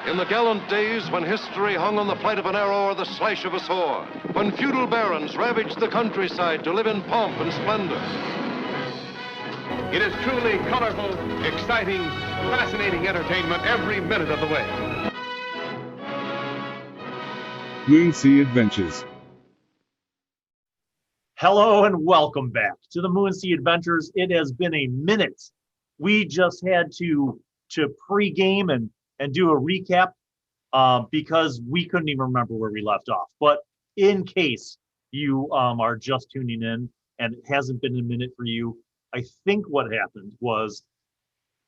In the gallant days when history hung on the flight of an arrow or the slash of a sword, when feudal barons ravaged the countryside to live in pomp and splendor. It is truly colorful, exciting, fascinating entertainment every minute of the way. Moonsea Adventures. Hello and welcome back to the Moonsea Adventures. It has been a minute. We just had to pre-game and do a recap because we couldn't even remember where we left off. But in case you are just tuning in and it hasn't been a minute for you, I think what happened was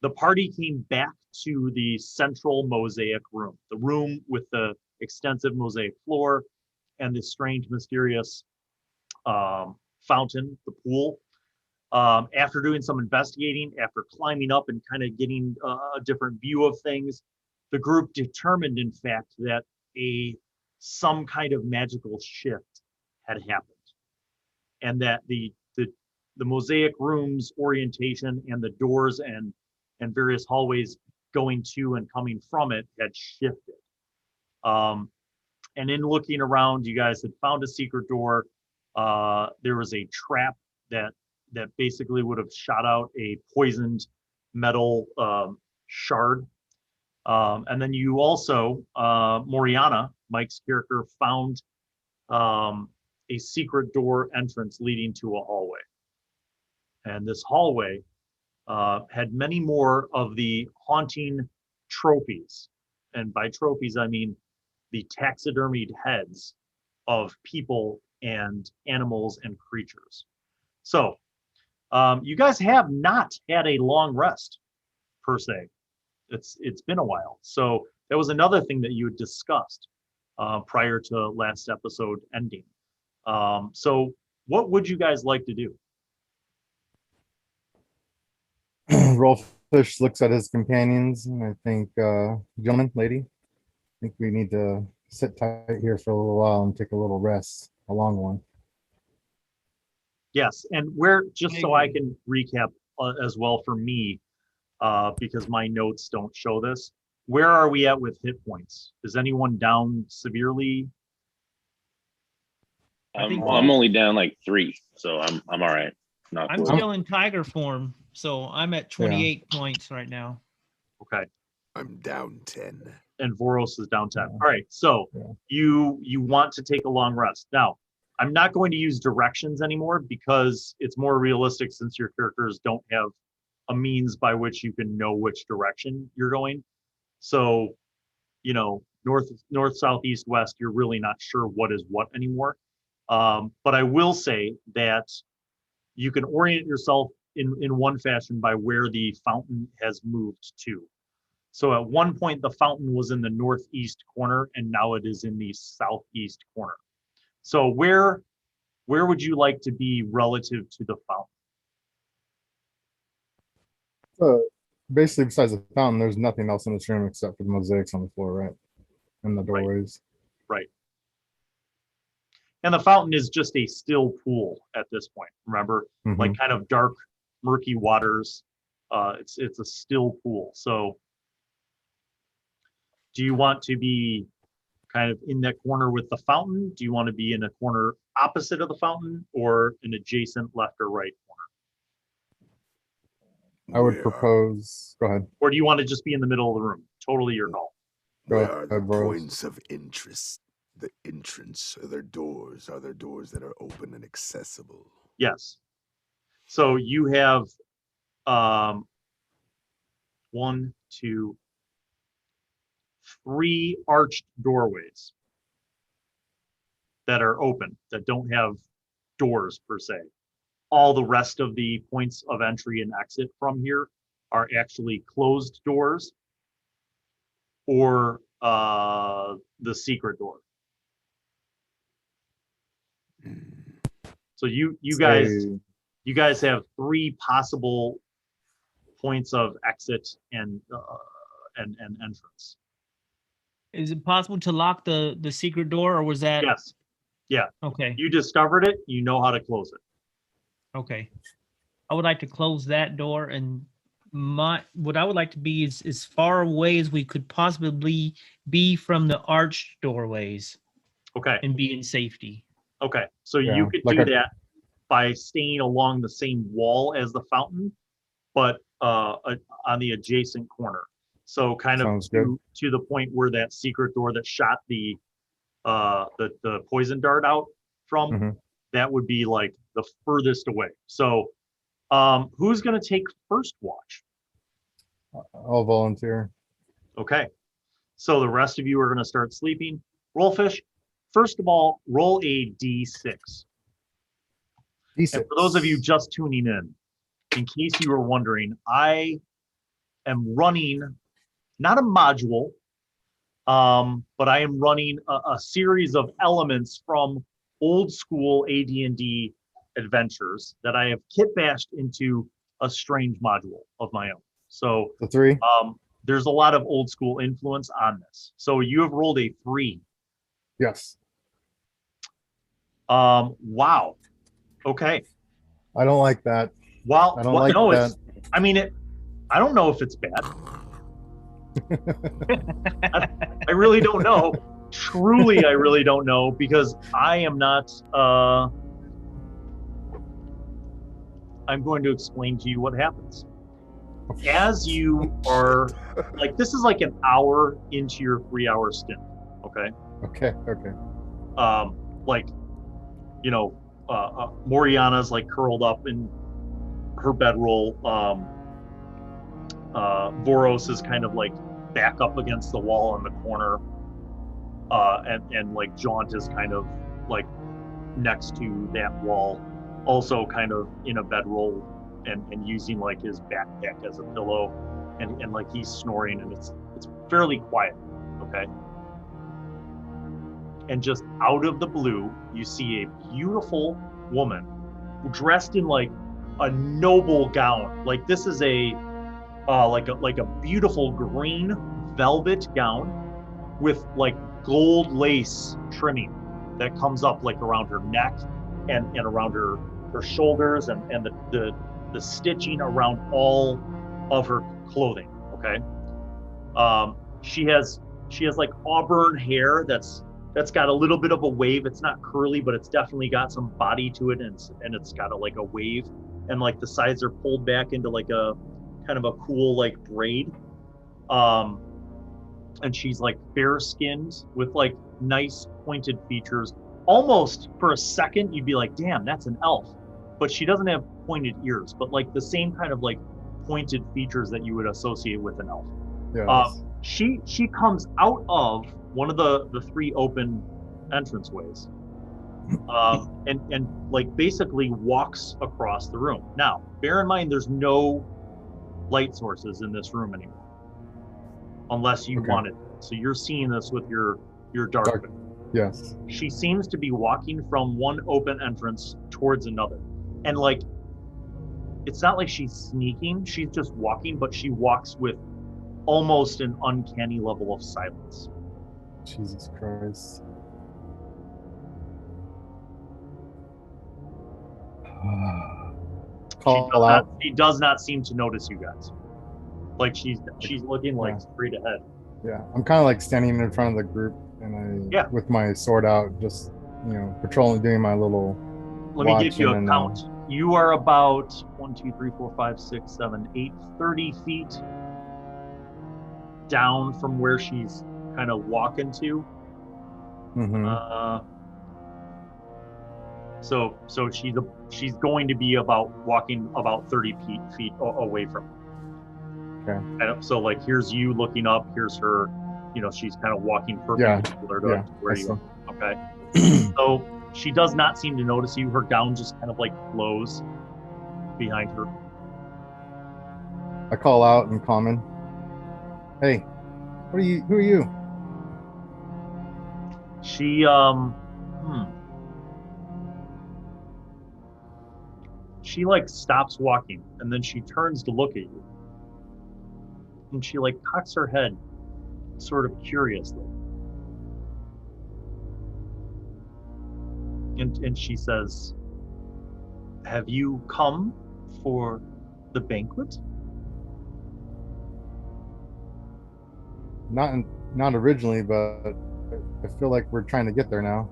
the party came back to the central mosaic room, the room with the extensive mosaic floor and this strange, mysterious fountain, the pool. After doing some investigating, after climbing up and kind of getting a different view of things, the group determined, in fact, that some kind of magical shift had happened, and that the mosaic room's orientation and the doors and various hallways going to and coming from it had shifted. And in looking around, you guys had found a secret door. There was a trap that basically would have shot out a poisoned metal shard. And then you also, Moriana, Mike's character, found a secret door entrance leading to a hallway. And this hallway had many more of the haunting trophies. And by trophies, I mean the taxidermied heads of people and animals and creatures. So you guys have not had a long rest per se. It's been a while. So that was another thing that you had discussed prior to last episode ending. So what would you guys like to do? Rolfish looks at his companions, and I think, gentlemen, lady, I think we need to sit tight here for a little while and take a little rest, a long one. Yes, and just so I can recap as well for me, because my notes don't show this, where are we at with hit points? Is anyone down severely? I'm only down like 3, so I'm all right. I'm still in tiger form, so I'm at 28 points right now. Okay. I'm down 10. And Vörös is down 10. All right, so you want to take a long rest. Now, I'm not going to use directions anymore because it's more realistic since your characters don't have a means by which you can know which direction you're going. So, north, south, east, west, you're really not sure what is what anymore. But I will say that you can orient yourself in one fashion by where the fountain has moved to. So at one point, the fountain was in the northeast corner, and now it is in the southeast corner. So where would you like to be relative to the fountain? Basically, besides the fountain, there's nothing else in this room except for the mosaics on the floor, right? And the doorways. Right. And the fountain is just a still pool at this point. Remember, like kind of dark, murky waters. It's a still pool. So, do you want to be kind of in that corner with the fountain? Do you want to be in a corner opposite of the fountain, or an adjacent left or right corner? I would propose. Go ahead. Or do you want to just be in the middle of the room? Totally your call. Where are the points of interest? The entrance, are there doors that are open and accessible? Yes. So you have 1, 2, 3 arched doorways that are open, that don't have doors per se. All the rest of the points of entry and exit from here are actually closed doors or the secret door. So you guys have 3 possible points of exit and entrance. Is it possible to lock the secret door, or was that? Yes. Yeah. Okay. You discovered it. You know how to close it. Okay. I would like to close that door and what I would like to be is as far away as we could possibly be from the arched doorways Okay. and be in safety. Okay. So Yeah, you could like do a- that by staying along the same wall as the fountain, but on the adjacent corner. So kind of Sounds good. to the point where that secret door that shot the poison dart out from, Mhm. that would be like the furthest away. So who's going to take first watch? I'll volunteer. Okay. So the rest of you are going to start sleeping. Rolfish, first of all, roll a D6. D6. And for those of you just tuning in case you were wondering, I am running not a module, but I am running a series of elements from old school AD&D adventures that I have kit bashed into a strange module of my own. So The 3. there's a lot of old school influence on this. So you have rolled a 3. Yes. Wow. Okay. I don't like that. Well, I don't like no, that. I mean, I don't know if it's bad. I really don't know. Truly, I really don't know, because I am not, I'm going to explain to you what happens. As you are, like, this is like an hour into your 3-hour stint, okay? Okay. Like, you know, Moriana's like curled up in her bedroll. Vörös is kind of like back up against the wall in the corner. And like Jaunt is kind of like next to that wall, also kind of in a bedroll and using like his backpack as a pillow, and like he's snoring, and it's fairly quiet, okay? And just out of the blue, you see a beautiful woman dressed in like a noble gown. Like this is a like a beautiful green velvet gown with like gold lace trimming that comes up like around her neck and around her shoulders and the stitching around all of her clothing. Okay. She has like auburn hair that's got a little bit of a wave. It's not curly, but it's definitely got some body to it, and it's got like a wave, and like the sides are pulled back into like a kind of a cool like braid. And she's like fair skinned with like nice pointed features. Almost for a second you'd be like, damn, that's an elf. But she doesn't have pointed ears, but like the same kind of like pointed features that you would associate with an elf. Yes. She comes out of one of the 3 open entranceways, and like basically walks across the room. Now, bear in mind, there's no light sources in this room anymore, unless you Okay. wanted. So you're seeing this with your dark. Yes. She seems to be walking from one open entrance towards another, and like it's not like she's sneaking. She's just walking, but she walks with almost an uncanny level of silence. Jesus Christ. Call out. She does not seem to notice you guys. Like she's looking like straight ahead. Yeah, I'm kind of like standing in front of the group, and with my sword out, just patrolling, doing my little. Let me give you a watching count. You are about 1, 2, 3, 4, 5, 6, 7, 8, 30 feet down from where she's kind of walking to. Mhm. So she's going to be walking about 30 feet away from her. Okay. And so like here's you looking up, here's her, she's kind of walking perpendicular to where you are. Okay. So she does not seem to notice you. Her gown just kind of like flows behind her. I call out in common. Hey, who are you? She she like stops walking, and then she turns to look at you, and she like cocks her head sort of curiously, and she says, "Have you come for the banquet?" Not originally, but I feel like we're trying to get there now.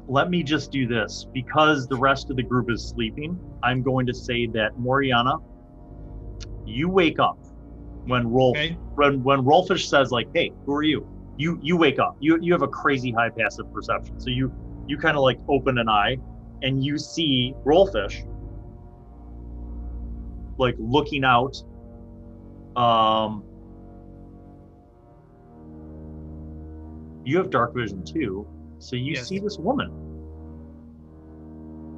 Let me just do this. Because the rest of the group is sleeping, I'm going to say that Moriana, you wake up when when Rolfish says like, "Hey, who are you?" You wake up. You have a crazy high passive perception. So you kind of like open an eye and you see Rolfish like looking out. You have dark vision too. So you see this woman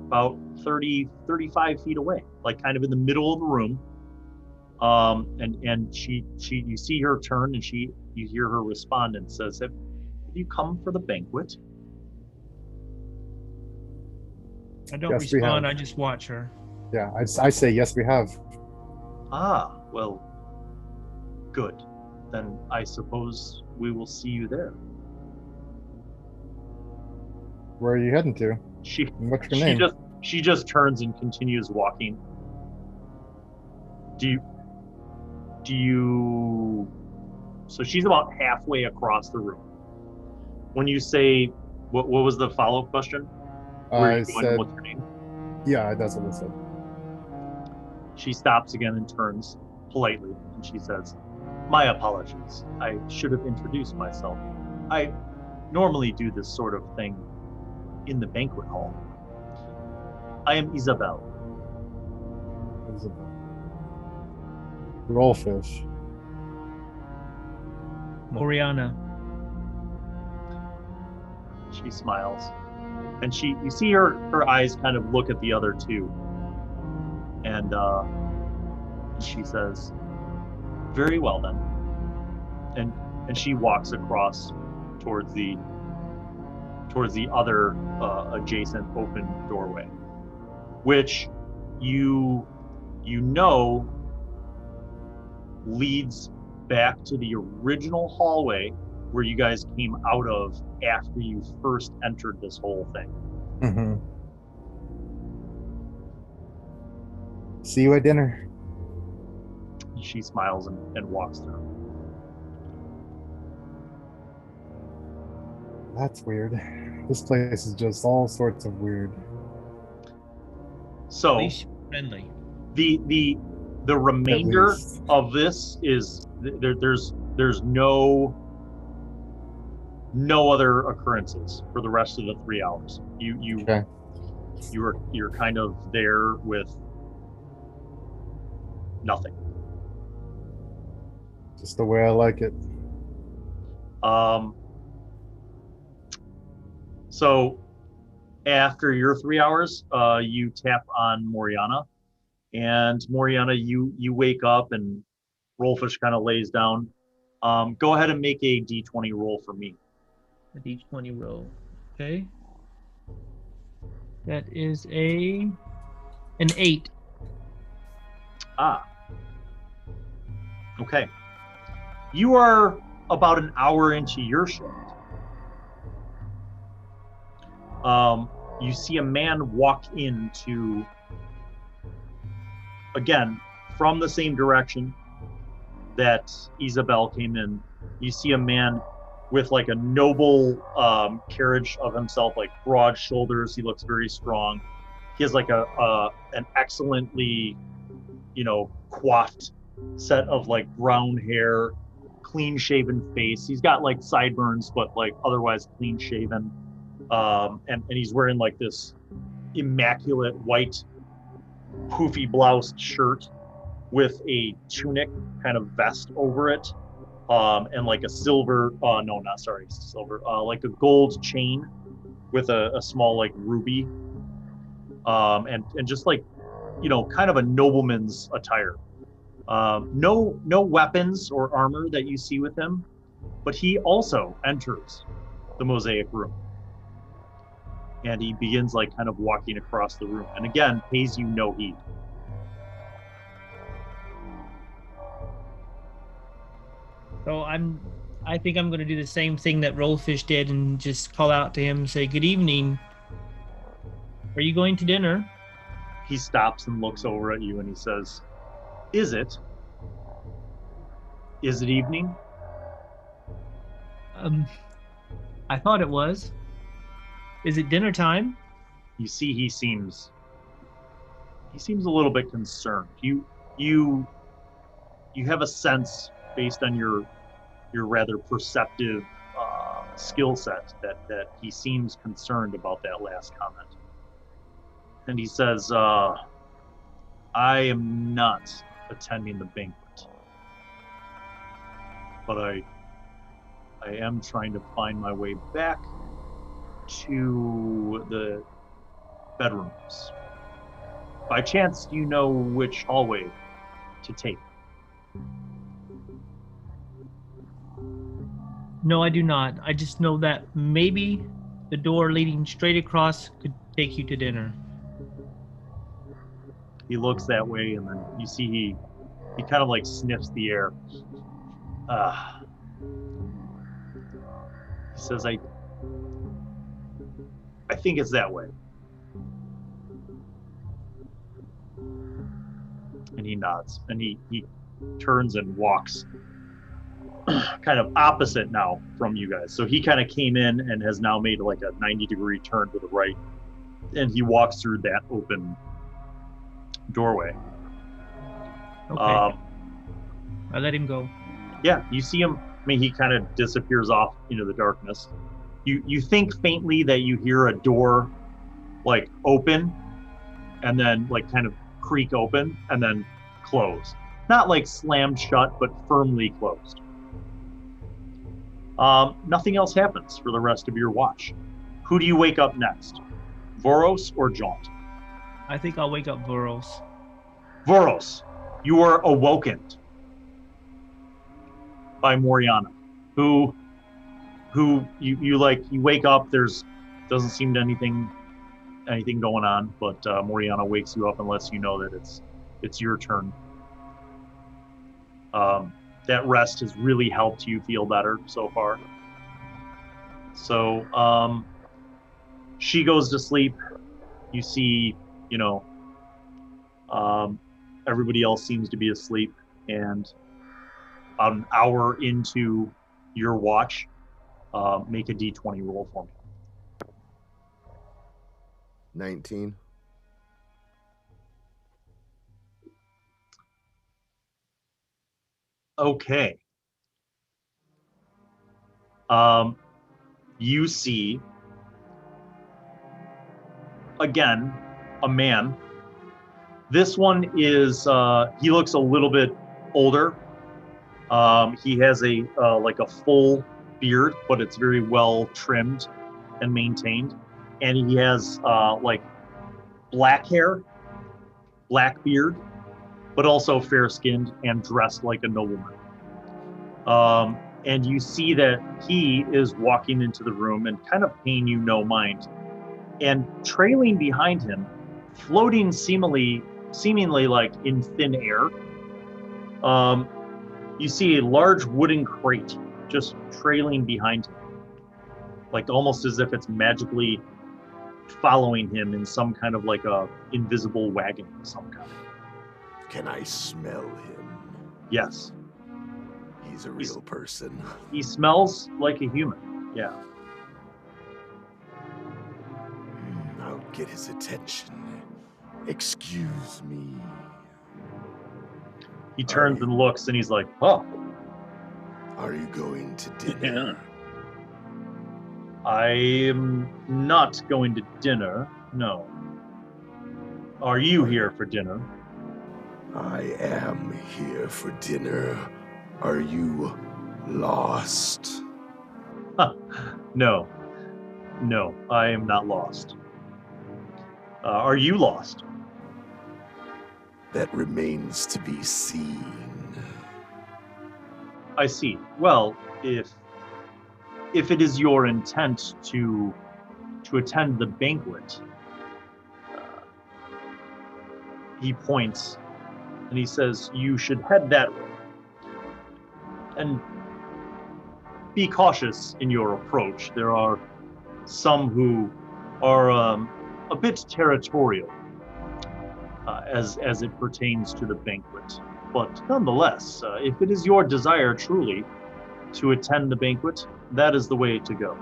about 30, 35 feet away, like kind of in the middle of the room. And she you see her turn and you hear her respond and says, have you come for the banquet? I don't respond, I just watch her. Yeah, I say yes, we have. Ah, well, good. Then I suppose we will see you there. Where are you heading to? What's your name? She just turns and continues walking. Do you so she's about halfway across the room. When you say what was the follow-up question? I said, what's your name? Yeah, that's what I said. She stops again and turns politely and she says, "My apologies. I should have introduced myself. I normally do this sort of thing in the banquet hall. I am Isabel." Rolfish. Moriana. She smiles. And you see her eyes kind of look at the other two. And she says, "Very well then." And she walks across towards the other adjacent open doorway, which you know leads back to the original hallway where you guys came out of after you first entered this whole thing. Mm-hmm. See you at dinner. She smiles and walks through. That's weird. This place is just all sorts of weird. So friendly. The remainder of this is there's no other occurrences for the rest of the 3 hours. You're kind of there with nothing. Just the way I like it. So after your 3 hours, you tap on Moriana, and Moriana, you wake up and Rolfish kind of lays down. Go ahead and make a D20 roll for me. A D20 roll. Okay. That is an 8. Ah. Okay. You are about an hour into your shift. You see a man walk into, again, from the same direction that Isabel came in. You see a man with like a noble carriage of himself, like broad shoulders. He looks very strong. He has like an excellently, coiffed set of like brown hair, clean shaven face. He's got like sideburns, but like otherwise clean shaven. And he's wearing like this immaculate white poofy bloused shirt with a tunic kind of vest over it, and like a silver, like a gold chain with a small like ruby, and just like, kind of a nobleman's attire. No weapons or armor that you see with him, but he also enters the mosaic room. And he begins like kind of walking across the room, and again pays you no heed. So I think I'm going to do the same thing that Rolfish did and just call out to him and say, "Good evening. Are you going to dinner?" He stops and looks over at you and he says, Is it evening?" I thought it was. Is it dinner time? You see, he seems a little bit concerned. You have a sense, based on your rather perceptive skill set, that he seems concerned about that last comment. And he says, I am not attending the banquet, but I am trying to find my way back to the bedrooms. By chance, do you know which hallway to take? No, I do not. I just know that maybe the door leading straight across could take you to dinner. He looks that way, and then you see he kind of like sniffs the air. He says, I think it's that way. And he nods, and he turns and walks kind of opposite now from you guys. So he kind of came in and has now made like a 90-degree turn to the right, and he walks through that open doorway. Okay. I let him go. Yeah, you see him. I mean, he kind of disappears off into the darkness. You think faintly that you hear a door like open and then like kind of creak open and then close. Not like slammed shut, but firmly closed. Nothing else happens for the rest of your watch. Who do you wake up next? Vörös or Jaunt? I think I'll wake up Vörös. Vörös, you are awoken by Moriana, who you wake up. Doesn't seem to anything going on, but Moriana wakes you up and lets you know that it's your turn. That rest has really helped you feel better so far. So she goes to sleep. You see, everybody else seems to be asleep, and about an hour into your watch, make a D20 roll for me. 19. Okay. You see, again, a man. This one is, he looks a little bit older. He has like a full beard, but it's very well trimmed and maintained. And he has like black hair, black beard, but also fair-skinned and dressed like a nobleman. And you see that he is walking into the room and kind of paying you no mind. And trailing behind him, floating seemingly like in thin air, you see a large wooden crate just trailing behind him, like almost as if it's magically following him in some kind of like a invisible wagon of some kind. Can I smell him? Yes. He's a real person. He smells like a human, yeah. I'll get his attention. Excuse me. He turns and looks, and he's like, oh. Are you going to dinner? Yeah. I am not going to dinner, no. Are you here for dinner? I am here for dinner. Are you lost? No, I am not lost. Are you lost? That remains to be seen. I see. Well, if it is your intent to attend the banquet, he points and he says, you should head that way. And be cautious in your approach. There are some who are a bit territorial as it pertains to the banquet. But nonetheless, if it is your desire truly to attend the banquet, that is the way to go.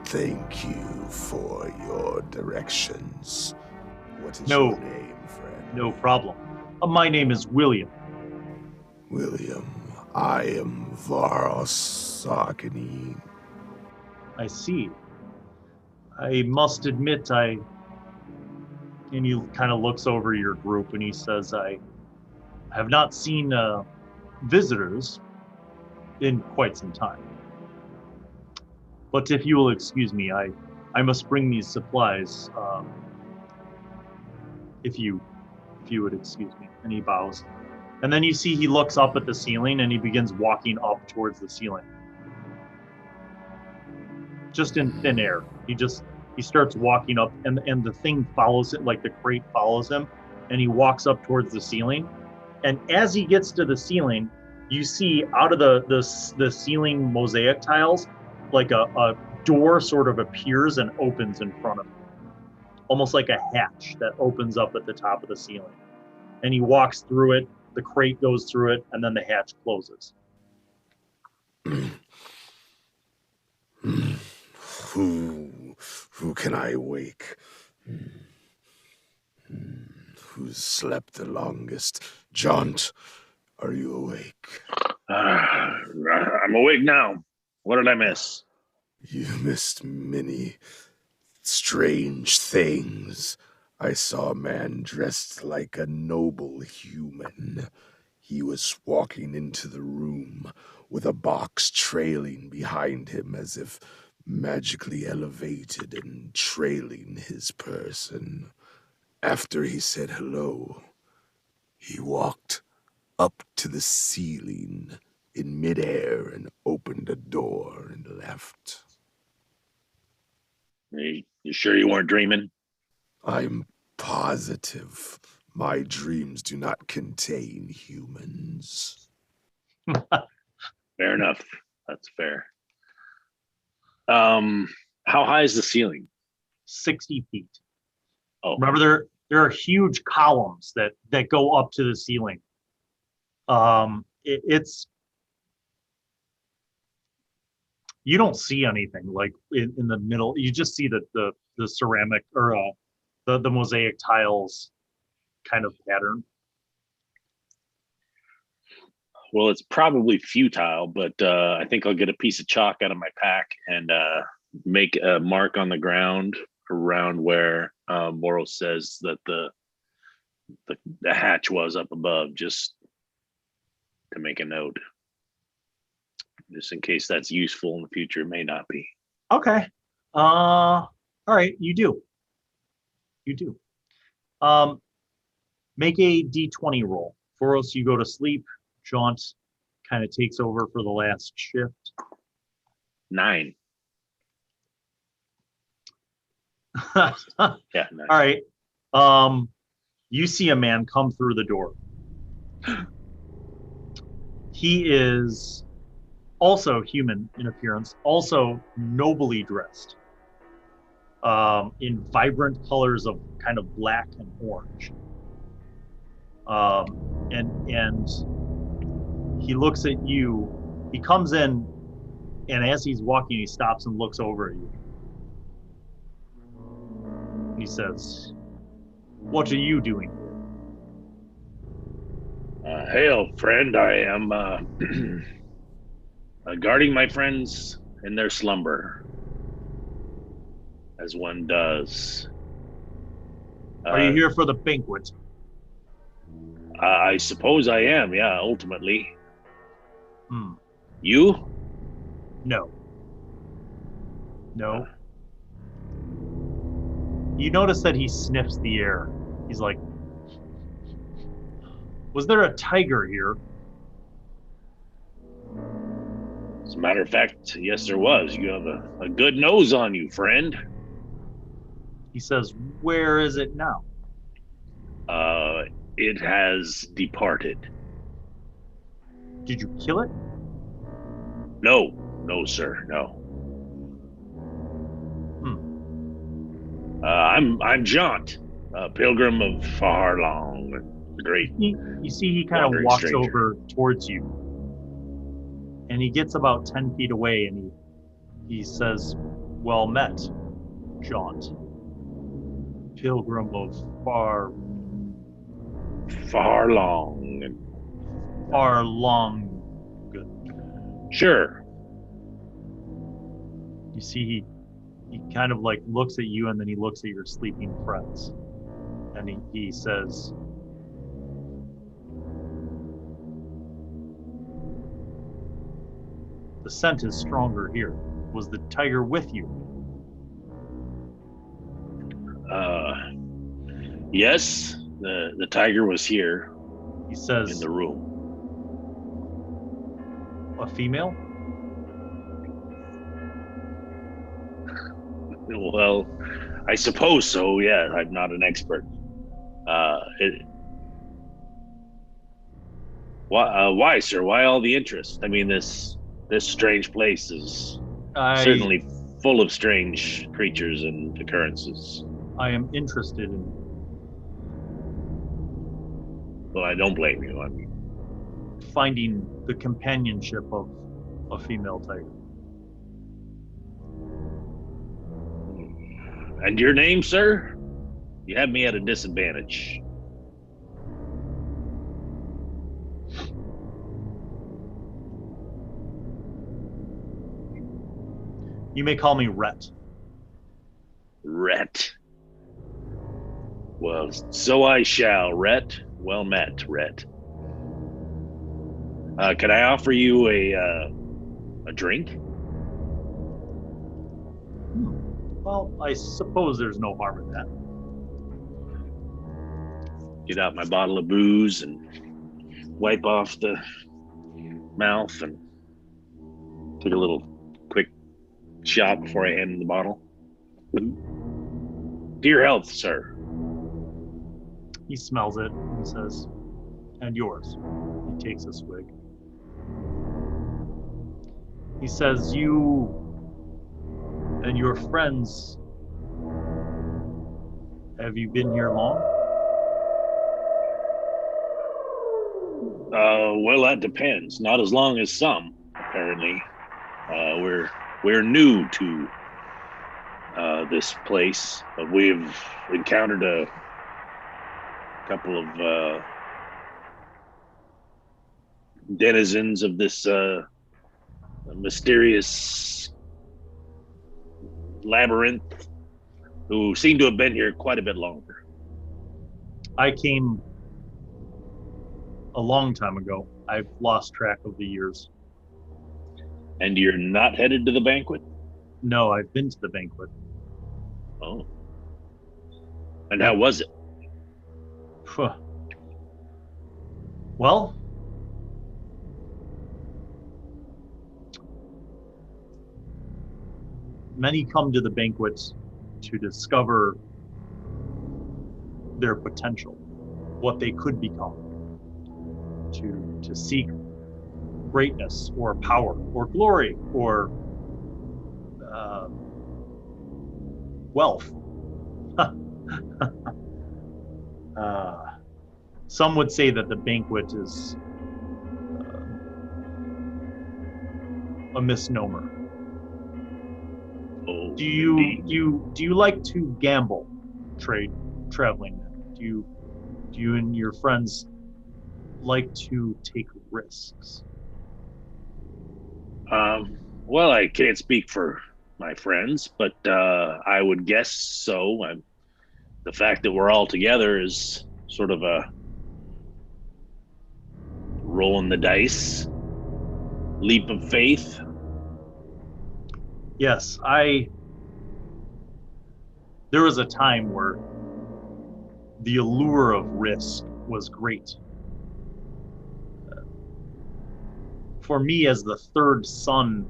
Thank you for your directions. What is No. your name, friend? No problem. My name is William. William, I am Vörös Sárkány. I see. I must admit, and he kind of looks over your group and he says, I have not seen visitors in quite some time. But if you will excuse me, I must bring these supplies. If you would excuse me. And he bows. And then you see he looks up at the ceiling and he begins walking up towards the ceiling. Just in thin air. He starts walking up and the thing follows it, like the crate follows him, and he walks up towards the ceiling. And as he gets to the ceiling, you see out of the ceiling mosaic tiles, like a door sort of appears and opens in front of him. Almost like a hatch that opens up at the top of the ceiling. And he walks through it, the crate goes through it, and then the hatch closes. Who can I wake? Who's slept the longest? Jaunt, are you awake? I'm awake now. What did I miss? You missed many strange things. I saw a man dressed like a noble human. He was walking into the room with a box trailing behind him as if magically elevated and trailing his person. After he said hello, he walked up to the ceiling in midair and opened a door and left. You sure you weren't dreaming? I'm positive my dreams do not contain humans. Fair enough. That's fair. How high is the ceiling? 60 feet. Oh, Remember, there are huge columns that go up to the ceiling. It's you don't see anything like in the middle. You just see the ceramic or the mosaic tiles kind of pattern. well, it's probably futile, but I think I'll get a piece of chalk out of my pack and make a mark on the ground around where Vörös says that the hatch was up above, just to make a note. Just in case that's useful in the future, it may not be. Okay. All right, you do. Make a D20 roll. Vörös, you go to sleep. Jaunt kind of takes over for the last shift. 9. Yeah, 9. All right. You see a man come through the door. He is also human in appearance, also nobly dressed, in vibrant colors of kind of black and orange. And he looks at you. He comes in, and as he's walking, he stops and looks over at you. He says, "What are you doing here?" Hail, friend. I am guarding my friends in their slumber, as one does. Are you here for the banquet? I suppose I am, yeah, ultimately. Hmm. You? No. You notice that he sniffs the air. He's like, "Was there a tiger here?" As a matter of fact, yes, there was. You have a good nose on you, friend. He says, "Where is it now?" It has departed. Did you kill it? No, sir, no. I'm Jaunt, Pilgrim of Fharlanghn. Great. You see, he kind of wandering walks stranger. over towards you, And he gets about 10 feet away and he says, "Well met, Jaunt. Pilgrim of Fharlanghn. Fharlanghn." Sure. You see, he kind of like looks at you and then he looks at your sleeping friends. And he says, "The scent is stronger here. Was the tiger with you?" Yes, the tiger was here He says, in the room. "A female?" Well, I suppose so. Yeah, I'm not an expert. Why, sir? Why all the interest? I mean, this strange place is certainly full of strange creatures and occurrences. I am interested in Well, I don't blame you. I mean, finding the companionship of a female tiger. and your name, sir? You have me at a disadvantage. You may call me Rhett. Rhett. Well, so I shall, Rhett. Well met, Rhett. Can I offer you a drink? Well, I suppose there's no harm in that. Get out my bottle of booze and wipe off the mouth and take a little quick shot before I hand him the bottle. To your health, sir. He smells it and says, "And yours." He takes a swig. He says, "You and your friends, have you been here long?" Well, that depends. Not as long as some, apparently. We're new to this place. We've encountered a couple of denizens of this mysterious labyrinth who seem to have been here quite a bit longer. I came a long time ago. I've lost track of the years. And you're not headed to the banquet? No, I've been to the banquet. Oh. And how was it? Phew. Well, many come to the banquet to discover their potential, what they could become, to seek greatness or power or glory or wealth. Some would say that the banquet is a misnomer. Oh, Do you like to gamble, traveling? Do you and your friends like to take risks? Well, I can't speak for my friends, but I would guess so. The fact that we're all together is sort of a rolling the dice, leap of faith. Yes, there was a time where the allure of risk was great. For me, as the third son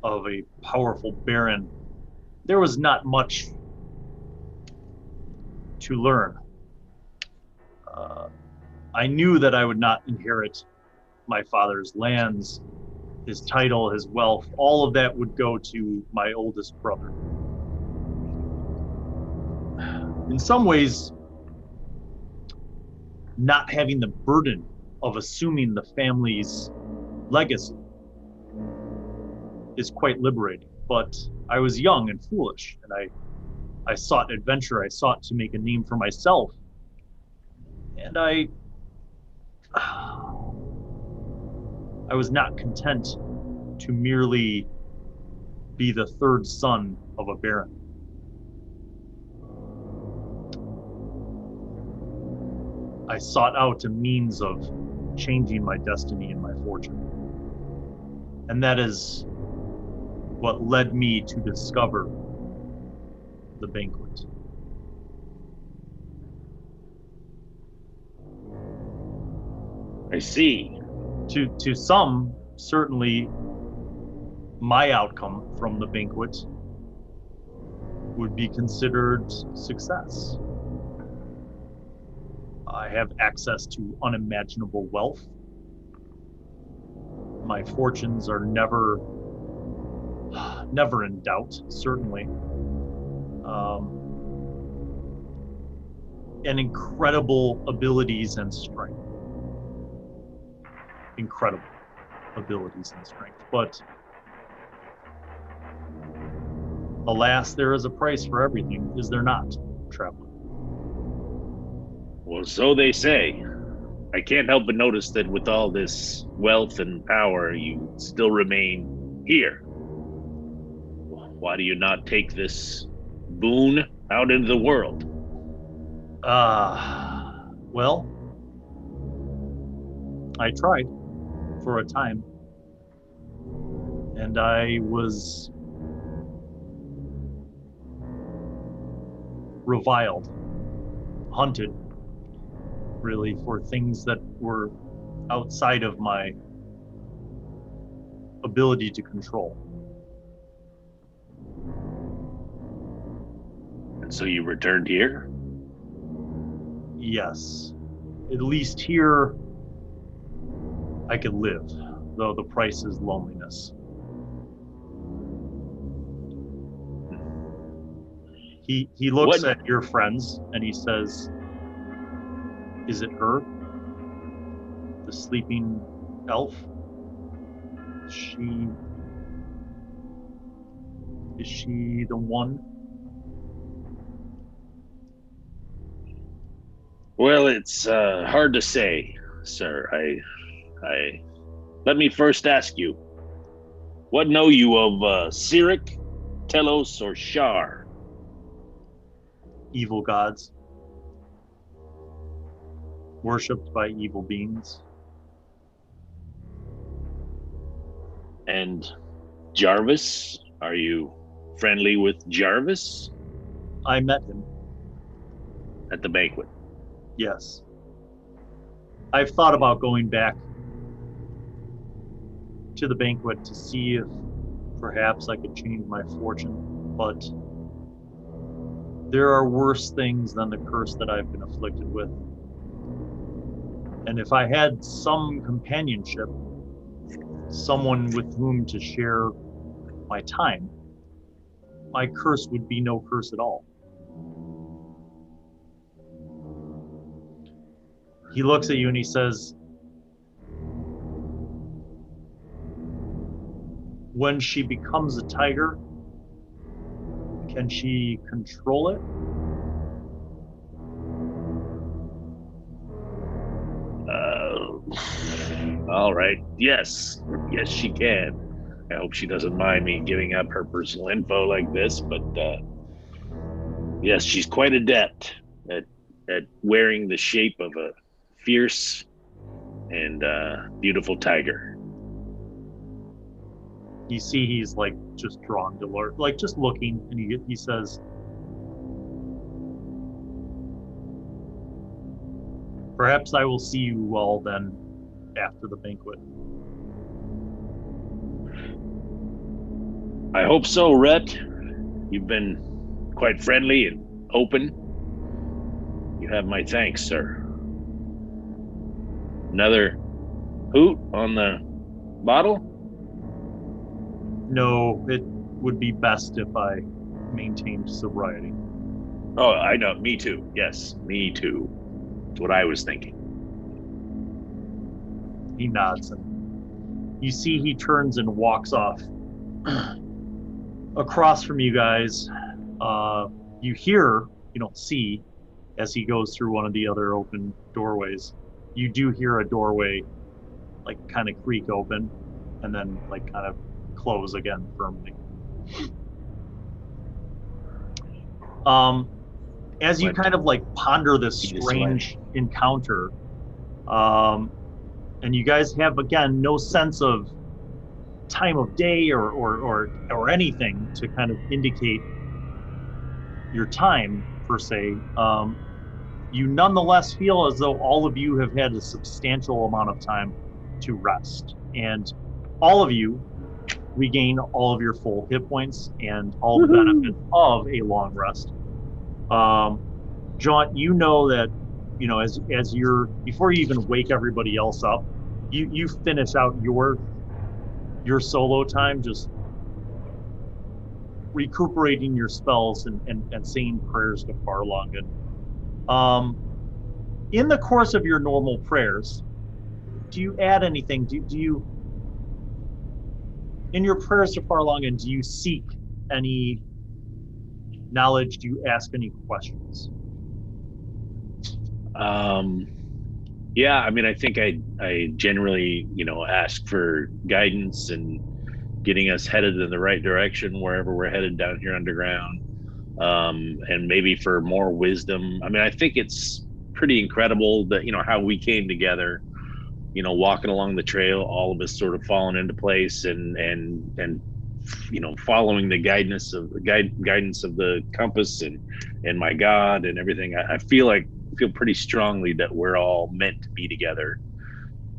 of a powerful baron, there was not much to learn. I knew that I would not inherit my father's lands, his title, his wealth. All of that would go to my oldest brother. In some ways, not having the burden of assuming the family's legacy is quite liberating. But I was young and foolish, and I sought adventure. I sought to make a name for myself. And I was not content to merely be the third son of a baron. I sought out a means of changing my destiny and my fortune. And that is what led me to discover the banquet. I see. To some, certainly my outcome from the banquet would be considered success. I have access to unimaginable wealth. My fortunes are never in doubt, certainly. And incredible abilities and strength. Incredible abilities and strength. But alas, there is a price for everything, is there not, traveler? Well, so they say. I can't help but notice that with all this wealth and power, you still remain here. Why do you not take this boon out into the world? Well, I tried for a time, and I was reviled, hunted, really, for things that were outside of my ability to control. And so you returned here? Yes. At least here, I could live, though the price is loneliness. He looks at your friends and he says, "Is it her? The sleeping elf? Is she the one?" Well, it's hard to say, sir. I let me first ask you, what know you of Sirik, Telos, or Shar? Evil gods, worshipped by evil beings. And Jarvis? Are you friendly with Jarvis? I met him. At the banquet? Yes. I've thought about going back to the banquet to see if perhaps I could change my fortune, but there are worse things than the curse that I've been afflicted with. And if I had some companionship, someone with whom to share my time, my curse would be no curse at all. He looks at you and he says, "When she becomes a tiger, can she control it?" All right. Yes, she can. I hope she doesn't mind me giving up her personal info like this, but yes, she's quite adept at wearing the shape of a fierce and beautiful tiger. You see he's like just drawn to learn, like just looking, and he says, "Perhaps I will see you all then after the banquet." I hope so, Rhett. You've been quite friendly and open. You have my thanks, sir. Another hoot on the bottle? No, it would be best if I maintained sobriety. Oh, I know. Me too. Yes, me too. That's what I was thinking. He nods, and you see he turns and walks off across from you guys, you hear, you don't see, as he goes through one of the other open doorways, you do hear a doorway like kind of creak open and then like kind of close again firmly. As you kind of like ponder this strange encounter, and you guys have again no sense of time of day or anything to kind of indicate your time per se, you nonetheless feel as though all of you have had a substantial amount of time to rest, and all of you regain all of your full hit points and all the benefits of a long rest. Jaunt, you know that, you know, as you're, before you even wake everybody else up, you finish out your solo time just recuperating your spells and saying prayers to Fharlanghn. In the course of your normal prayers, do you add anything? Do you, in your prayers to Fharlanghn, do you seek any knowledge? Do you ask any questions? Yeah, I mean, I think I generally, you know, ask for guidance and getting us headed in the right direction wherever we're headed down here underground, and maybe for more wisdom. I mean, I think it's pretty incredible that, you know, how we came together, you know, walking along the trail, all of us sort of falling into place and you know, following the guidance of the compass and my God and everything. I feel pretty strongly that we're all meant to be together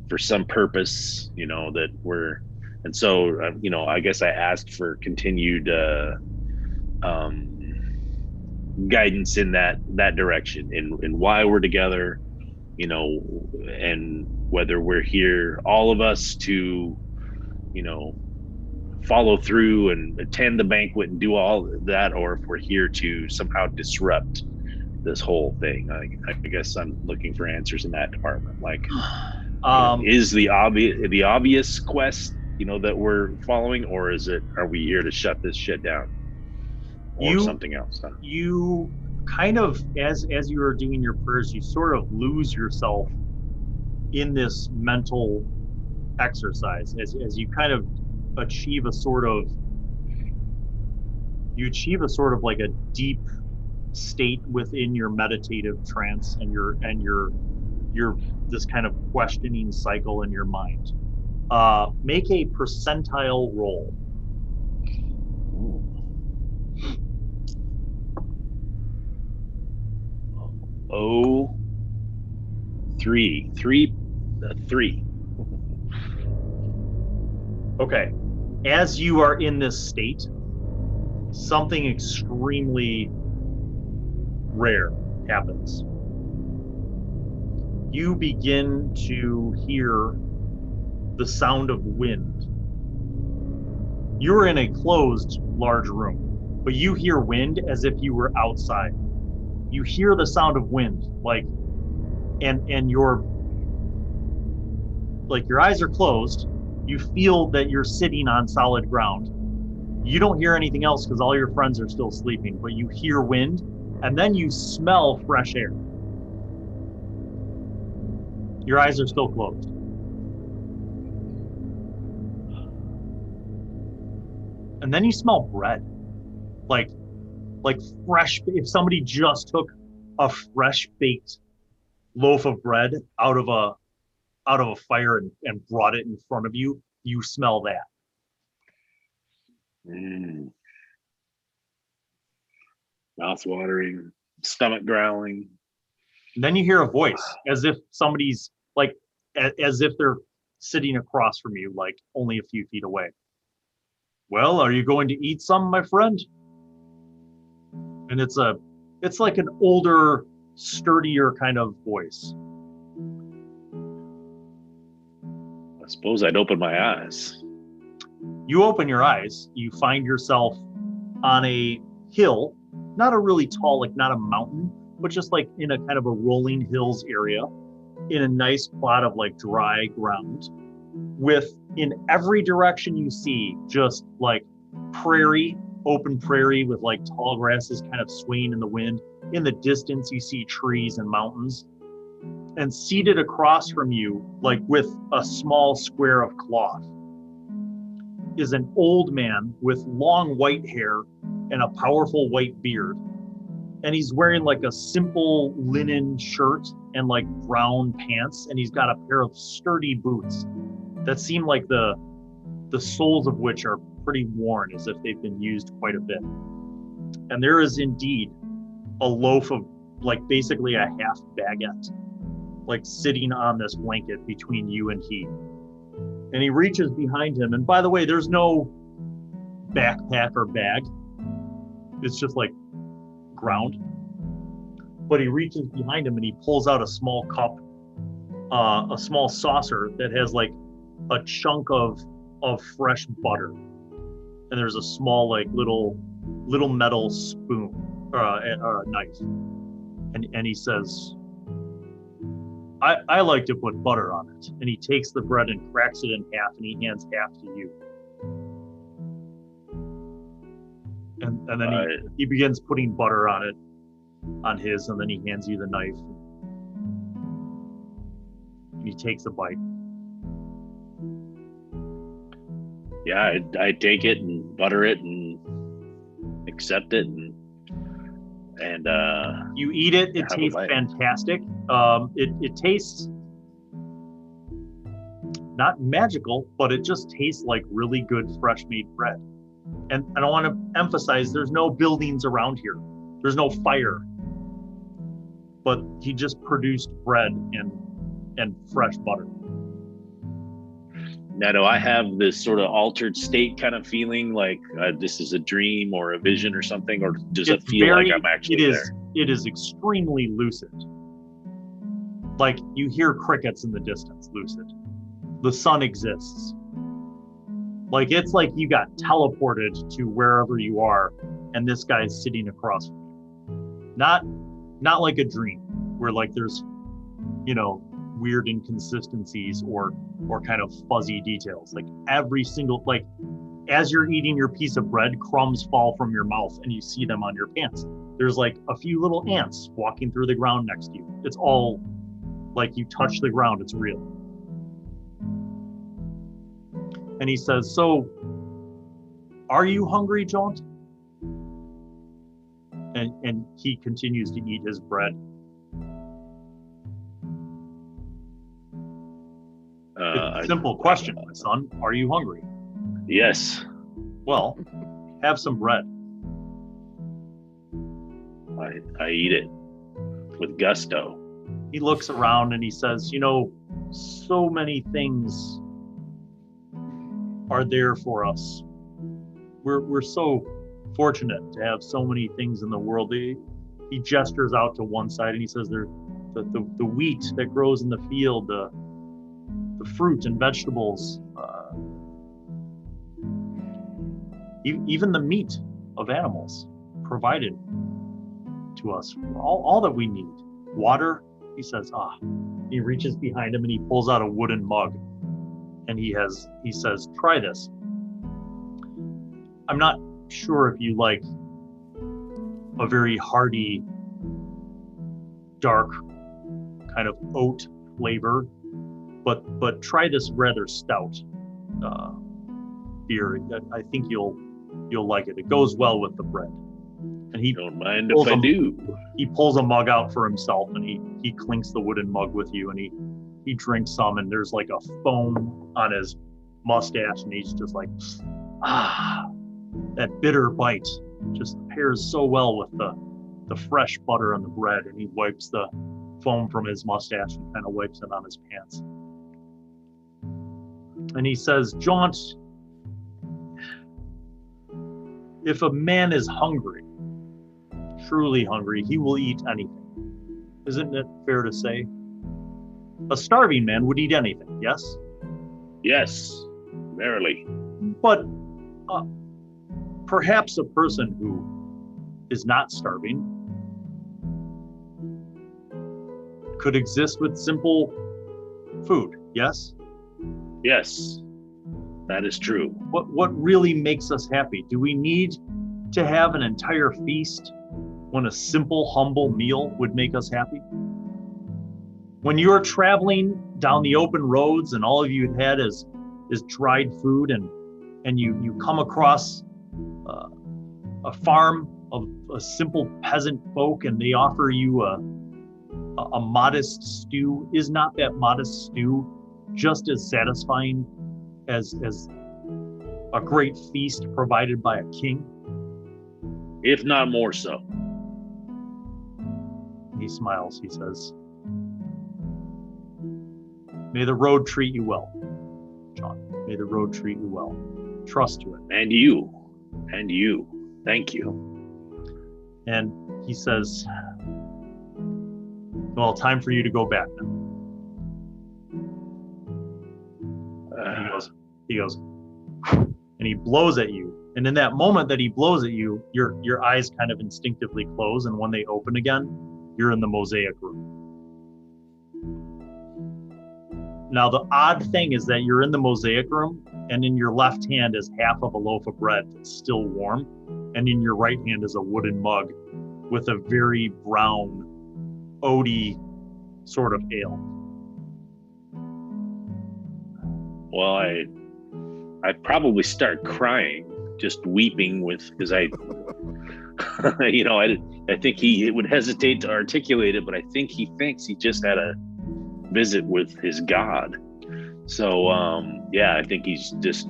for some purpose, you know, that we're, and so, you know, I guess I asked for continued guidance in that direction, in why we're together, you know, and whether we're here, all of us, to, you know, follow through and attend the banquet and do all that, or if we're here to somehow disrupt this whole thing. I guess I'm looking for answers in that department. Like, you know, is the obvious quest, you know, that we're following, or are we here to shut this shit down, or something else? Huh? You kind of, as you are doing your prayers, you sort of lose yourself in this mental exercise as you kind of achieve a sort of like a deep state within your meditative trance and your this kind of questioning cycle in your mind. Make a percentile roll. Oh, three. Okay. As you are in this state, something extremely rare happens. You begin to hear the sound of wind. You're in a closed, large room, but you hear wind as if you were outside. You hear the sound of wind, like, and your eyes are closed. You feel that you're sitting on solid ground. You don't hear anything else because all your friends are still sleeping, but you hear wind, and then you smell fresh air. Your eyes are still closed. And then you smell bread. Like fresh, if somebody just took a fresh baked loaf of bread out of a fire and brought it in front of you, you smell that. Mouth watering, stomach growling. And then you hear a voice, as if somebody's like, as if they're sitting across from you, like only a few feet away. Well, are you going to eat some, my friend? And it's like an older, sturdier kind of voice. I suppose I'd open my eyes. You open your eyes, you find yourself on a hill, not a really tall, like not a mountain, but just like in a kind of a rolling hills area, in a nice plot of like dry ground, with in every direction you see just like prairie, open prairie with like tall grasses kind of swaying in the wind. In the distance, you see trees and mountains. And seated across from you, like with a small square of cloth, is an old man with long white hair and a powerful white beard. And he's wearing like a simple linen shirt and like brown pants. And he's got a pair of sturdy boots that seem like the soles of which are pretty worn, as if they've been used quite a bit. And there is indeed a loaf of like basically a half baguette, like sitting on this blanket between you and he. And he reaches behind him. And by the way, there's no backpack or bag. It's just like ground. But he reaches behind him and he pulls out a small cup, a small saucer that has like a chunk of fresh butter. And there's a small like little metal spoon or a knife. And he says, I like to put butter on it. And he takes the bread and cracks it in half and he hands half to you. And then he begins putting butter on it, on his, and then he hands you the knife. And he takes a bite. Yeah, I take it and butter it and accept it and you eat it. It tastes fantastic. It tastes not magical, but it just tastes like really good fresh made bread. And I want to emphasize, there's no buildings around here. There's no fire. But he just produced bread and fresh butter. Now, do I have this sort of altered state kind of feeling like this is a dream or a vision or something, or does it feel like I'm actually there? It is extremely lucid. Like you hear crickets in the distance, lucid. The sun exists. Like it's like you got teleported to wherever you are, and this guy's sitting across from you. Not like a dream where like there's, weird inconsistencies or kind of fuzzy details. Like every single, like as you're eating your piece of bread, crumbs fall from your mouth and you see them on your pants. There's like a few little ants walking through the ground next to you. It's all like you touch the ground, it's real. And he says, so are you hungry, Jaunt? And he continues to eat his bread. It's a simple question, my son. Are you hungry? Yes. Well, have some bread. I eat it with gusto. He looks around and he says, so many things are there for us. We're so fortunate to have so many things in the world. He gestures out to one side and he says, "There's the wheat that grows in the field, the fruit and vegetables, even the meat of animals provided to us, all that we need. Water," he says. He reaches behind him and he pulls out a wooden mug and he says, "Try this. I'm not sure if you like a very hearty, dark kind of oat flavor, but try this rather stout beer. I think you'll like it. It goes well with the bread." And he don't mind if I do. He pulls a mug out for himself and he clinks the wooden mug with you and he drinks some and there's like a foam on his mustache and he's just like, that bitter bite just pairs so well with the fresh butter on the bread, and he wipes the foam from his mustache and kind of wipes it on his pants. And he says, "Jaunt, if a man is hungry, truly hungry, he will eat anything. Isn't it fair to say? A starving man would eat anything, yes?" Yes, verily. But perhaps a person who is not starving could exist with simple food, yes? Yes. That is true. What really makes us happy? Do we need to have an entire feast when a simple, humble meal would make us happy? When you're traveling down the open roads and all of you had is dried food, and you come across a farm of a simple peasant folk, and they offer you a modest stew, is not that modest stew just as satisfying as a great feast provided by a king? If not more so. He smiles. He says, "May the road treat you well, Jaunt. May the road treat you well. Trust to it." And you. Thank you. And he says, "Well, time for you to go back now." He goes, and he blows at you. And in that moment that he blows at you, your eyes kind of instinctively close, and when they open again, you're in the mosaic room. Now, the odd thing is that you're in the mosaic room, and in your left hand is half of a loaf of bread that's still warm, and in your right hand is a wooden mug with a very brown, oaty sort of ale. Well, I'd probably start crying, just weeping because I think he would hesitate to articulate it, but I think he thinks he just had a visit with his god. So, I think he's just.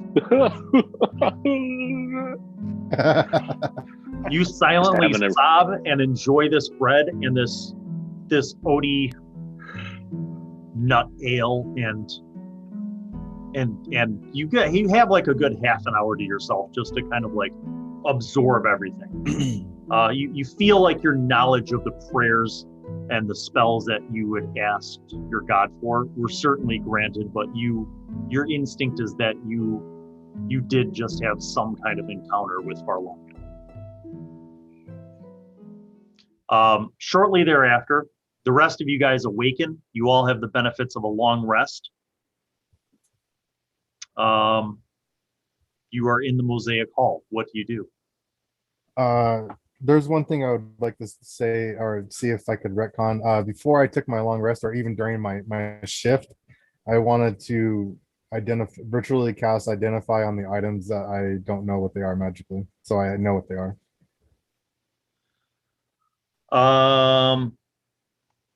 You silently sob and enjoy this bread and this oaty nut ale, and you have like a good half an hour to yourself just to kind of like absorb everything. You feel like your knowledge of the prayers and the spells that you had asked your god for were certainly granted, but your instinct is that you did just have some kind of encounter with Fharlanghn. Shortly thereafter, the rest of you guys awaken. You all have the benefits of a long rest. You are in the Mosaic Hall. What do you do? There's one thing I would like to say or see if I could retcon. Before I took my long rest, or even during my shift, I wanted to virtually cast identify on the items that I don't know what they are magically, so I know what they are.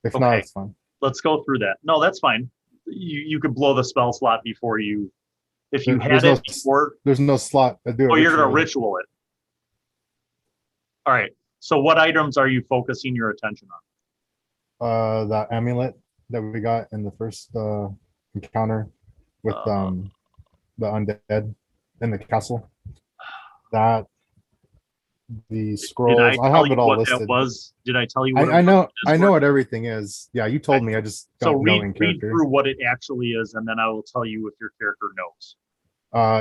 If not, it's fine. Let's go through that. No, that's fine. You could blow the spell slot before you. If you had it before, there's no slot. You're gonna ritual it. All right. So what items are you focusing your attention on? That amulet that we got in the first encounter with the undead in the castle. That the scrolls. I have it all listed. That was? Did I tell you? I know what everything is. Yeah, you told me. I just don't know in character. Read through what it actually is, and then I will tell you if your character knows.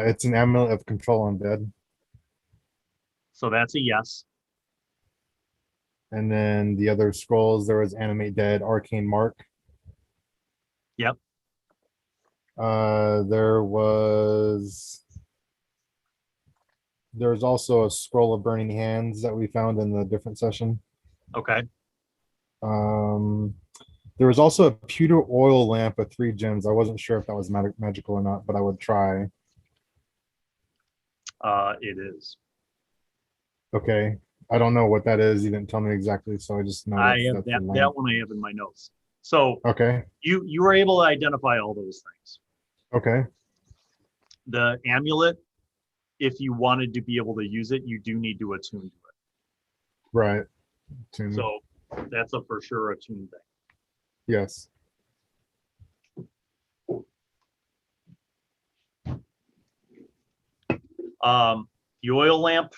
It's an amulet of control undead. So that's a yes. And then the other scrolls, there was Animate Dead, Arcane Mark. Yep. There's also a scroll of burning hands that we found in the different session. Okay. There was also a pewter oil lamp with 3 gems. I wasn't sure if that was magical or not, but I would try. It is. Okay. I don't know what that is. You didn't tell me exactly, so I just know that one I have in my notes. So okay, you were able to identify all those things. Okay. The amulet, if you wanted to be able to use it, you do need to attune to it. Right. So that's a for sure attune thing. Yes. The oil lamp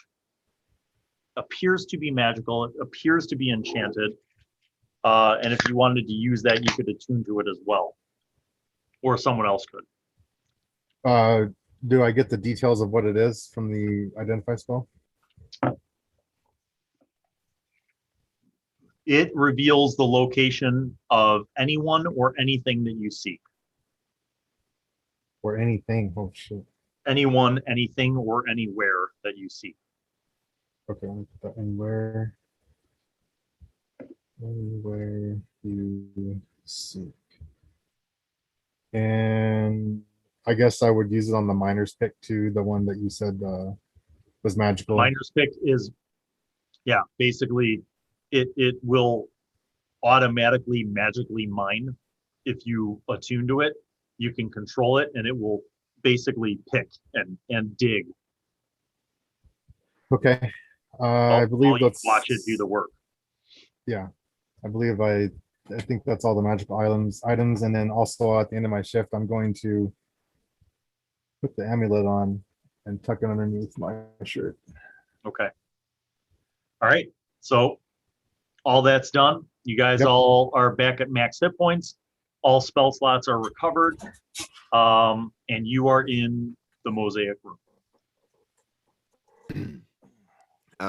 appears to be magical. It appears to be enchanted. And if you wanted to use that, you could attune to it as well. Or someone else could. Do I get the details of what it is from the identify spell? It reveals the location of anyone or anything that you seek. Or anything. Oh, shit. anyone, anything, or anywhere that you see. Okay, let me put that anywhere. Anywhere you seek. And I guess I would use it on the miner's pick too, the one that you said was magical. Miner's pick is, yeah, basically it will automatically magically mine. If you attune to it, you can control it and it will basically pick and dig. Okay. I believe that's watch it do the work. Yeah. I believe I think that's all the magical items, and then also at the end of my shift, I'm going to put the amulet on and tuck it underneath my shirt. Okay. All right. So all that's done. You guys Yep. all are back at max hit points. All spell slots are recovered. And you are in the mosaic room.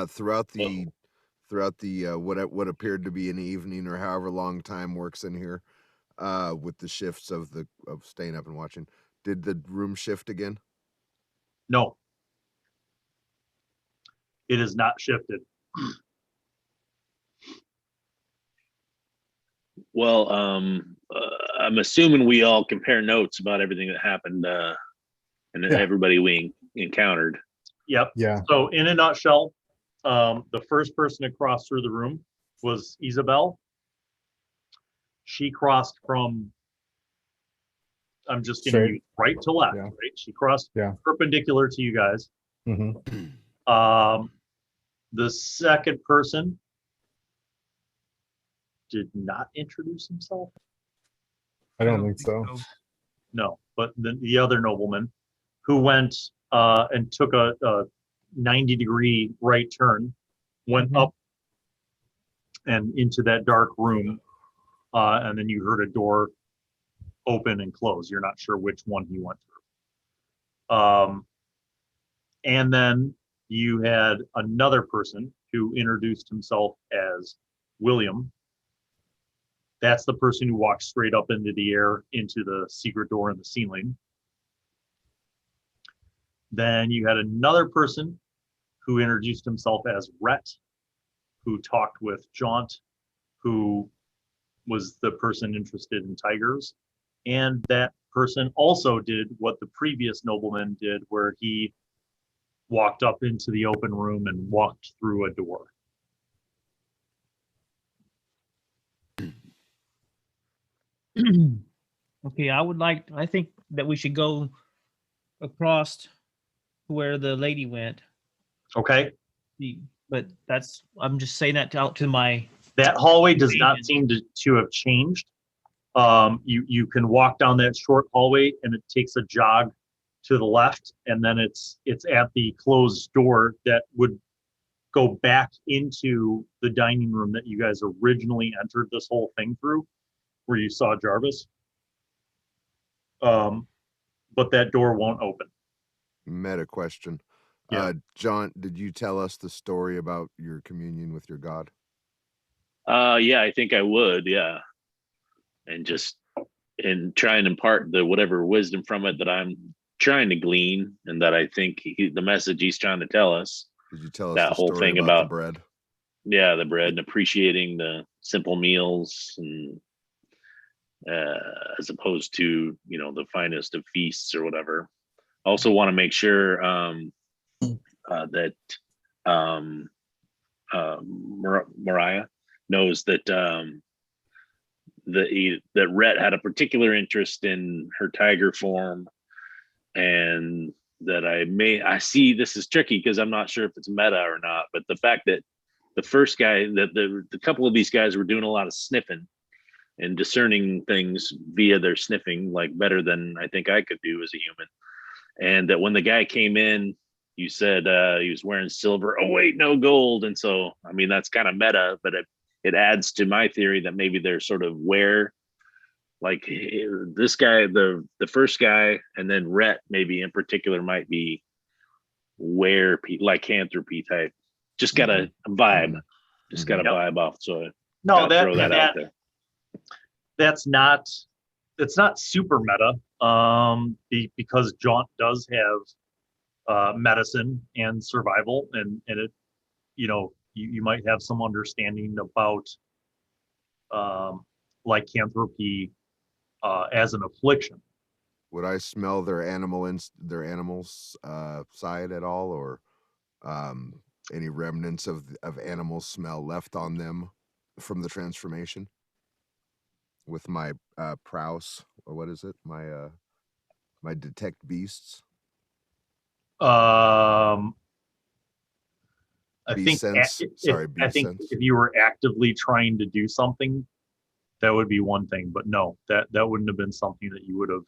Throughout the what appeared to be an evening or however long time works in here, with the shifts of staying up and watching, did the room shift again? No. It is not shifted. Well, I'm assuming we all compare notes about everything that happened, and Yeah. everybody we encountered. Yep. Yeah. So in a nutshell, the first person to cross through the room was Isabel. She crossed from, I'm just going to use right to left, Yeah. right? She crossed Yeah. perpendicular to you guys. Mm-hmm. The second person did not introduce himself. I don't think so. No, but the other nobleman who went and took a 90-degree right turn, went up and into that dark room, and then you heard a door open and close. You're not sure which one he went through. And then you had another person who introduced himself as William. That's the person who walked straight up into the air into the secret door in the ceiling. Then you had another person who introduced himself as Rhett, who talked with Jaunt, who was the person interested in tigers. And that person also did what the previous nobleman did, where he walked up into the open room and walked through a door. Okay, I think that we should go across where the lady went. Okay. But I'm just saying that out to my. That hallway does not seem to have changed. You can walk down that short hallway and it takes a jog to the left, and then it's at the closed door that would go back into the dining room that you guys originally entered this whole thing through, where you saw Jarvis. But that door won't open. Meta question. Yeah. Jaunt, did you tell us the story about your communion with your god? Yeah, I think I would. Yeah, and try and impart the whatever wisdom from it that I'm trying to glean, and that I think the message he's trying to tell us. Did you tell us that the whole story thing about the bread? Yeah, the bread, and appreciating the simple meals, and as opposed to the finest of feasts or whatever. I also want to make sure that Mariah knows that that Rhett had a particular interest in her tiger form, and that I see this is tricky because I'm not sure if it's meta or not, but the fact that the first guy, that the couple of these guys were doing a lot of sniffing and discerning things via their sniffing, like better than I think I could do as a human. And that when the guy came in, you said he was wearing silver. Oh wait, no gold. And so, I mean, that's kind of meta, but it adds to my theory that maybe they're sort of like this guy, the first guy, and then Rhett maybe in particular might be lycanthropy type. Just got a vibe. Just got a vibe off. So no, throw that out there. It's not super meta, because Jaunt does have medicine and survival, and it, you might have some understanding about lycanthropy as an affliction. Would I smell their animals side at all, or any remnants of animal smell left on them from the transformation? With my prouse, or what is it? My detect beasts. I Beast think sense. Sorry, I beast think sense. if you were actively trying to do something, that would be one thing. But no, that wouldn't have been something that you would have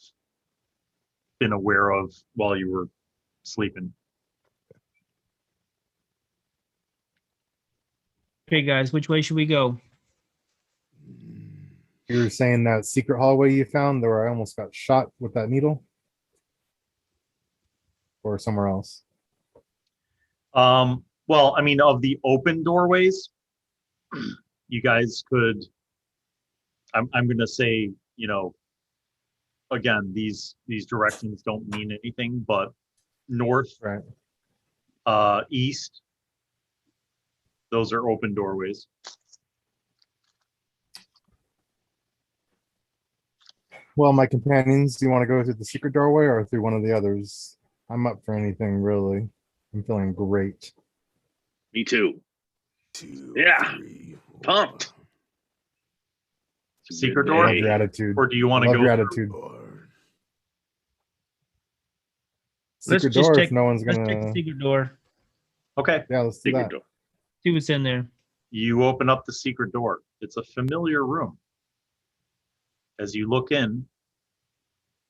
been aware of while you were sleeping. Okay, guys, which way should we go? You were saying that secret hallway you found where I almost got shot with that needle? Or somewhere else? Well, I mean, of the open doorways, you guys could, I'm going to say, again, these directions don't mean anything, but north, right, east, those are open doorways. Well, my companions, do you want to go through the secret doorway or through one of the others? I'm up for anything, really. I'm feeling great. Me too. 2, Yeah. 3, 4. Pumped. Secret Good door? Love day. your attitude. Or do you want to Love go your through- attitude. Let's Secret just door check. if no one's Let's check the gonna. secret door. Okay, Yeah, let's do Secret that. door. See what's in there. you open up the secret door. It's a familiar room. As you look in,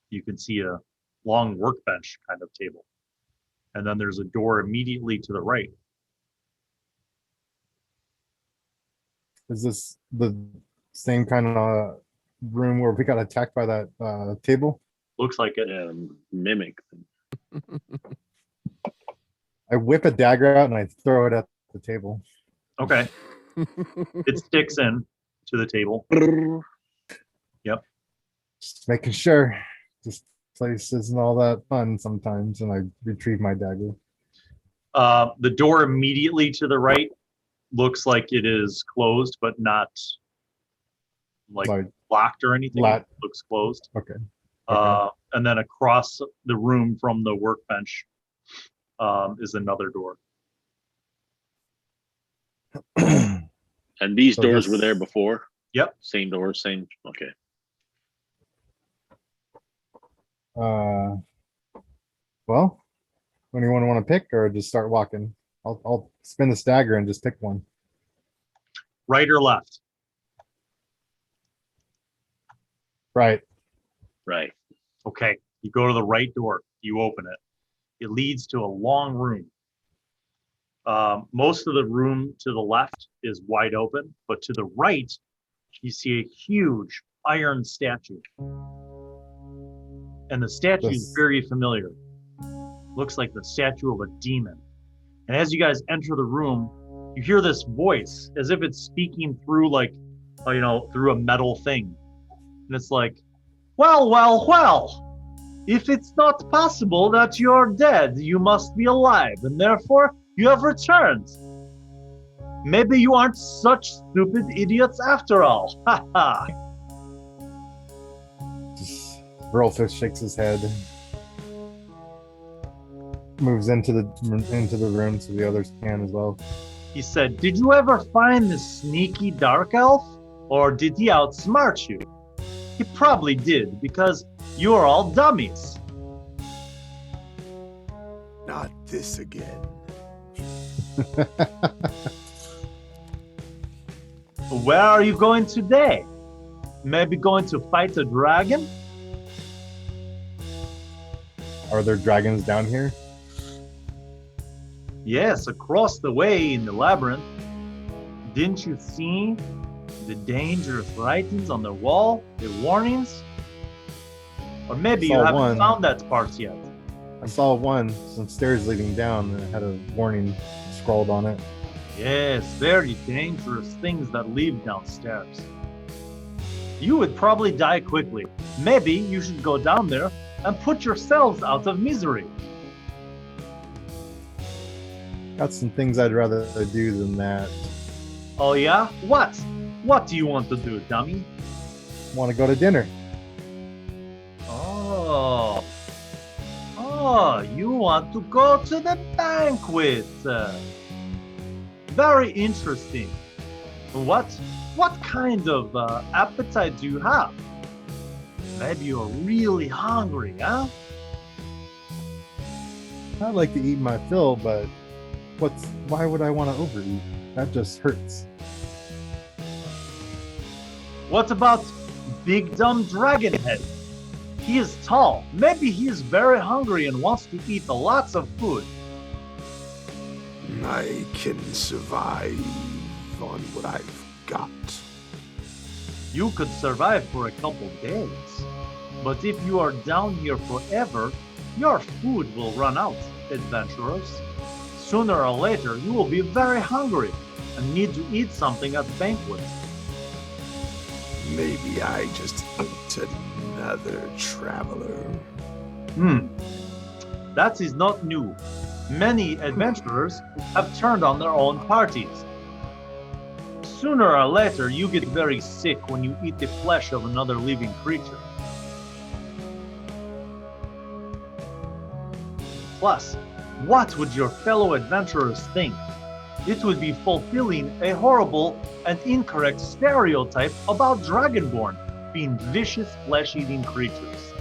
you can see a long workbench kind of table. And then there's a door immediately to the right. Is this the same kind of room where we got attacked by that table? Looks like it. Yeah, mimic. I whip a dagger out and I throw it at the table. Okay. It sticks in to the table. Just making sure. This place isn't all that fun sometimes, and I retrieve my dagger. The door immediately to the right looks like it is closed, but not like locked or anything. Locked. It looks closed. Okay. And then across the room from the workbench is another door. And these So doors this- were there before? Yep. Same doors, same. Okay. Well, anyone want to pick or just start walking? I'll spin this dagger and just pick one. Right or left? Right. Right. Okay. You go to the right door. You open it. It leads to a long room. Most of the room to the left is wide open, but to the right, you see a huge iron statue. And the statue is very familiar. Looks like the statue of a demon. And as you guys enter the room, you hear this voice as if it's speaking through through a metal thing. And it's like, well, well, well. If it's not possible that you're dead, you must be alive, and therefore you have returned. Maybe you aren't such stupid idiots after all. Ha ha. Rolfish shakes his head. Moves into the room so the others can as well. He said, did you ever find this sneaky dark elf? Or did he outsmart you? He probably did, because you're all dummies. Not this again. Where are you going today? Maybe going to fight a dragon? Are there dragons down here? Yes, across the way in the labyrinth. Didn't you see the dangerous writings on the wall, the warnings? Or maybe you Saw haven't one. found that part yet. I saw one, some stairs leading down, and it had a warning scrawled on it. Yes, very dangerous things that lead downstairs. You would probably die quickly. Maybe you should go down there and put yourselves out of misery. Got some things I'd rather do than that. Oh yeah? What? What do you want to do, dummy? Want to go to dinner. Oh. Oh, you want to go to the banquet. Very interesting. What kind of appetite do you have? Maybe you're really hungry, huh? I'd like to eat my fill, but why would I want to overeat? That just hurts. What about Big Dumb Dragonhead? He is tall. Maybe he is very hungry and wants to eat lots of food. I can survive on what I've got. You could survive for a couple days. But if you are down here forever, your food will run out, adventurers. Sooner or later, you will be very hungry and need to eat something at the banquet. Maybe I just ate another traveler. That is not new. Many adventurers have turned on their own parties. Sooner or later, you get very sick when you eat the flesh of another living creature. Plus, what would your fellow adventurers think? It would be fulfilling a horrible and incorrect stereotype about Dragonborn being vicious flesh-eating creatures.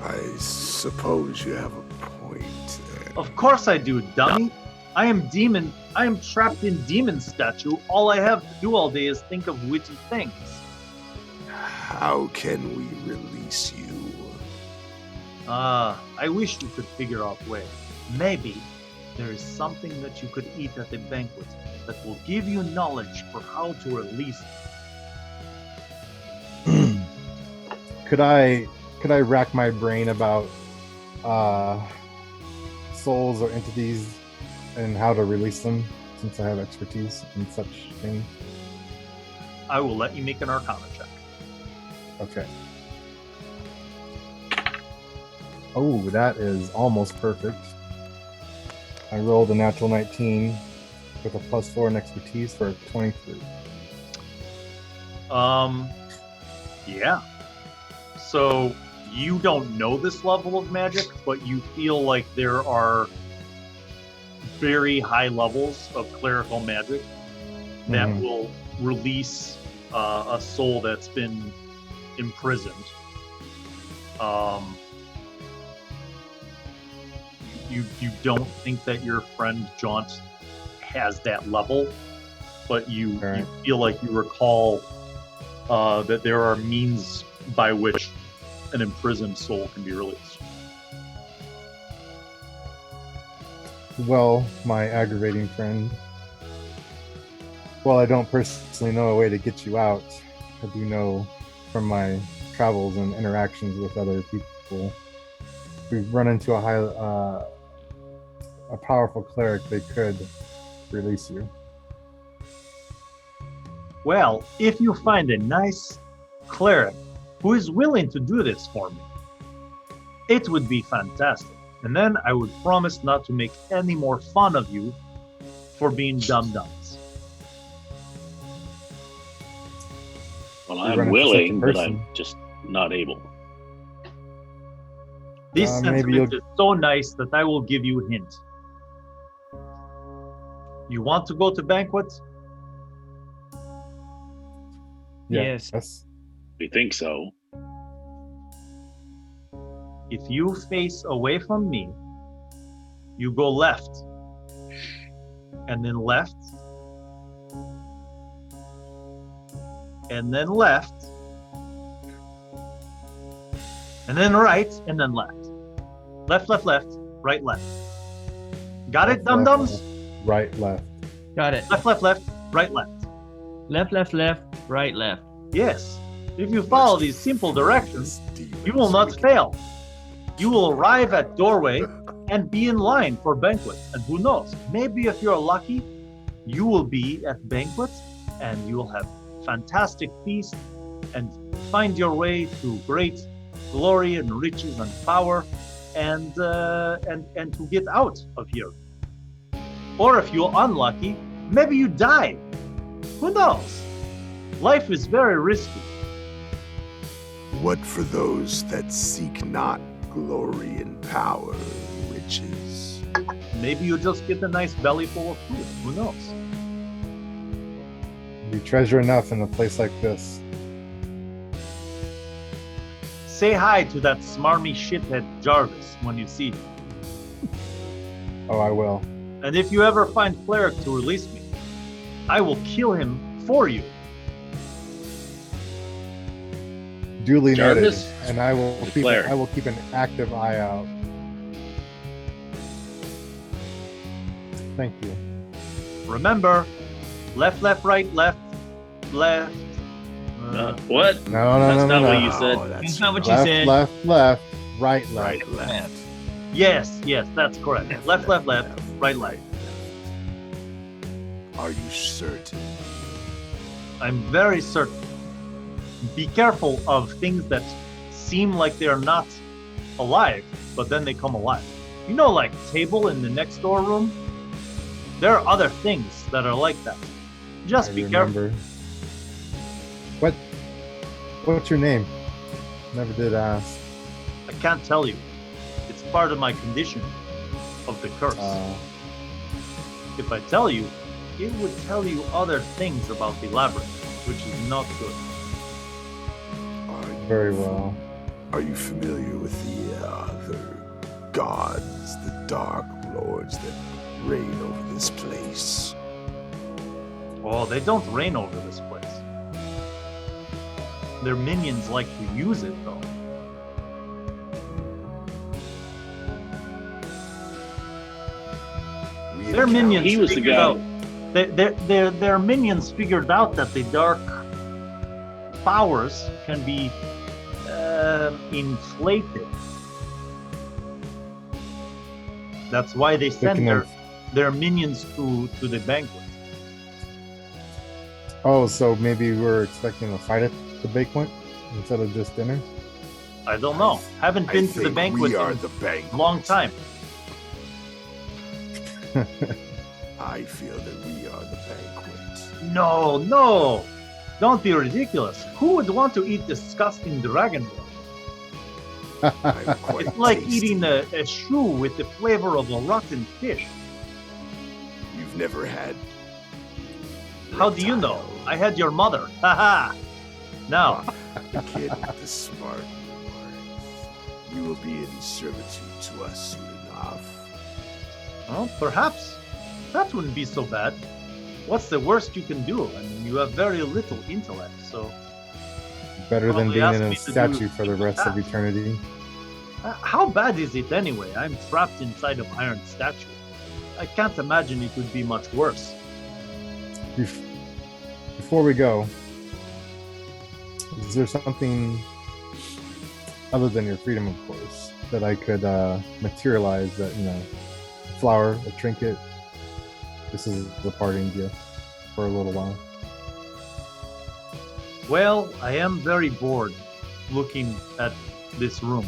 I suppose you have a point there. Of course I do, dummy. I am trapped in demon statue. All I have to do all day is think of witty things. How can we release you? I wish you could figure out a way. Maybe there is something that you could eat at the banquet that will give you knowledge for how to release it. Could I rack my brain about souls or entities and how to release them, since I have expertise in such things? I will let you make an Arcana check. Okay. Oh, that is almost perfect. I rolled a natural 19 with a +4 in expertise for a 23. Yeah. So you don't know this level of magic, but you feel like there are very high levels of clerical magic that will release a soul that's been imprisoned. You don't think that your friend Jaunt has that level, but you feel like you recall that there are means by which an imprisoned soul can be released. Well, my aggravating friend, while I don't personally know a way to get you out, I do know from my travels and interactions with other people, if we run into a powerful cleric, they could release you. Well, if you find a nice cleric who is willing to do this for me, it would be fantastic. And then I would promise not to make any more fun of you for being dum-dums. Well, I'm willing, but I'm just not able. This sentiment is so nice that I will give you a hint. You want to go to banquets? Yes. We think so. If you face away from me, you go left, and then left, and then left, and then right, and then left. Left, left, left, right, left. Got it, dum-dums? Right, left. Got it. Left, left, left, right, left. Left, left, left, right, left. Yes. If you follow these simple directions, you will not fail. You will arrive at doorway and be in line for banquet. And who knows, maybe if you're lucky, you will be at banquet and you will have fantastic feast and find your way to great glory and riches and power and to get out of here. Or if you're unlucky, maybe you die. Who knows? Life is very risky. What for those that seek not glory and power, riches? Maybe you just get a nice belly full of food. Who knows? You treasure enough in a place like this. Say hi to that smarmy shithead Jarvis when you see him. Oh, I will. And if you ever find Cleric to release me, I will kill him for you. Duly noted, Jarvis? and I will keep Cleric. I will keep an active eye out. Thank you. Remember, left, left, right, left, left. What? No, That's no, not no, what no. you said. That's not what you Left, said. left, left, right, left. Right, left. Yes, that's correct. Left, left, left, right, left. Are you certain? I'm very certain. Be careful of things that seem like they're not alive, but then they come alive. You know, like table in the next door room? There are other things that are like that. Just I be careful. remember. What's your name? Never did ask. I can't tell you. It's part of my condition of the curse. If I tell you, it would tell you other things about the labyrinth, which is not good. Very well. Are you familiar with the other gods, the Dark Lords that reign over this place? Oh, they don't reign over this place. Their minions like to use it, though. Their minions He was the figured guy. out. Their minions figured out that the dark powers can be inflated. That's why they send Speaking of- their minions to the banquet. Oh, so maybe we're expecting a fight at the banquet instead of just dinner? I don't know. Haven't been to the think banquet we are in the banquet. a long time. I feel that we are the banquet. No. Don't be ridiculous. Who would want to eat disgusting Dragonborn? I'm quite It's like tasty. eating a shoe with the flavor of a rotten fish. You've never had. How do you know? I had your mother. Haha. Now, The kid with the smart remarks. You will be in servitude to us soon enough. well, perhaps that wouldn't be so bad. What's the worst you can do? I mean, you have very little intellect, so Better than Probably being ask in me a to statue do for the rest of that. eternity. How bad is it anyway? I'm trapped inside an iron statue. I can't imagine it would be much worse. Before we go, is there something other than your freedom, of course, that I could materialize that, a flower, a trinket? This is the parting gift for a little while. Well, I am very bored looking at this room.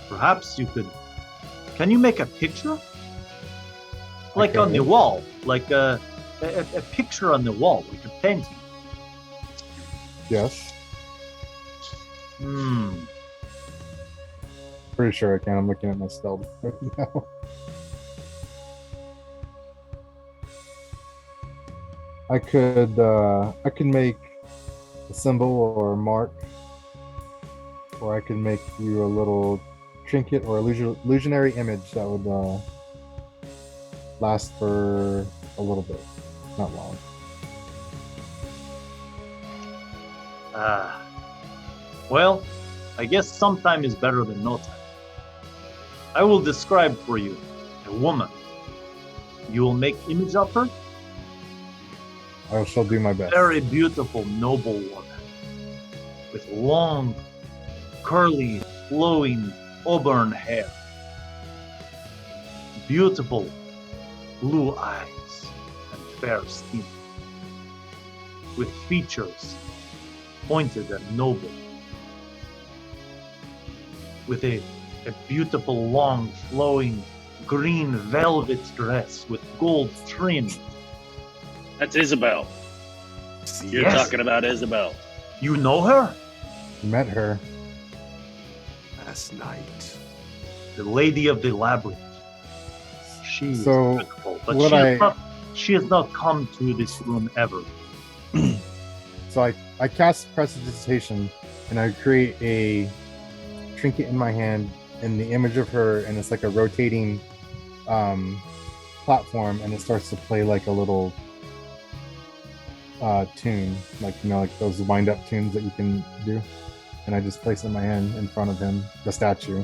Perhaps you could... Can you make a picture? Like on the wall, like a picture on the wall, like a painting. Yes, Hmm. pretty sure I can. I'm looking at my stealth right now. I could make a symbol or a mark, or I could make you a little trinket or illusionary image that would last for a little bit, not long. Well, I guess sometime is better than no time. I will describe for you a woman. You will make image of her. I shall do my best. Very beautiful, noble woman with long, curly, flowing auburn hair. Beautiful blue eyes and fair skin. With features pointed and noble. With a beautiful, long, flowing green velvet dress with gold trim. That's Isabel. You're Yes. talking about Isabel. You know her? Met her. Last night. The Lady of the Labyrinth. She is So, beautiful, but what she has not come to this room ever. So I cast Prestidigitation, and I create a trinket in my hand in the image of her, and it's like a rotating platform, and it starts to play like a little tune, like, you know, like those wind up tunes that you can do. And I just place it in my hand in front of him, the statue,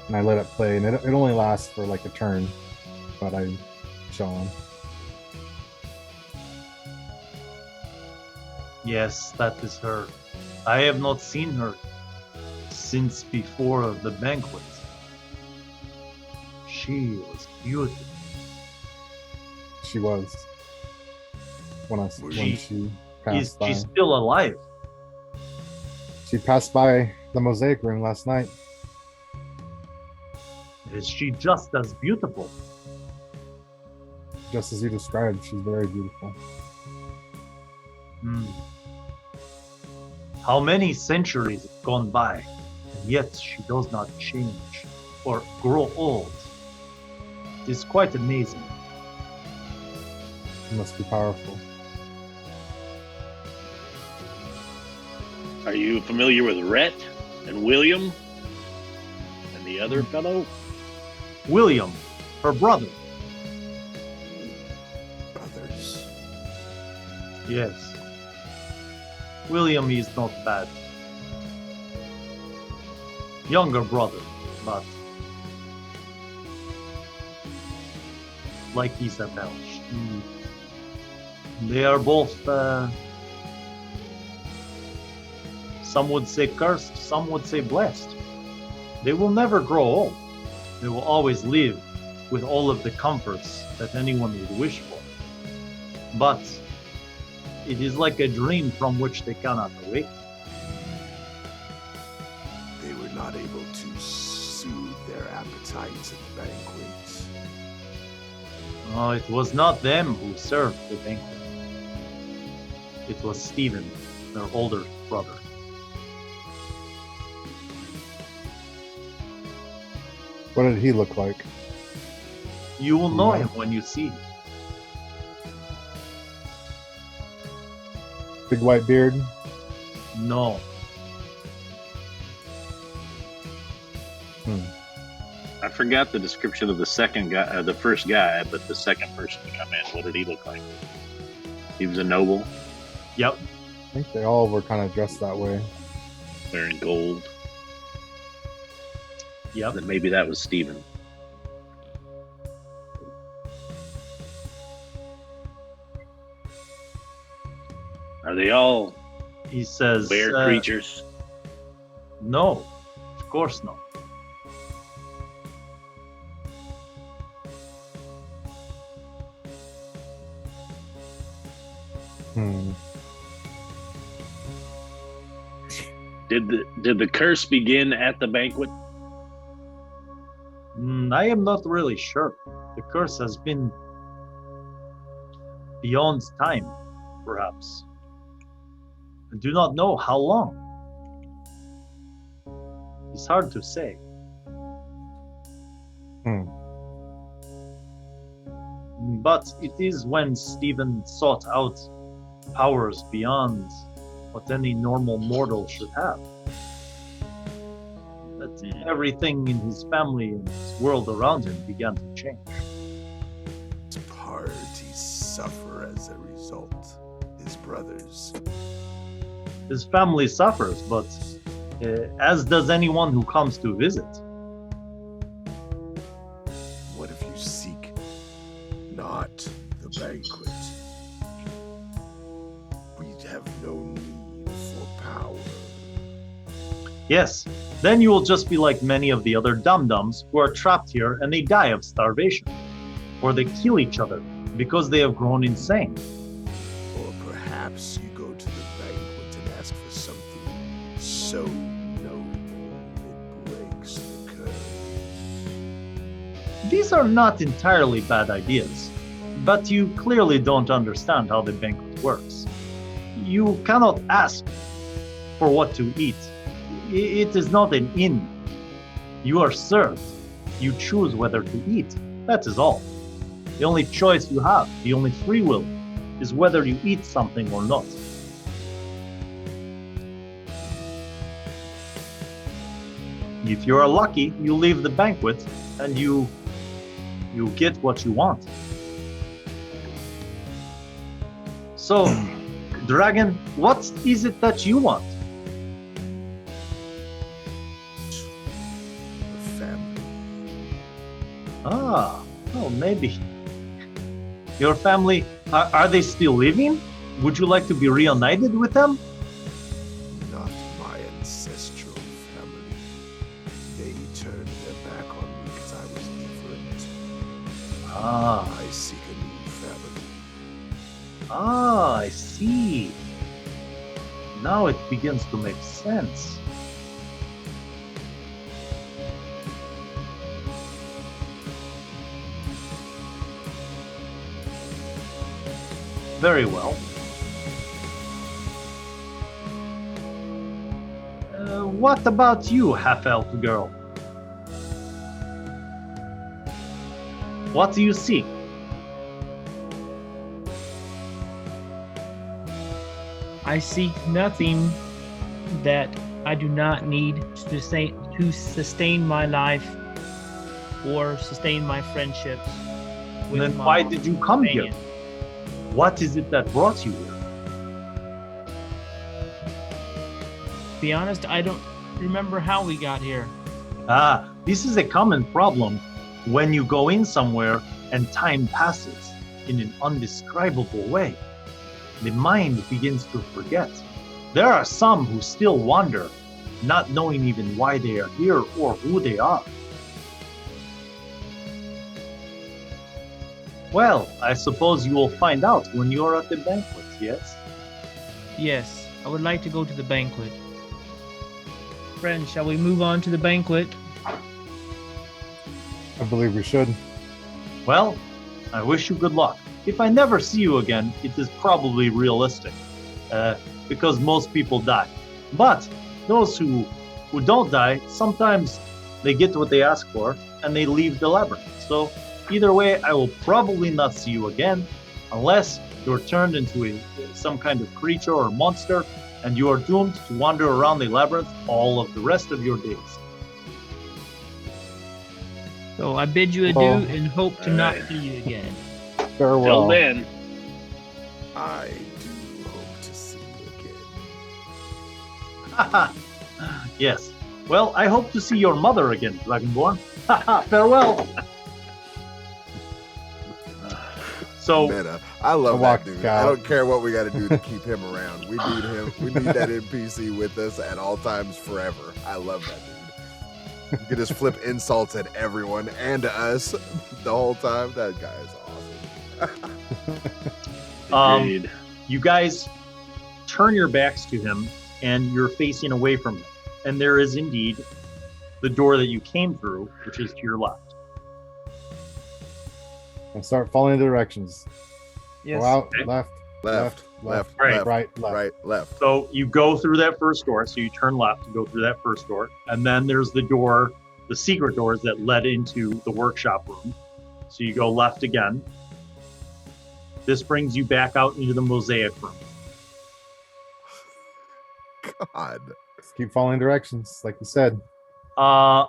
and I let it play, and it only lasts for like a turn, but I show him. Yes, that is her. I have not seen her since before the banquet. She was beautiful. She was when she Is passed by. she still alive? She passed by the mosaic room last night. Is she just as beautiful? Just as you described, she's very beautiful. Hmm. How many centuries have gone by, and yet she does not change or grow old? It is quite amazing. It must be powerful. Are you familiar with Rhett and William and the other fellow? William, her brother. Brothers. Yes. William is not bad. Younger brother, but like Isabel, they are both, some would say cursed, some would say blessed. They will never grow old. They will always live with all of the comforts that anyone would wish for. But it is like a dream from which they cannot awake. They were not able to soothe their appetites at the banquet. Oh, it was not them who served the banquet. It was Stephen, their older brother. What did he look like? You will know him when you see him. Big white beard? No. I forgot the description of the second guy, the first guy, but the second person to come in. What did he look like? He was a noble, Yep. I think they all were kind of dressed that way. wearing gold. Yep. That maybe that was Stephen. Are they all He says, bear creatures? no, of course not. Did the curse begin at the banquet? I am not really sure. The curse has been beyond time, perhaps. I do not know how long. It's hard to say. But it is when Stephen sought out powers beyond what any normal mortal should have. That everything in his family and his world around him began to change. His parties suffer as a result. His brothers. His family suffers, but as does anyone who comes to visit. What if you seek not the banquet? We'd have no need for power. Yes, then you will just be like many of the other dum-dums who are trapped here and they die of starvation. Or they kill each other because they have grown insane. Or perhaps you go to the banquet and ask for something so noble it breaks the curse. these are not entirely bad ideas, but you clearly don't understand how the banquet works. You cannot ask for what to eat. It is not an inn. You are served. You choose whether to eat. That is all. The only choice you have, the only free will, is whether you eat something or not. If you are lucky, you leave the banquet and you get what you want. So, Dragon, what is it that you want? Family. Ah, oh, maybe. Your family, are they still living? Would you like to be reunited with them? Not my ancestral family. They turned their back on me because I was different. Ah, I seek a new family. I see. Now it begins to make sense. Very well. What about you, half-elf girl? What do you seek? I seek nothing that I do not need to sustain my life or sustain my friendships. with Then my why did you come here? companion. What is it that brought you here? To be honest, I don't remember how we got here. Ah, this is a common problem when you go in somewhere and time passes in an undescribable way. The mind begins to forget. There are some who still wander, not knowing even why they are here or who they are. Well, I suppose you will find out when you are at the banquet, yes? Yes, I would like to go to the banquet. Friends, shall we move on to the banquet? I believe we should. Well, I wish you good luck. If I never see you again, it is probably realistic, because most people die. But those who don't die, sometimes they get what they ask for and they leave the labyrinth. So either way, I will probably not see you again, unless you're turned into some kind of creature or monster, and you are doomed to wander around the labyrinth all of the rest of your days. So I bid you adieu Well, and hope to not alright. see you again. Farewell. Till then, I do hope to see you again. Yes. Well, I hope to see your mother again, Dragonborn. Farewell. So, Meta. I love walk that dude. out. I don't care what we got to do to keep him around. We need him. We need that NPC with us at all times forever. I love that dude. You can just flip insults at everyone and to us the whole time. That guy is awesome. agreed. you guys turn your backs to him and you're facing away from him. And there is indeed the door that you came through, which is to your left. And start following the directions. Yes. Go out, Okay. left, Left, left, Right. left, right, left. right, left. So you go through that first door. So you turn left to go through that first door. And then there's the door, the secret doors that led into the workshop room. So you go left again. This brings you back out into the mosaic room. God. Just keep following directions, like you said. I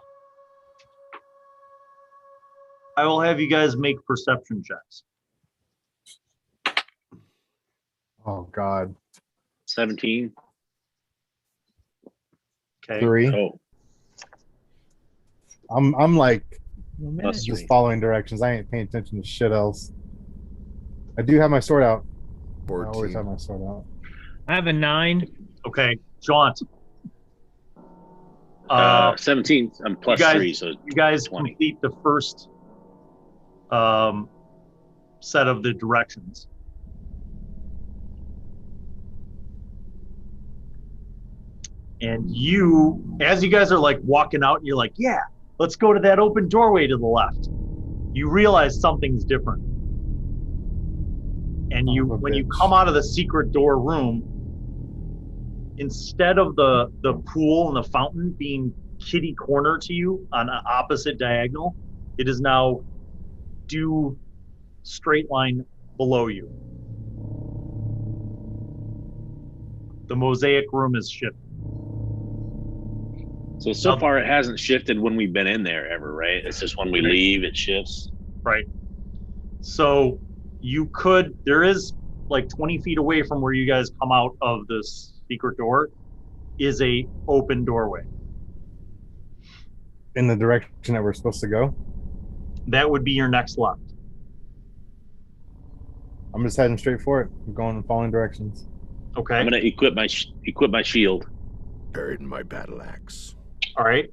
will have you guys make perception checks. Oh God. 17. Okay. 3. Oh, I'm like plus just 3. following directions. I ain't paying attention to shit else. I do have my sword out. I always 14. have my sword out. I have a 9. Okay. Jaunt. 17. I'm plus you guys, 3, so you guys 20. complete the first set of the directions. And you, as you guys are like walking out, and you're like, yeah, let's go to that open doorway to the left. you realize something's different. And when you come out of the secret door room, instead of the pool and the fountain being kitty corner to you on an opposite diagonal, it is now due straight line below you. The mosaic room is shifted. So far it hasn't shifted when we've been in there ever, right? It's just when we leave it shifts. Right. So there is like 20 feet away from where you guys come out of this secret door is a open doorway. In the direction that we're supposed to go? That would be your next left. I'm just heading straight for it. I'm going in following directions. Okay. I'm gonna equip my shield. Buried in my battle axe. All right.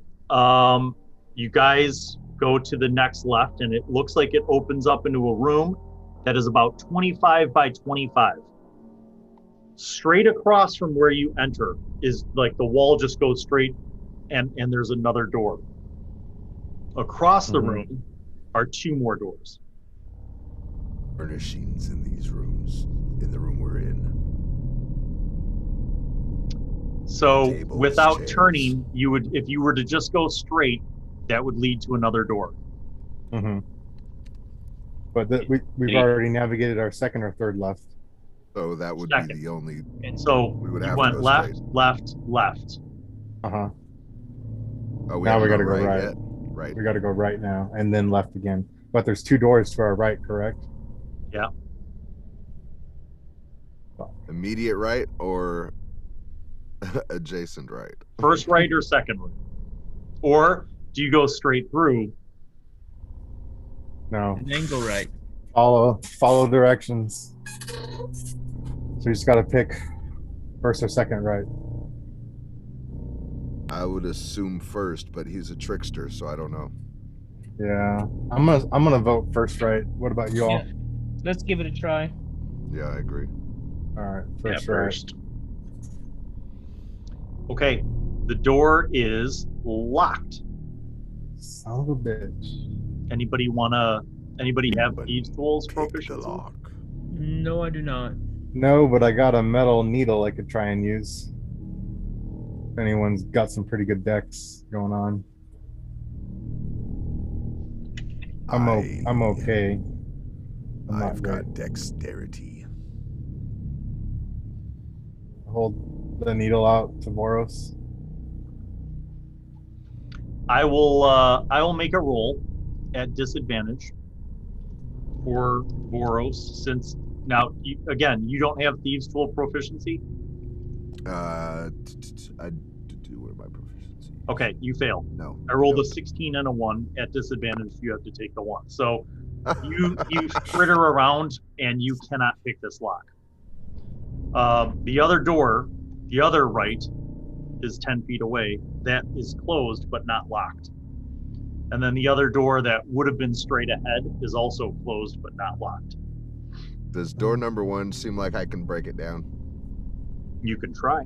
You guys go to the next left, and it looks like it opens up into a room that is about 25 by 25. Straight across from where you enter is like the wall just goes straight, and there's another door. Across the room are 2 more doors. Furnishings in these rooms, in the room we're in. So Tables, without chairs. turning, if you were to just go straight, that would lead to another door. Mm-hmm. But we've already navigated our second or third left. So that would Second. be the only. And so We would you have to went go left, straight. left. Uh-huh. Oh, Now we haven't gotta gone go right. yet? Right. We got to go right now and then left again. But there's 2 doors to our right, correct? Yeah. Immediate right or adjacent right? First right or second right? Or do you go straight through? No. And then go right. Follow directions. So you just got to pick first or second right. I would assume first, but he's a trickster, so I don't know. Yeah. I'm gonna vote first right. What about you all? Yeah. Let's give it a try. Yeah, I agree. All right. Yeah, first. Okay. The door is locked. Son of a bitch. Anybody have But thieves tools pick proficiency? the lock. No, I do not. No, but I got a metal needle I could try and use. If anyone's got some pretty good decks going on. I'm okay. I'm not I've got great. dexterity. Hold the needle out to Vörös. I will make a roll at disadvantage for Vörös, since now you don't have thieves tool proficiency. I do. What are my proficiency? Okay, you fail. No. I rolled a 16 and a 1 at disadvantage. You have to take the 1. So you fritter around and you cannot pick this lock. The other door, the other right, is 10 feet away. That is closed but not locked. And then the other door that would have been straight ahead is also closed but not locked. Does door number 1 seem like I can break it down? You can try.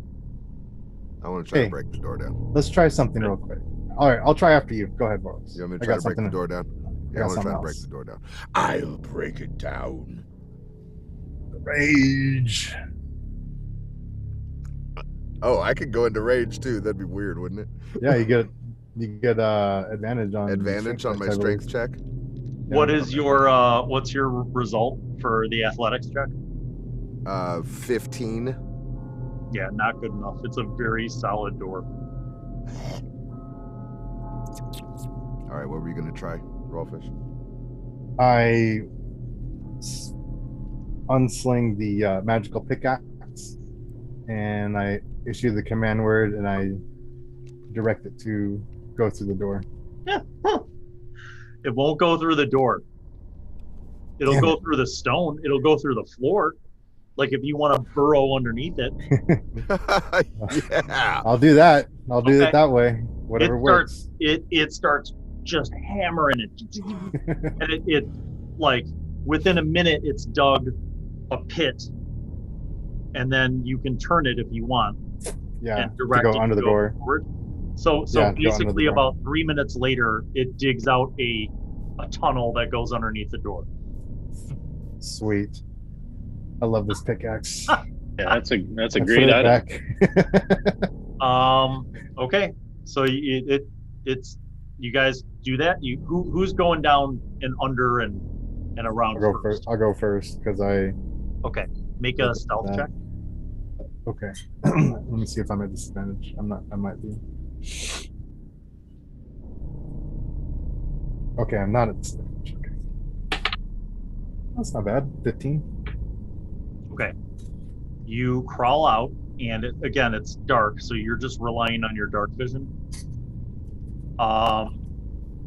I want to try Hey. to break the door down. Let's try something real quick. All right, I'll try after you. Go ahead, Vörös. You want me to I try got to break the something- door down? I Yeah, I got want to try to something break else. the door down. I'll break it down. Rage. Oh, I could go into rage too. That'd be weird, wouldn't it? Yeah, you get advantage on Advantage on my strength check. What is what's your result for the athletics check? 15. Yeah, not good enough. It's a very solid door. All right, what were you gonna try, Rolfish? I unsling the magical pickaxe, and I issue the command word, and I direct it to go through the door. It won't go through the door. It'll Damn go it. through the stone. It'll go through the floor. Like if you want to burrow underneath it. Yeah. I'll do that. I'll do Okay. it that way. Whatever it works. starts it starts just hammering it. And it like within a minute it's dug a pit. And then you can turn it if you want. Yeah, And to direct go it under the door. forward. So Yeah, to go under the basically door. about 3 minutes later, it digs out a tunnel that goes underneath the door. Sweet. I love this pickaxe. Yeah, that's a I great put it item. back. Okay, so it's you guys do that. Who's going down and under and around I'll go first. I'll go first because I. Okay, make a stealth check. Okay. Let me see if I'm at disadvantage. I'm not. I might be. Okay, I'm not at disadvantage. Okay. That's not bad. 15. Okay. You crawl out, and again, it's dark, so you're just relying on your dark vision.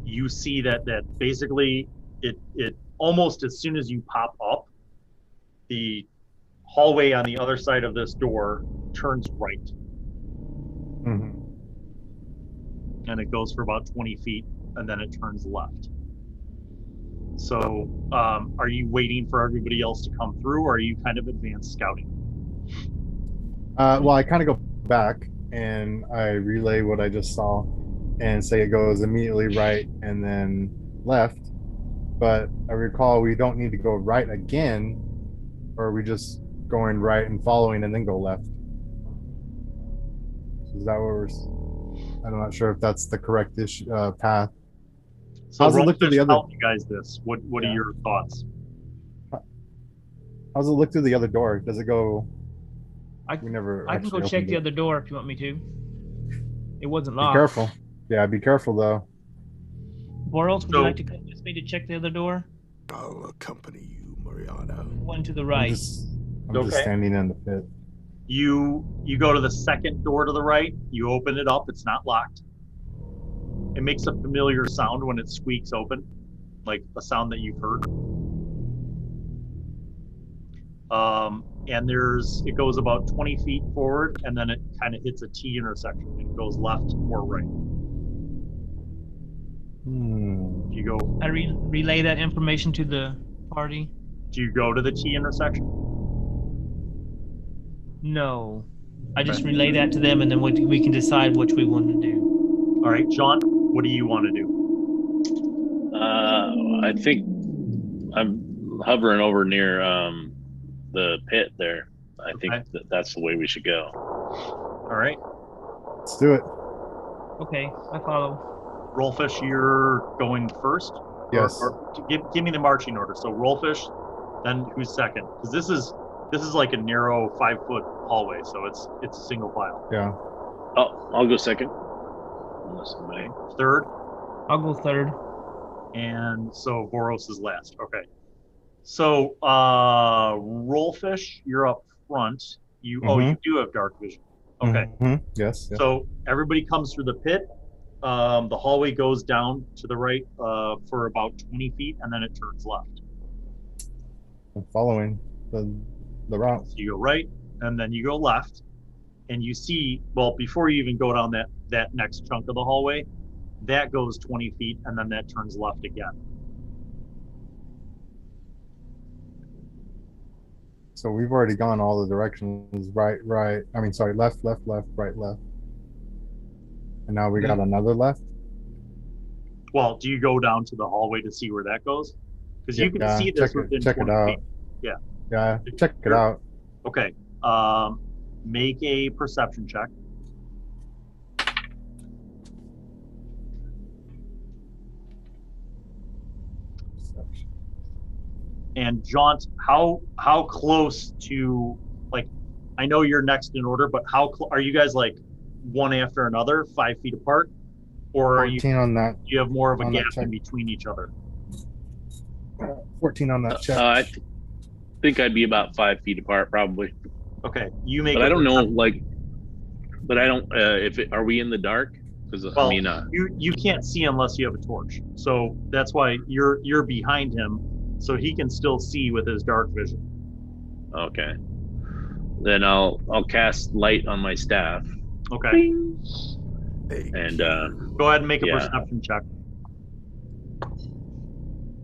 You see that basically it almost as soon as you pop up, the hallway on the other side of this door turns right. Mm-hmm. And it goes for about 20 feet, and then it turns left. So are you waiting for everybody else to come through, or are you kind of advanced scouting? Well, I kind of go back and I relay what I just saw and say it goes immediately right and then left. But I recall we don't need to go right again, or are we just going right and following and then go left? Is that what we're... I'm not sure if that's the correct path. So how's it look through the other... you guys this. What are your thoughts? How's it look through the other door? Does it go... I can go check the other door if you want me to. It wasn't locked. Be careful. Yeah, be careful though. Vörös, would you like to come with me to check the other door? I'll accompany you, Moriana. One to the right. I'm just standing in the pit. You go to the second door to the right. You open it up. It's not locked. It makes a familiar sound when it squeaks open, like a sound that you've heard. And it goes about 20 feet forward, and then it kind of hits a T intersection. It goes left or right. Do you go? I relay that information to the party. Do you go to the T intersection? No, I just relay that to them, and then we can decide which we want to do. All right, Jaunt, what do you want to do? I think I'm hovering over near the pit there. I think that's the way we should go. All right. Let's do it. Okay, I follow. Rolfish, you're going first? Yes. Give me the marching order. So Rolfish, then who's second? Because this is like a narrow 5-foot hallway, so it's a single file. Yeah. Oh, I'll go second. Third? I'll go third. And so Vörös is last. Okay. So Rolfish, you're up front. You do have dark vision. Okay. Mm-hmm. Yes. So everybody comes through the pit. The hallway goes down to the right for about 20 feet, and then it turns left. I'm following the route. So you go right, and then you go left, and you see, well, before you even go down that next chunk of the hallway, that goes 20 feet, and then that turns left again. So we've already gone all the directions, right, left, right, left. And now we got another left? Well, do you go down to the hallway to see where that goes? Because you can see this within 20 it out. feet. Yeah. Yeah, check it out. Okay. Make a perception check. And Jaunt, how close to, like, I know you're next in order, but are you guys like one after another, 5 feet apart, or are you on that? You have more of a gap in between each other. 14 on that check. I think I'd be about 5 feet apart, probably. Okay, you make. But I don't know, like, but I don't. Are we in the dark? Because well, I mean, you can't see unless you have a torch. So that's why you're behind him, so he can still see with his dark vision. Okay. Then I'll cast light on my staff. Okay. And go ahead and make a perception check.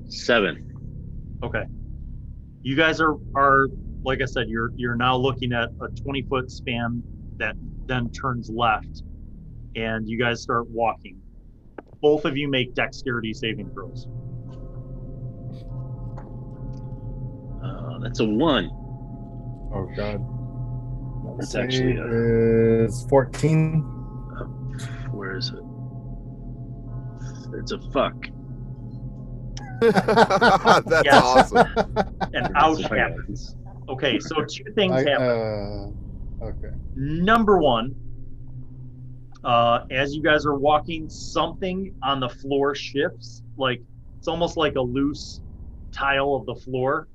7. Okay. You guys are like I said, you're now looking at a 20-foot span that then turns left, and you guys start walking. Both of you make dexterity saving throws. That's a 1. Oh God. That's Save actually is 14. Where is it? It's a fuck. That's Yes. awesome. And ouch happens. Okay, so 2 things happen. Okay. Number 1, as you guys are walking, something on the floor shifts. Like it's almost like a loose tile of the floor,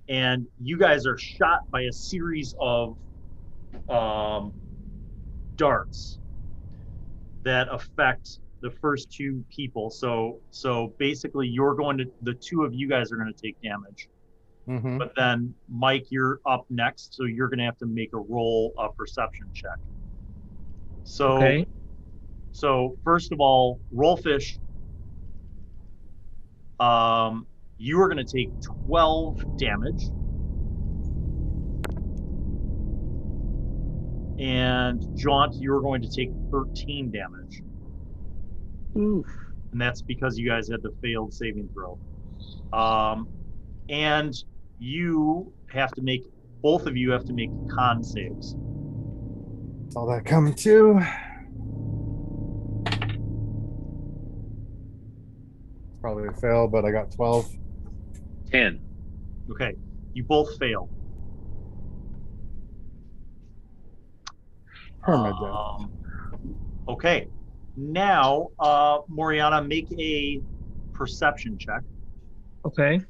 and you guys are shot by a series of darts that affect the first 2 people. So basically, the 2 of you guys are going to take damage. Mm-hmm. But then, Mike, you're up next, so you're going to have to make a perception check. So, Okay. So first of all, Rolfish, you are going to take 12 damage. And Jaunt, you're going to take 13 damage. Oof. And that's because you guys had the failed saving throw. And both of you have to make con saves. Saw that coming too. Probably a fail, but I got 12. 10. Okay, you both fail. Permadeath. Okay, now Moriana, make a perception check. Okay.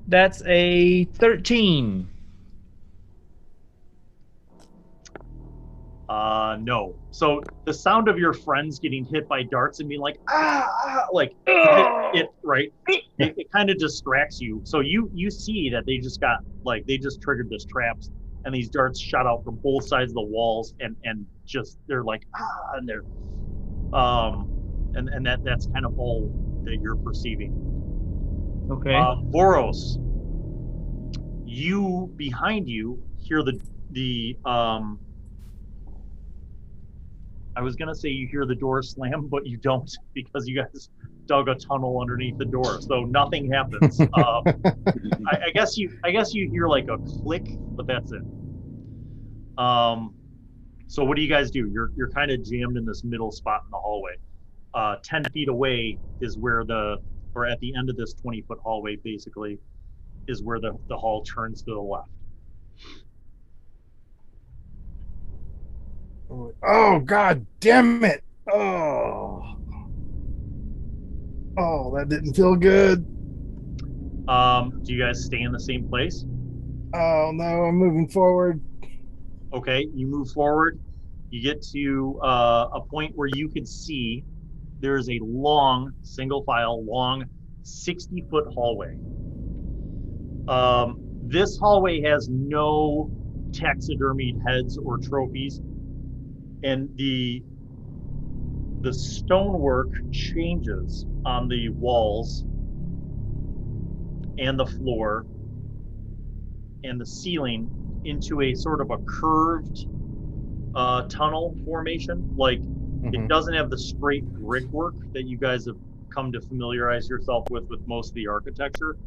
That's a 13. No. So the sound of your friends getting hit by darts and being like, like it right, it kind of distracts you. So you see that they just triggered this traps, and these darts shot out from both sides of the walls, and just they're like and they're and that's kind of all that you're perceiving. Okay. Vörös, you behind you hear the I was gonna say you hear the door slam, but you don't, because you guys dug a tunnel underneath the door, so nothing happens. I guess you hear like a click, but that's it. So what do you guys do? You're kind of jammed in this middle spot in the hallway. 10 feet away is where or at the end of this 20-foot hallway, basically, is where the hall turns to the left. Oh God damn it! Oh, that didn't feel good. Do you guys stay in the same place? Oh no, I'm moving forward. Okay, you move forward. You get to a point where you can see there's a long, single file, 60-foot hallway. This hallway has no taxidermied heads or trophies, and the stonework changes on the walls and the floor and the ceiling into a sort of a curved tunnel formation. Like, it doesn't have the straight brickwork that you guys have come to familiarize yourself with most of the architecture.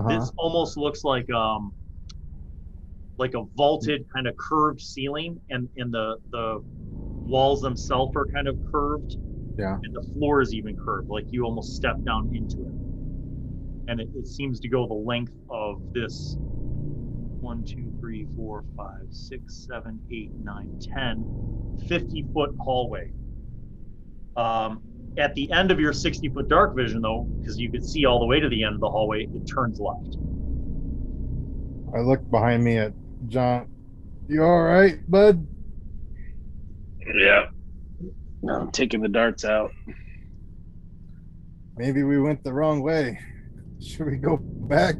This almost looks like a vaulted kind of curved ceiling, and the walls themselves are kind of curved. Yeah. And the floor is even curved, like you almost step down into it. And it seems to go the length of this 1, 2, 3, 4, 5, 6, 7, 8, 9, 10, 50-foot hallway. At the end of your 60-foot dark vision, though, because you could see all the way to the end of the hallway, it turns left. I look behind me at Jaunt. You all right, bud? Yeah. No, I'm taking the darts out. Maybe we went the wrong way. Should we go back?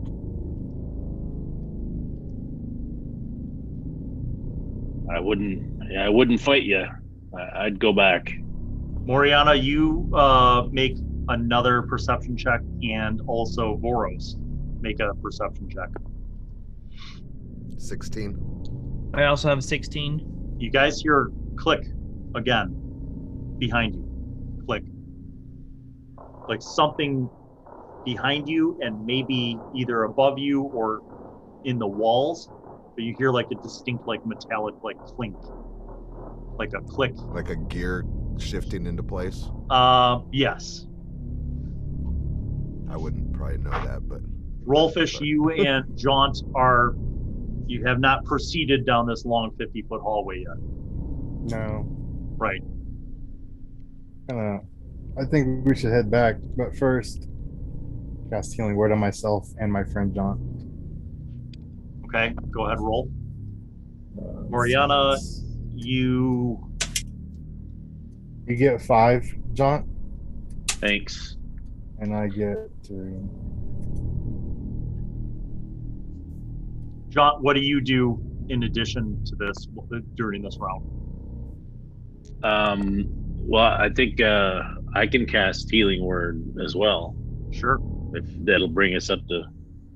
I wouldn't fight you. I'd go back. Moriana, you make another perception check, and also Vörös, make a perception check. 16. I also have a 16. You guys hear click again behind you. Click. like something behind you and maybe either above you or in the walls, but you hear like a distinct like metallic like clink, like a click. Like a gear shifting into place? Yes. I wouldn't probably know that, but... Rolfish, you and Jaunt you have not proceeded down this long 50-foot hallway yet. No. Right. I think we should head back, but first, cast Healing Word on myself and my friend Jaunt. Okay, go ahead, roll. Moriana, you get 5, Jaunt, Thanks. and I get 3. Jaunt, what do you do in addition to this during this round? Well, I think I can cast Healing Word as well. Sure. If that'll bring us up to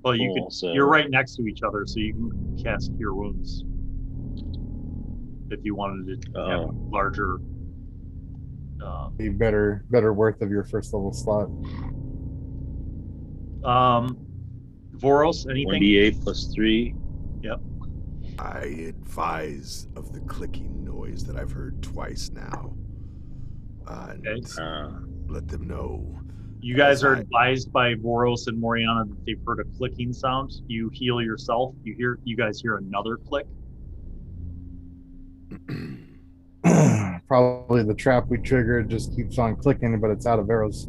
Well, you full, can. so. You're right next to each other, so you can cast Cure Wounds if you wanted to have a larger. Be better worth of your first level slot. Vörös, anything? 1d8 plus 3. Yep. I advise of the clicking noise that I've heard twice now. And let them know. You guys are advised by Vörös and Moriana that they've heard a clicking sound. You heal yourself. You guys hear another click. Probably the trap we triggered just keeps on clicking, but it's out of arrows.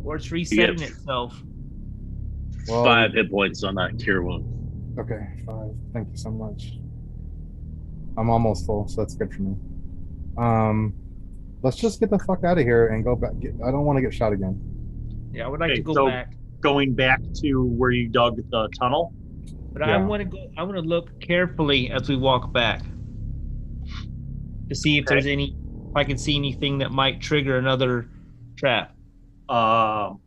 Or it's resetting itself. Well, 5 hit points on that Cure Wound. Okay, 5. Thank you so much. I'm almost full, so that's good for me. Let's just get the fuck out of here and go back. I don't want to get shot again. Yeah, I would like to go back. Going back to where you dug the tunnel. But I want to go. I want to look carefully as we walk back to see if there's if I can see anything that might trigger another trap. Well,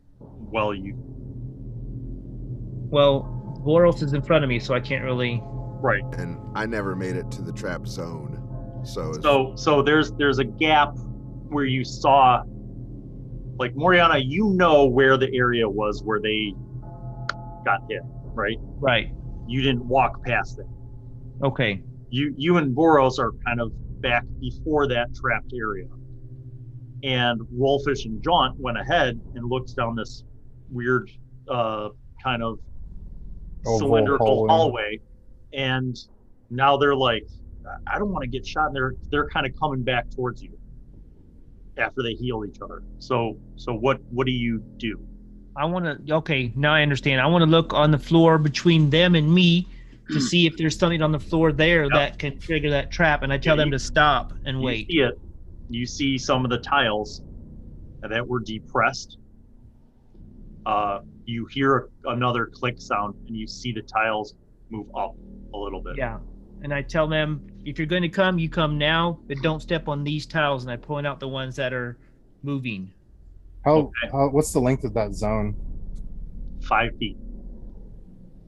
Vörös is in front of me, so I can't really. Right. And I never made it to the trap zone. So there's a gap where you saw, like, Moriana, you know where the area was where they got hit, right? Right. You didn't walk past it. Okay. You and Vörös are kind of back before that trapped area. And Rolfish and Jaunt went ahead and looked down this weird kind of cylindrical hallway. And now they're like, I don't want to get shot. And they're kind of coming back towards you after they heal each other. So what do you do? I want to, okay, now I understand. I want to look on the floor between them and me to see if there's something on the floor there that can trigger that trap. And I tell them to stop and wait. You see it. You see some of the tiles that were depressed. You hear another click sound and you see the tiles move up a little bit. Yeah. And I tell them, if you're going to come, you come now, but don't step on these tiles. And I point out the ones that are moving. What's the length of that zone? 5 feet.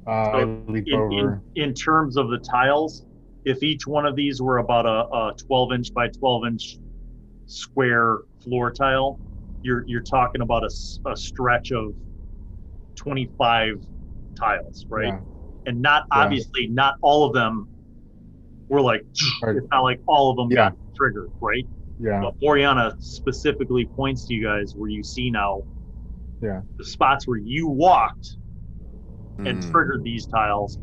I leap over. In terms of the tiles, if each one of these were about a 12-inch by 12-inch square floor tile, you're talking about a stretch of 25 tiles, right? Yeah. And not obviously not all of them were like, it's not like all of them got triggered, right? Yeah. But Moriana specifically points to you guys where you see now the spots where you walked and triggered these tiles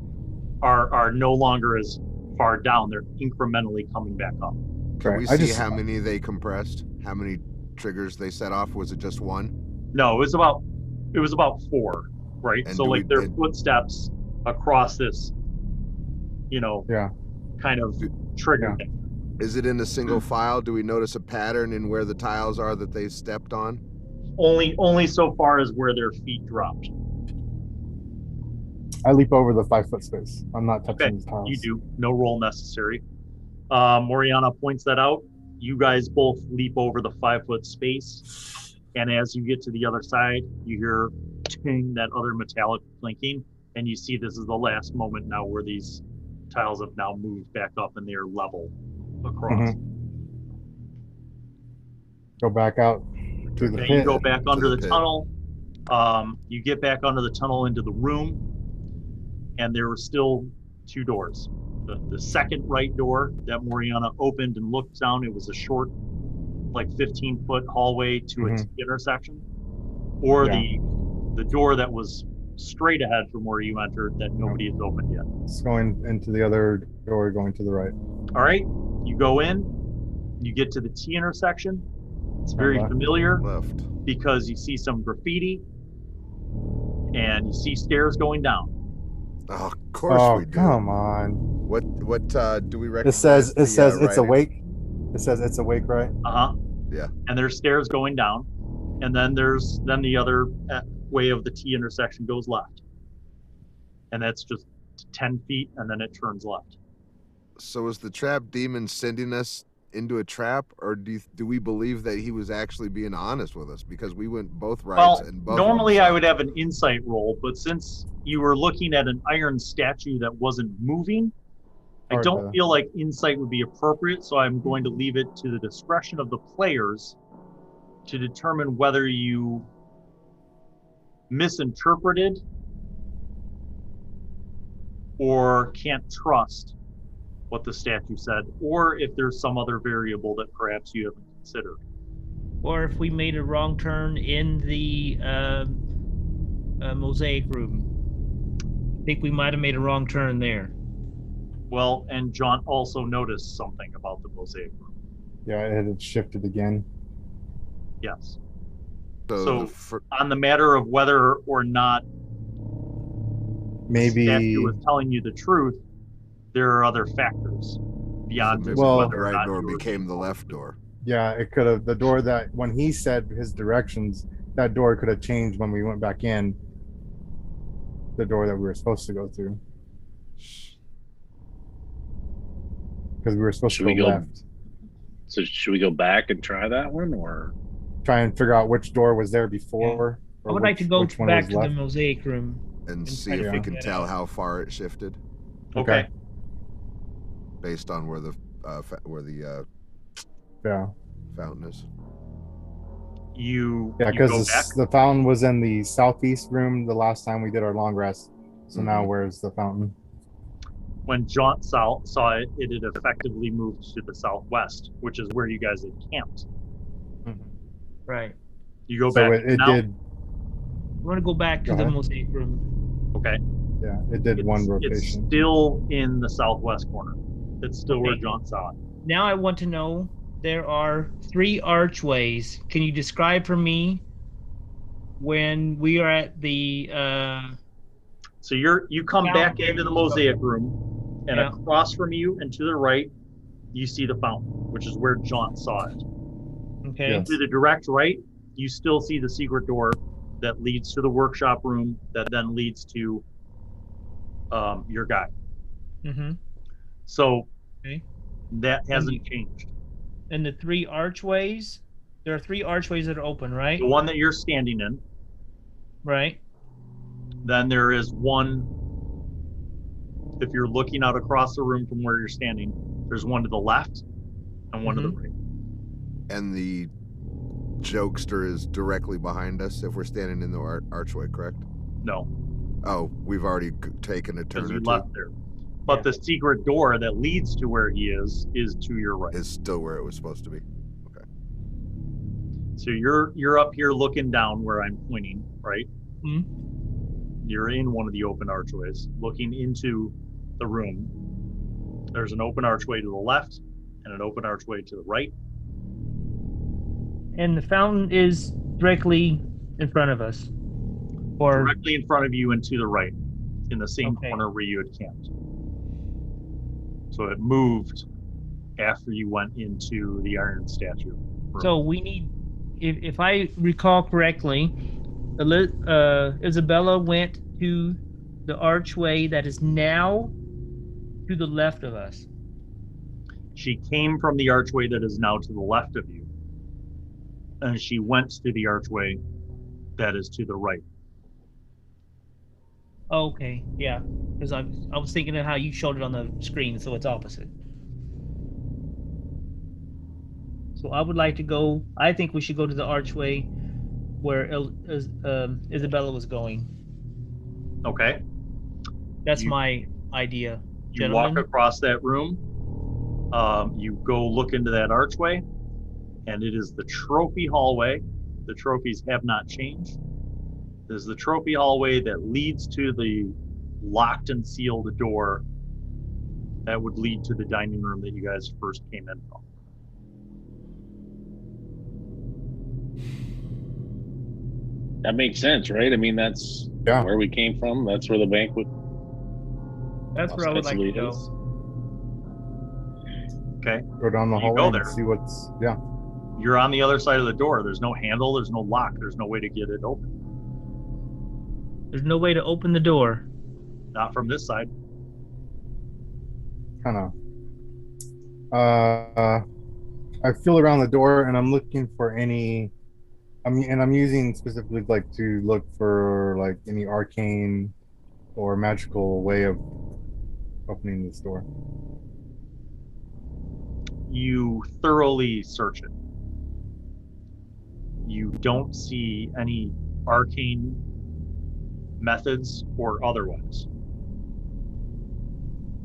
are no longer as far down. They're incrementally coming back up. Can we see how many they compressed? How many triggers they set off? Was it just one? No, it was about 4, right? And so like their footsteps across this, kind of trigger thing. Is it in a single file? Do we notice a pattern in where the tiles are that they stepped on? Only so far as where their feet dropped. I leap over the 5-foot space. I'm not touching these tiles. You do. No roll necessary. Moriana points that out. You guys both leap over the 5-foot space. And as you get to the other side, you hear ting, that other metallic clinking. And you see this is the last moment now where these tiles have now moved back up and they're level across. Go back out. Through the Okay, you go pit. back To under the the pit. tunnel. You get back under the tunnel into the room, and there were still 2 doors. The second right door that Moriana opened and looked down, it was a short, like 15-foot hallway to a Mhm. T intersection, or Yeah. the door that was straight ahead from where you entered that nobody has opened yet. It's going into the other door, going to the right. All right, you go in, you get to the T intersection. It's very left. familiar Left. because you see some graffiti and you see stairs going down. Oh, of course Oh, we do. come on. What do we It recognize? says the, it's writing? awake. It says it's awake, right? Uh-huh. Yeah. And there's stairs going down, and then the other way of the T intersection goes left, and that's just 10 feet, and then it turns left. So is the trap demon sending us into a trap, or do we believe that he was actually being honest with us because we went both rights Well, and both? normally of them I would have an insight roll, but since you were looking at an iron statue that wasn't moving, I Hard don't to- feel like insight would be appropriate, so I'm going to leave it to the discretion of the players to determine whether you misinterpreted or can't trust what the statue said, or if there's some other variable that perhaps you haven't considered. Or if we made a wrong turn in the mosaic room. I think we might have made a wrong turn there. Well, and Jaunt also noticed something about the mosaic room. Yeah, it had shifted again. Yes. So, So, on the matter of whether or not Maybe. the statue was telling you the truth, there are other factors beyond just Well- the whether or right not door you were became being the told. left door. Yeah, it could have. The door that when he said his directions, that door could have changed when we went back in. The door that we were supposed to go through, because we were supposed Should to we go go- left. So should we go back and try that one, or Try and figure out which door was there before. I or would like to go which one back was to the left. mosaic room. And see try if to we figure can that tell out. how far it shifted Okay. based on where the Yeah, fountain is. You yeah, you go back. because the fountain was in the southeast room the last time we did our long rest. So now Mhm. where's the fountain? When Jaunt saw it, it had effectively moved to the southwest, which is where you guys had camped. Right. You go So back it now. did. I want to go back to Go the ahead. mosaic room. Okay. Yeah, it did one It's rotation. still in the southwest corner. It's still where Okay. Jaunt saw it. Now I want to know, there are 3 archways. Can you describe for me when we are at the So you come back into the mosaic room, and Yeah. across from you and to the right, you see the fountain, which is where Jaunt saw it. okay? Yes. To the direct right, you still see the secret door that leads to the workshop room, that then leads to your guy. Mm-hmm. So Okay. that hasn't changed. And the 3 archways, there are 3 archways that are open, right? The one that you're standing in, Right. then there is one. If you're looking out across the room from where you're standing, there's one to the left and one to the right. And the jokester is directly behind us if we're standing in the archway, correct? No, Oh, we've already taken a turn because or you two. left there. But the secret door that leads to where he is to your right. Is still where it was supposed to be. So you're up here looking down where I'm pointing, right? Mhm. You're in one of the open archways, looking into the room. There's an open archway to the left and an open archway to the right. And the fountain is directly in front of us. Or Directly in front of you and to the right, in the same Okay. corner where you had camped. So it moved after you went into the iron statue room. so we need, if I recall correctly, Isabella went to the archway that is now to the left of us. She came from the archway that is now to the left of you, and she went to the archway that is to the right. Okay, yeah, because I was thinking of how you showed it on the screen, so it's opposite. So I would like to go. I think we should go to the archway where Isabella was going. Okay. That's my idea. You Gentlemen. walk across that room. You go look into that archway, and it is the trophy hallway. The trophies have not changed. This is the trophy hallway that leads to the locked and sealed door that would lead to the dining room that you guys first came in from. That makes sense, right? I mean, that's where we came from. That's where the banquet. That's where I would like to go. is. Okay. Go down the You hallway go and there. see what's. Yeah. You're on the other side of the door. There's no handle. There's no lock. There's no way to get it open. There's no way to open the door. Not from this side. Kind of. I feel around the door and I'm looking for any. I'm using specifically like to look for like any arcane or magical way of opening this door. You thoroughly search it. You don't see any arcane methods or otherwise.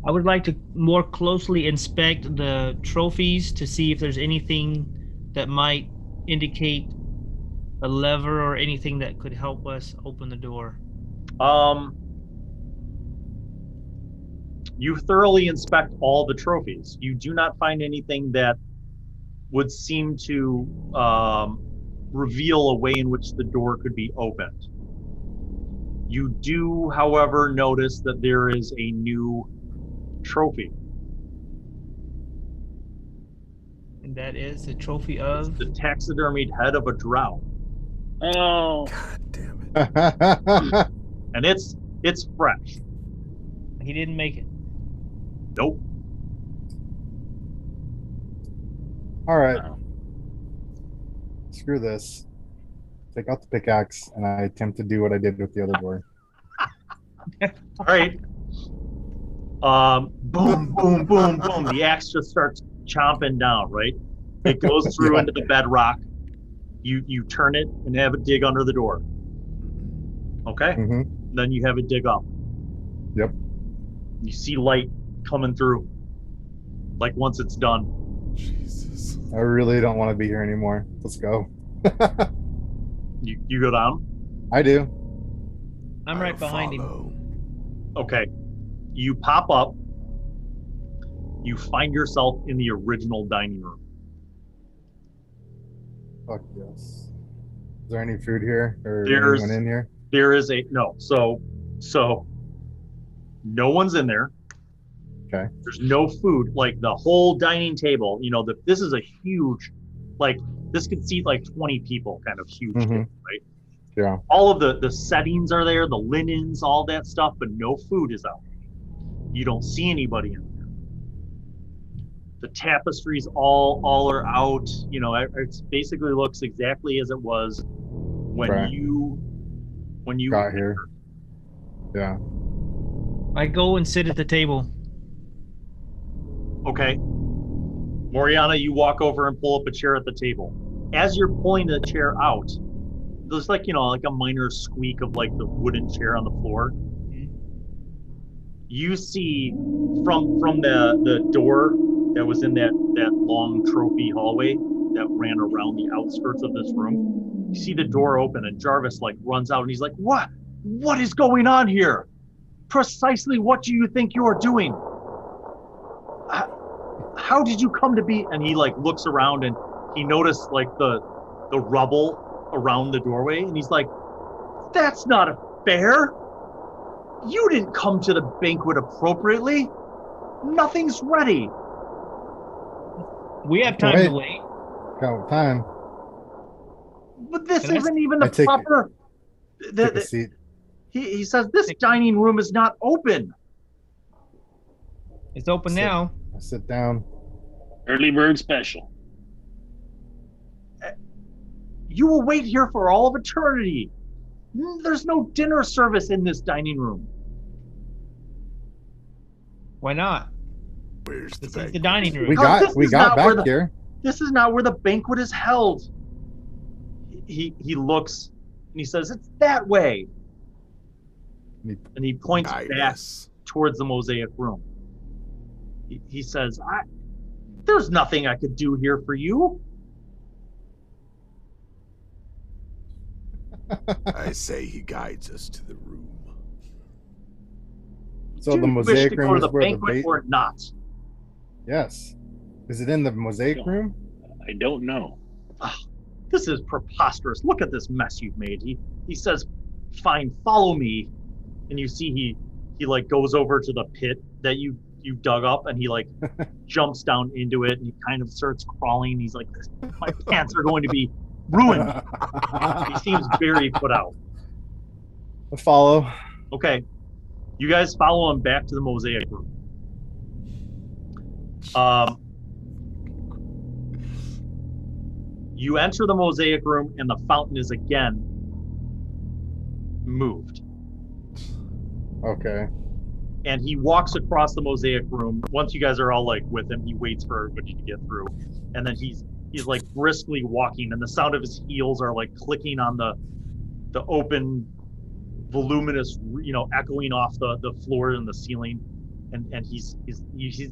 I would like to more closely inspect the trophies to see if there's anything that might indicate a lever or anything that could help us open the door. You thoroughly inspect all the trophies. You do not find anything that would seem to reveal a way in which the door could be opened. You do, however, notice that there is a new trophy. And that is the trophy of the taxidermied head of a drow. Oh. God damn it. And it's fresh. He didn't make it. Nope. All right. Screw this. Take out the pickaxe, and I attempt to do what I did with the other door. All right. Boom, boom, boom, boom. The axe just starts chomping down, right? It goes through into the bedrock. You turn it and have it dig under the door. Okay? Mm-hmm. Then you have it dig up. Yep. You see light coming through. Like once it's done. Jesus. I really don't want to be here anymore. Let's go. You go down? I do. I'm right behind him. Okay. You pop up. You find yourself in the original dining room. Fuck yes. Is there any food here or There's- anyone in here? There is so no one's in there. Okay. There's no food. Like the whole dining table, this is a huge, like this could seat like 20 people, kind of huge Mhm. table, right? Yeah. All of the settings are there, the linens, all that stuff, but no food is out. You don't see anybody in there. The tapestries all are out. It basically looks exactly as it was when Right. you Got here. Yeah. I go and sit at the table. Okay. Moriana, you walk over and pull up a chair at the table. As you're pulling the chair out, there's like a minor squeak of like the wooden chair on the floor. You see from the door that was in that long trophy hallway that ran around the outskirts of this room, you see the door open and Jarvis like runs out and he's like, What is going on here? Precisely what do you think you're doing? How did you come to be? And he like looks around and he noticed like the rubble around the doorway and he's like, that's not fair. You didn't come to the banquet appropriately. Nothing's ready. We have time to wait. Got time. But this Can I- isn't even the take- proper. Take a seat. He says this dining room is not open. It's open now. I sit down. Early bird special. You will wait here for all of eternity. There's no dinner service in this dining room. Why not? Where's the This is bag? the dining room. We How- got this is back not where here. This is not where the banquet is held. He looks and he says, it's that way. And he points back towards the mosaic room. He says, there's nothing I could do here for you. I say he guides us to the room. So the mosaic room is the where the banquet or not? Yes. Is it in the mosaic room? I don't know. This is preposterous. Look at this mess you've made. He says, fine, follow me. And you see he like goes over to the pit that you dug up, and he like jumps down into it, and he kind of starts crawling. He's like, my pants are going to be ruined. He seems very put out. I follow. Okay. You guys follow him back to the mosaic room. You enter the mosaic room, and the fountain is again moved. Okay. And he walks across the mosaic room. Once you guys are all like with him, he waits for everybody to get through. And then he's like briskly walking, and the sound of his heels are like clicking on the open, voluminous, echoing off the floor and the ceiling. And he's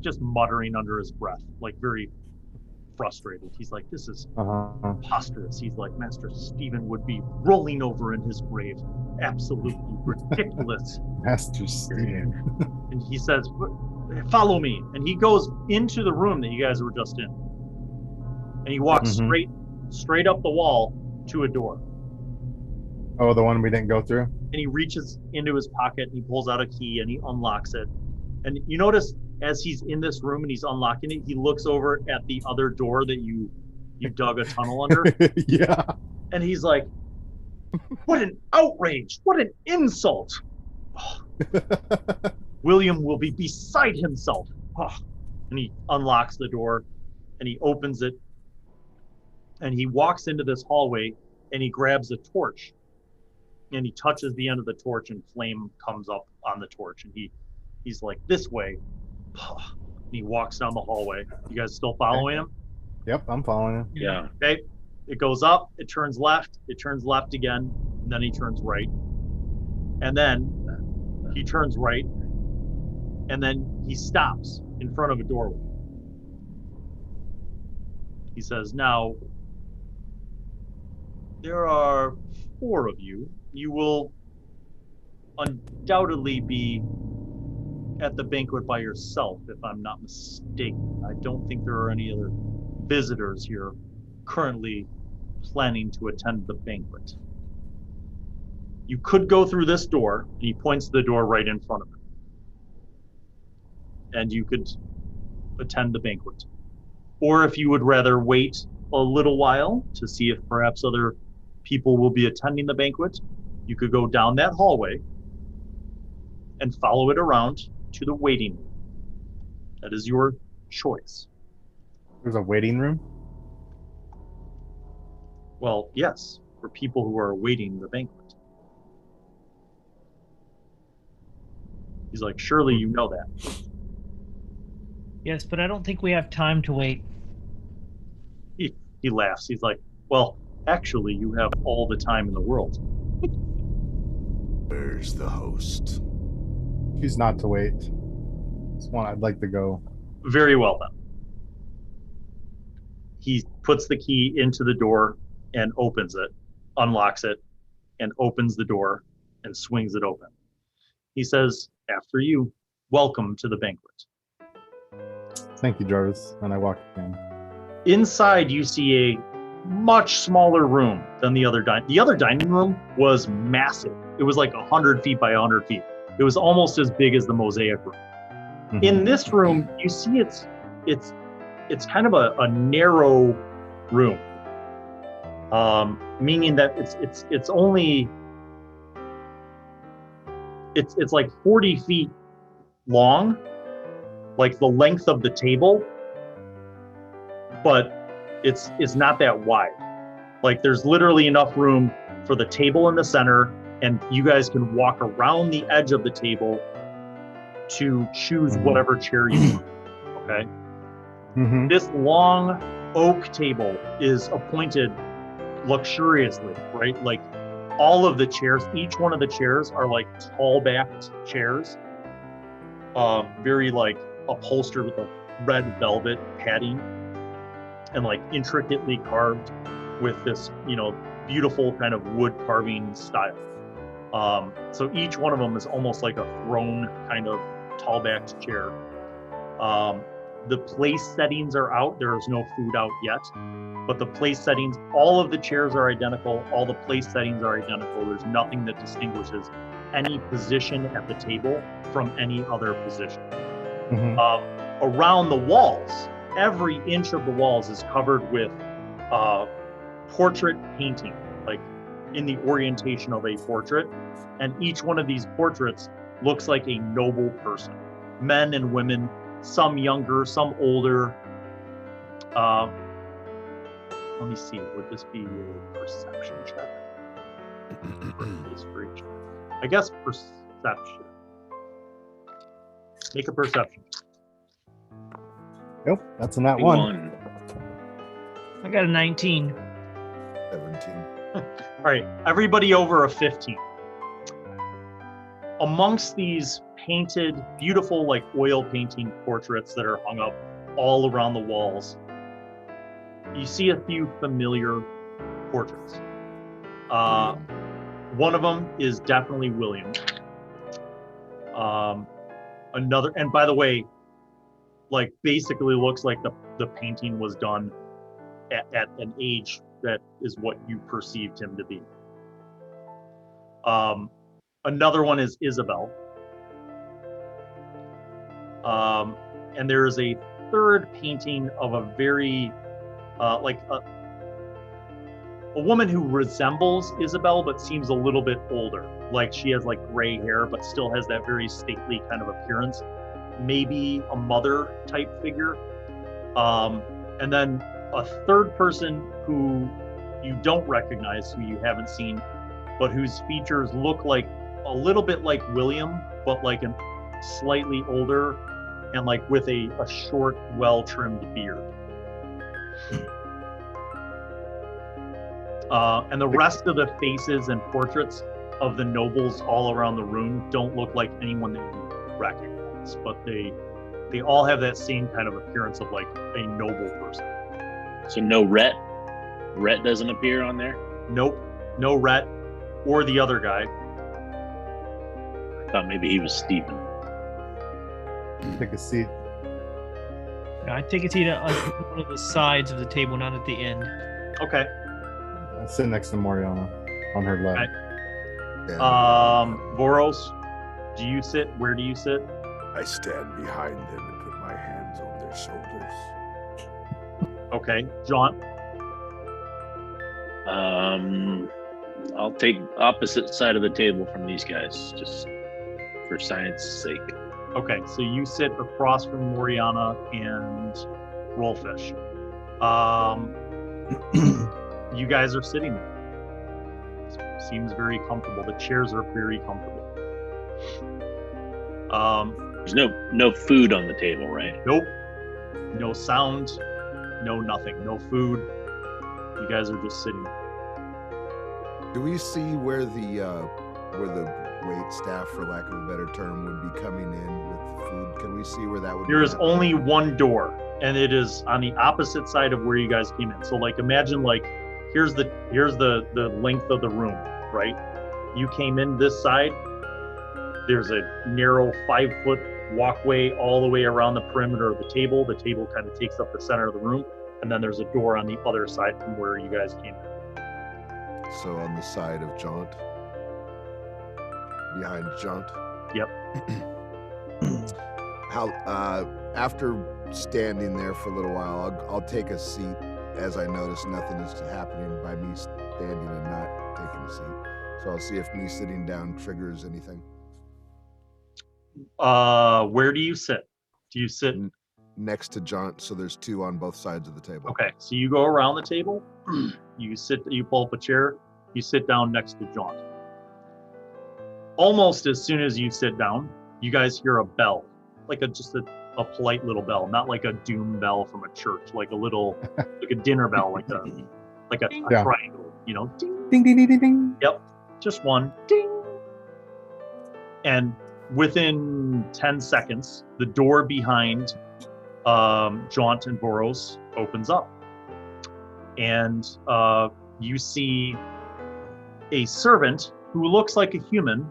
just muttering under his breath, like very frustrated. He's like, this is preposterous. He's like, Master Stephen would be rolling over in his grave. Absolutely ridiculous. Master Stephen. And he says, follow me. And he goes into the room that you guys were just in. And he walks straight up the wall to a door. Oh, the one we didn't go through? And he reaches into his pocket and he pulls out a key and he unlocks it. And you notice as he's in this room and he's unlocking it, he looks over at the other door that you dug a tunnel under. Yeah. And he's like, what an outrage. What an insult. William will be beside himself. And he unlocks the door and he opens it. And he walks into this hallway and he grabs a torch. And he touches the end of the torch and flame comes up on the torch. And he's like, this way. And he walks down the hallway. You guys still following him? Yep, I'm following him. Yeah. Okay. It goes up, it turns left again, and then he turns right. And then he turns right, and then he stops in front of a doorway. He says, now, there are 4 of you. You will undoubtedly be at the banquet by yourself, if I'm not mistaken. I don't think there are any other visitors here currently planning to attend the banquet. You could go through this door, and he points to the door right in front of him. And you could attend the banquet. Or if you would rather wait a little while to see if perhaps other people will be attending the banquet, you could go down that hallway and follow it around to the waiting room. That is your choice. There's a waiting room? Well, yes, for people who are awaiting the banquet. He's like, surely you know that. Yes, but I don't think we have time to wait. He laughs. He's like, well, actually, you have all the time in the world. Where's the host? Choose not to wait. It's one I'd like to go. Very well then. He puts the key into the door and opens it, unlocks it, and opens the door and swings it open. He says, after you, welcome to the banquet. Thank you, Jarvis. And I walk in. Inside, you see a much smaller room than the other dining. The other dining room was massive. It was like 100 feet by 100 feet. It was almost as big as the mosaic room. Mm-hmm. In this room, you see it's kind of a narrow room, meaning that it's only it's like 40 feet long, like the length of the table, but it's not that wide. Like there's literally enough room for the table in the center, and you guys can walk around the edge of the table to choose whatever chair you want. Okay. Mm-hmm. This long oak table is appointed luxuriously, right? Like all of the chairs, each one of the chairs are like tall backed chairs, very like upholstered with a red velvet padding and like intricately carved with this, beautiful kind of wood carving style. So each one of them is almost like a throne kind of tall backed chair. The place settings are out. There is no food out yet, but the place settings, all of the chairs are identical. All the place settings are identical. There's nothing that distinguishes any position at the table from any other position. Around the walls, every inch of the walls is covered with portrait painting, like in the orientation of a portrait. And each one of these portraits looks like a noble person, men and women, some younger, some older. Let me see, would this be a perception check? I guess perception. Make a perception. Nope, that's a nat one. I got a 19. 17. All right, everybody over a 15. Amongst these painted, beautiful, like oil painting portraits that are hung up all around the walls, you see a few familiar portraits. One of them is definitely William. Another, and by the way, like basically looks like the painting was done at an age that is what you perceived him to be. Another one is Isabel. And there is a third painting of a very, like a woman who resembles Isabel, but seems a little bit older. Like she has like gray hair, but still has that very stately kind of appearance. Maybe a mother type figure. And then a third person who you don't recognize, who you haven't seen, but whose features look like a little bit like William, but like a slightly older and like with a short, well-trimmed beard. And the rest of the faces and portraits of the nobles all around the room don't look like anyone that you recognize, but they all have that same kind of appearance of like a noble person. So no Rhett? Rhett doesn't appear on there? Nope, no Rhett or the other guy. I thought maybe he was Stephen. Take a seat. I take a seat on one of the sides of the table, not at the end. Okay. I sit next to Moriana on her left. Okay. Vörös, do you sit? Where do you sit? I stand behind them and put my hands on their shoulders. Okay. Jaunt? I'll take opposite side of the table from these guys, just for science's sake. Okay, so you sit across from Moriana and Rolfish. You guys are sitting there. Seems very comfortable. The chairs are very comfortable. There's no food on the table, right? Nope. No sound. No nothing. No food. You guys are just sitting there. Do we see where the wait staff, for lack of a better term, would be coming in with the food? Can we see where that would be? There is only one door, and it is on the opposite side of where you guys came in. So like imagine like here's the length of the room, right? You came in this side. There's a narrow 5-foot walkway all the way around the perimeter of the table. The table kind of takes up the center of the room, and then there's a door on the other side from where you guys came in. So on the side of Jaunt, behind Jaunt. Yep. How after standing there for a little while, I'll take a seat as I notice nothing is happening by me standing and not taking a seat. So I'll see if me sitting down triggers anything. Where do you sit? Do you sit next to Jaunt? So there's two on both sides of the table. Okay, so you go around the table. You pull up a chair. You sit down next to Jaunt. Almost as soon as you sit down, you guys hear a bell, like just a a polite little bell, not like a doom bell from a church, like a little, like a dinner bell, like a Yeah. triangle, you know, ding. Ding ding ding ding ding. Yep, just one, ding. And within 10 seconds, the door behind Jaunt and Vörös opens up, and you see a servant who looks like a human.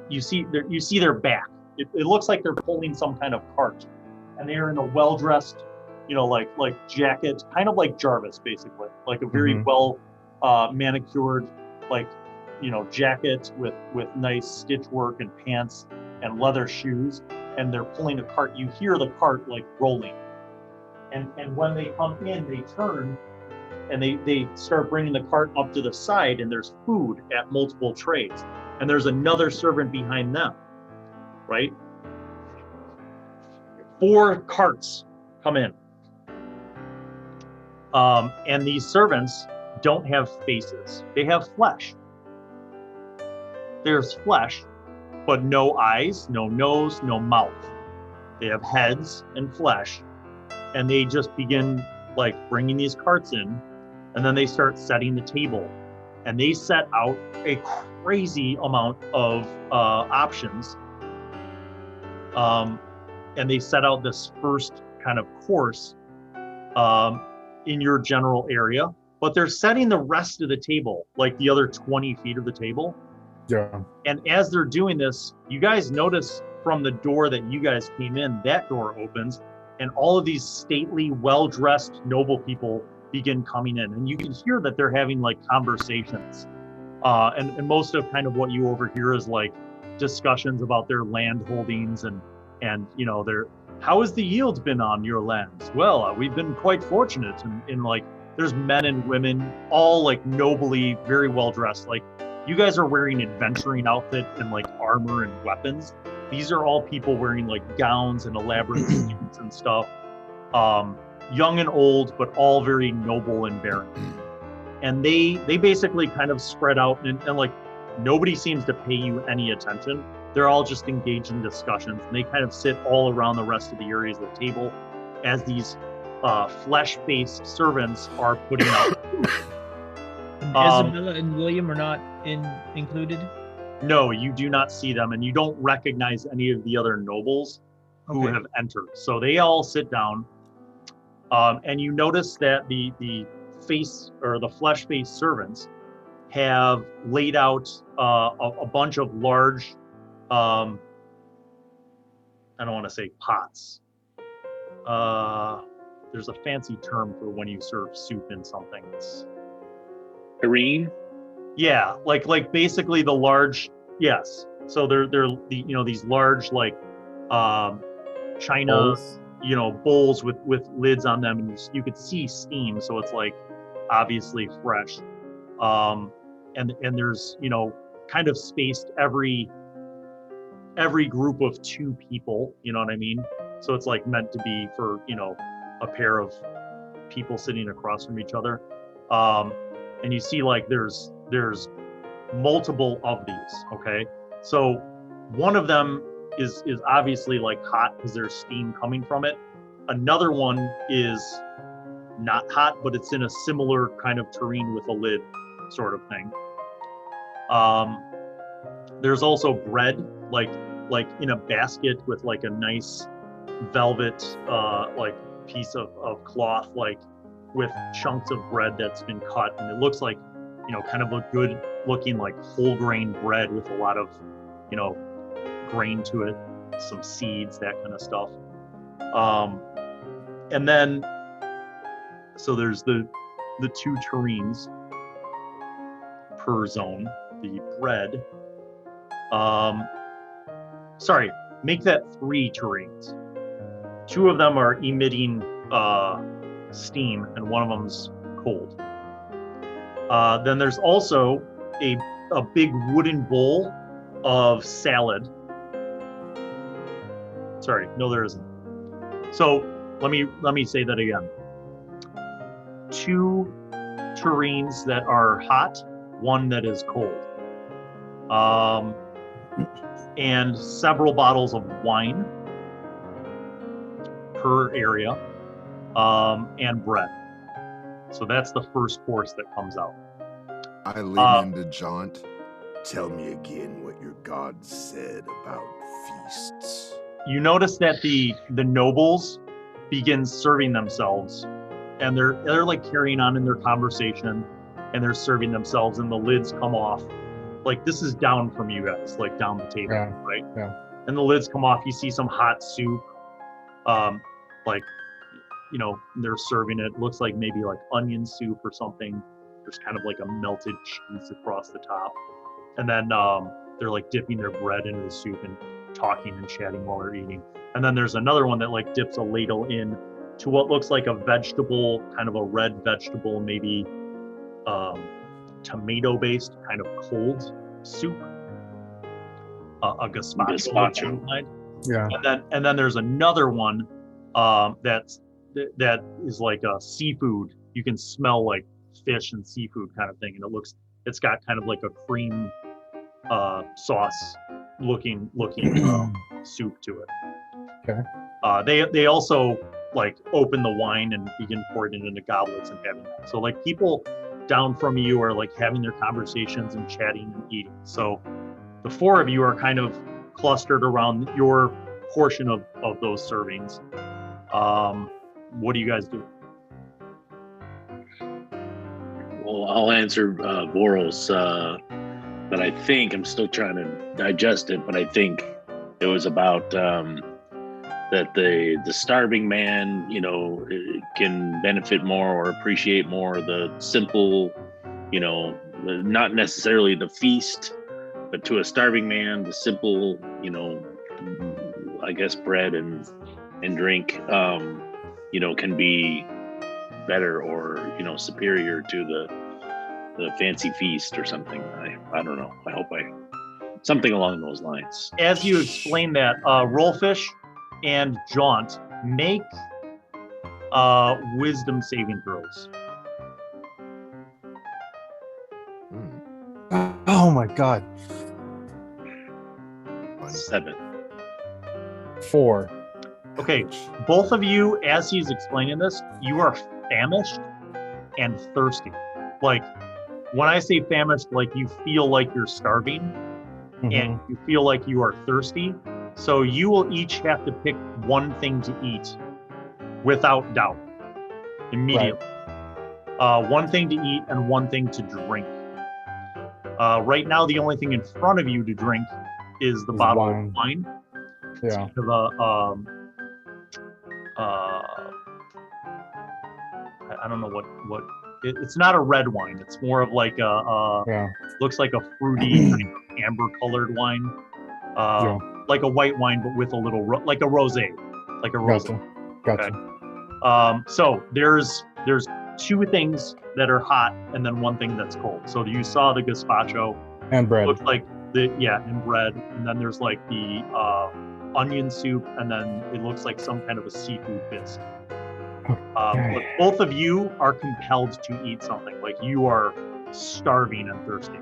You see their back. It looks like they're pulling some kind of cart, and they're in a well-dressed, you know, like jacket, kind of like Jarvis, basically, like a very well manicured, like, you know, jacket with nice stitch work and pants and leather shoes, and they're pulling a cart. You hear the cart like rolling, and when they come in, they turn and they start bringing the cart up to the side, and there's food at multiple trays, and there's another servant behind them, right? 4 carts come in, and these servants don't have faces. They have flesh. There's flesh, but no eyes, no nose, no mouth. They have heads and flesh, and they just begin like bringing these carts in, and then they start setting the table, and they set out a crazy amount of options, and they set out this first kind of course in your general area, but they're setting the rest of the table, like the other 20 feet of the table. Yeah. And as they're doing this, you guys notice from the door that you guys came in, that door opens, and all of these stately, well-dressed, noble people begin coming in. And you can hear that they're having like conversations. And most of kind of what you overhear is like discussions about their land holdings and you know, how has the yield been on your lands? Well, we've been quite fortunate in like, there's men and women, all like nobly, very well dressed. Like, you guys are wearing adventuring outfit and like armor and weapons. These are all people wearing like gowns and elaborate suits and stuff. Young and old, but all very noble and barren. And they basically kind of spread out and like nobody seems to pay you any attention. They're all just engaged in discussions, and they kind of sit all around the rest of the areas of the table as these flesh-based servants are putting out food. Isabella and William are not included? No, you do not see them, and you don't recognize any of the other nobles who have entered. So they all sit down, and you notice that the face or the flesh-based servants have laid out a bunch of large, I don't want to say pots. There's a fancy term for when you serve soup in something. It's Irene? Yeah, like basically the large, yes. So they're the, you know, these large like china Bowls. you know, bowls with lids on them, and you could see steam, so it's like obviously fresh. And there's, you know, kind of spaced every group of 2 people, you know what I mean? So it's like meant to be for, you know, a pair of people sitting across from each other. And you see like there's multiple of these, okay? So one of them is obviously like hot because there's steam coming from it. Another one is not hot, but it's in a similar kind of terrain with a lid sort of thing. There's also bread, like in a basket with like a nice velvet like piece of cloth, like with chunks of bread that's been cut, and it looks like, you know, kind of a good looking like whole grain bread with a lot of, you know, grain to it, some seeds, that kind of stuff. And then so there's the 2 terrains per zone. The bread, sorry, make that 3 terrains. 2 of them are emitting steam, and one of them's cold. Then there's also a big wooden bowl of salad. Sorry, no, there isn't. So let me say that again. 2 terrains that are hot, 1 that is cold. And several bottles of wine. per area, and bread. So that's the first course that comes out. I lean into Jaunt. Tell me again what your god said about feasts. You notice that the nobles begin serving themselves, and they're like carrying on in their conversation, and they're serving themselves, and the lids come off. Like this is down from you guys, like down the table, right? Yeah. And the lids come off. You see some hot soup, like, you know, they're serving it. Looks like maybe like onion soup or something. There's kind of like a melted cheese across the top, and then they're like dipping their bread into the soup and talking and chatting while they're eating. And then there's another one that like dips a ladle in to what looks like a vegetable, kind of a red vegetable, maybe tomato-based kind of cold soup, a gazpacho. Yeah. And then there's another one that is like a seafood. You can smell like fish and seafood kind of thing, and it's got kind of like a cream sauce looking soup to it. Okay. They also like open the wine and begin pouring it into goblets and having that. So like people down from you are like having their conversations and chatting and eating. So the four of you are kind of clustered around your portion of those servings. What do you guys do? Well, I'll answer Vörös, but I think I'm still trying to digest it. But I think it was about that the starving man, you know, can benefit more or appreciate more the simple, you know, not necessarily the feast, but to a starving man, the simple, you know, I guess bread and drink, you know, can be better or, you know, superior to the fancy feast or something. I don't know. I hope something along those lines. As you explain that, Rolfish and Jaunt, make wisdom saving throws. Oh my god. 7. 4. Okay, both of you, as he's explaining this, you are famished and thirsty. Like, when I say famished, like you feel like you're starving and you feel like you are thirsty. So you will each have to pick one thing to eat without doubt, immediately. Right. One thing to eat and one thing to drink. Right now, the only thing in front of you to drink is the bottle of wine. It's kind of I don't know what it's not a red wine. It's more of like looks like a fruity kind of amber colored wine. Like a white wine, but with a little like a rosé, like a rosé. Gotcha. Okay. So there's 2 things that are hot and then 1 thing that's cold. So you saw the gazpacho and bread. Looks like and bread, and then there's like the onion soup, and then it looks like some kind of a seafood bisque. But both of you are compelled to eat something. Like you are starving and thirsty.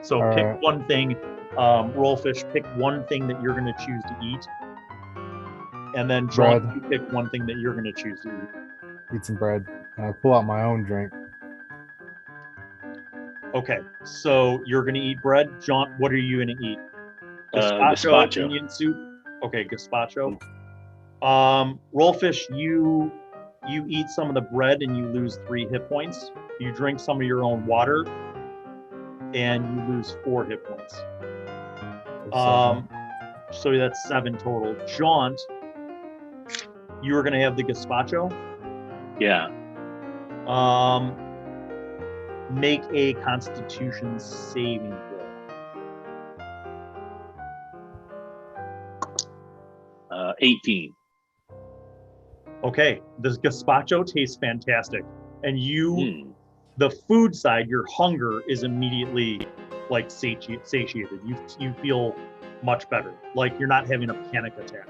So pick one thing. Rolfish, pick one thing that you're going to choose to eat, and then Jaunt, you pick one thing that you're going to choose to eat. Eat some bread. And I pull out my own drink. Okay, so you're going to eat bread. Jaunt, what are you going to eat? Gazpacho. Onion soup. Okay, gazpacho. Rolfish, you eat some of the bread and you lose 3 hit points. You drink some of your own water, and you lose 4 hit points. So that's 7 total. Jaunt, you are going to have the gazpacho. Yeah. Make a Constitution saving throw. 18. Okay, this gazpacho tastes fantastic, and the food side, your hunger is immediately like satiated. You feel much better, like you're not having a panic attack.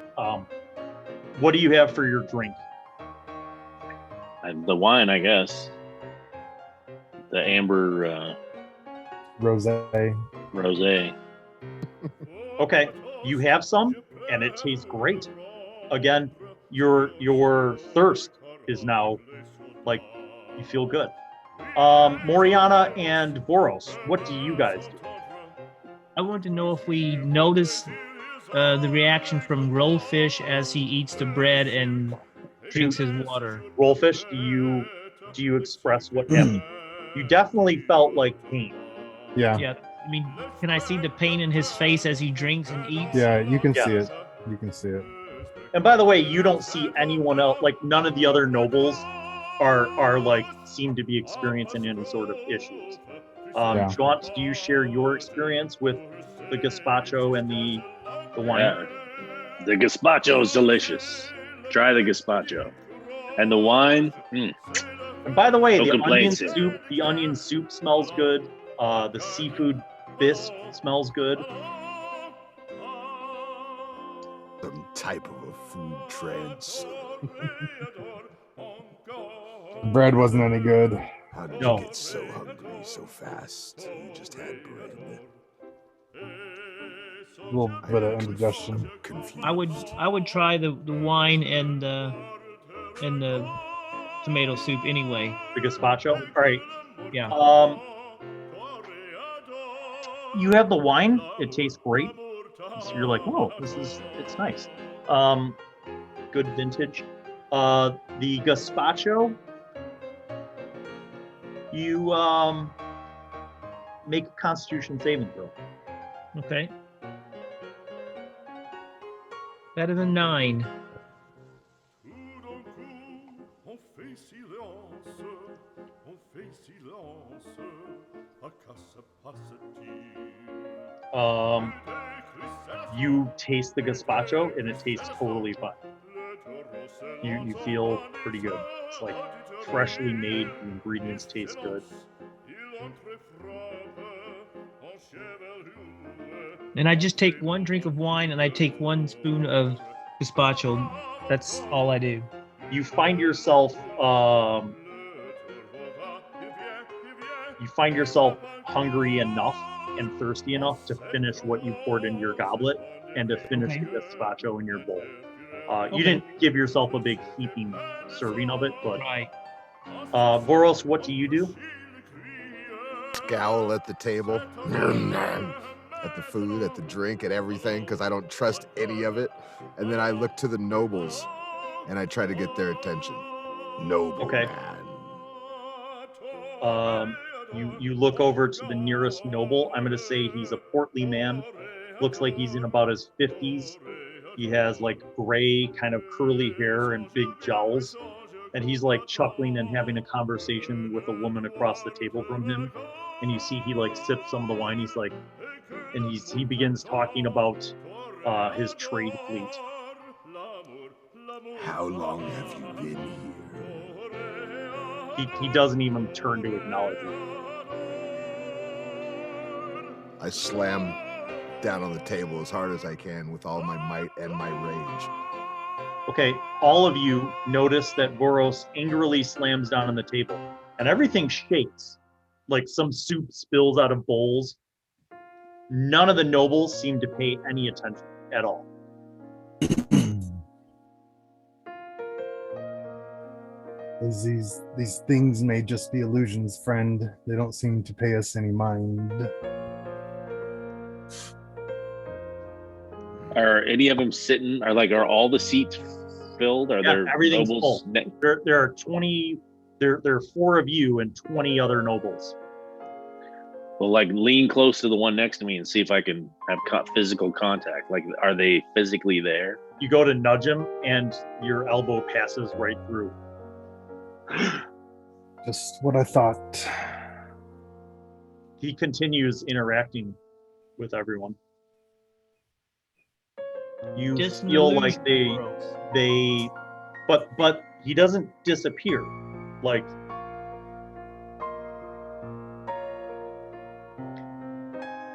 What do you have for your drink? The wine, I guess. The amber rosé. Okay, you have some, and it tastes great. Again, your thirst is now like you feel good. Moriana and Vörös, what do you guys do? I want to know if we notice the reaction from Rolfish as he eats the bread and drinks his water. Rolfish, do you express what happened? You definitely felt like pain. Yeah. Yeah. I mean, can I see the pain in his face as he drinks and eats? Yeah, you can see Yes. it. You can see it. And by the way, you don't see anyone else, like none of the other nobles are like seem to be experiencing any sort of issues. Yeah. Jaunt, do you share your experience with the gazpacho and the wine? Yeah. The gazpacho is delicious. Try the gazpacho. And the wine, And by the way, No the complaints onion soup smells good. The seafood bisque smells good. Some type of a food trance. The bread wasn't any good. How did No. you get so hungry so fast? You just had bread. A little bit of indigestion. Confused. I would try the wine and the tomato soup anyway. The gazpacho. All right. Yeah. You have the wine. It tastes great. So you're like, oh, it's nice. Good vintage. The gazpacho. You make a Constitution saving throw. Okay. Better than 9. You taste the gazpacho and it tastes totally fine. You feel pretty good. It's like freshly made. The ingredients taste good. And I just take 1 drink of wine and I take 1 spoon of gazpacho. That's all I do. You find yourself hungry enough and thirsty enough to finish what you poured into your goblet and to finish Okay. the gazpacho in your bowl. You didn't give yourself a big heaping serving of it, but Right. Vörös, what do you do? Scowl at the table, at the food, at the drink, at everything, because I don't trust any of it. And then I look to the nobles and I try to get their attention. Noble Okay. man. You look over to the nearest noble. I'm gonna say he's a portly man. Looks like he's in about his 50s. He has like gray, kind of curly hair and big jowls. And he's like chuckling and having a conversation with a woman across the table from him. And you see he like sips some of the wine. He's like, and he begins talking about his trade fleet. How long have you been here? He doesn't even turn to acknowledge you. I slam down on the table as hard as I can with all my might and my rage. Okay, all of you notice that Vörös angrily slams down on the table, and everything shakes, like some soup spills out of bowls. None of the nobles seem to pay any attention at all. These things may just be illusions, friend. They don't seem to pay us any mind. are any of them sitting? Are all the seats filled? Are there everything's nobles? full. There are 20. There are 4 of you and 20 other nobles. Well, like lean close to the one next to me and see if I can have physical contact. Like, are they physically there? You go to nudge him, and your elbow passes right through. Just what I thought. He continues interacting with everyone. You Just an feel illusion, like they, but he doesn't disappear. Like,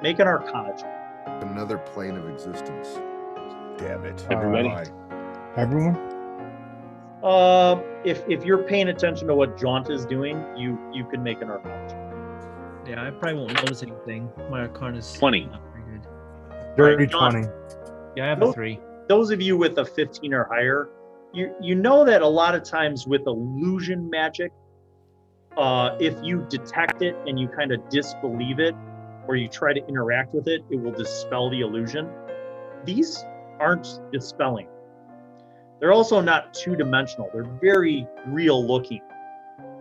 make an Arcana check. Another plane of existence. Damn it. Everybody? Everyone? If you're paying attention to what Jaunt is doing, you can make an Arcana check. Yeah, I probably won't notice anything. My Arcana's 20. not very good. Dirty John. 20. Yeah, I have a 3. Those of you with a 15 or higher, you know that a lot of times with illusion magic, if you detect it and you kind of disbelieve it, or you try to interact with it, it will dispel the illusion. These aren't dispelling. They're also not two-dimensional. They're very real looking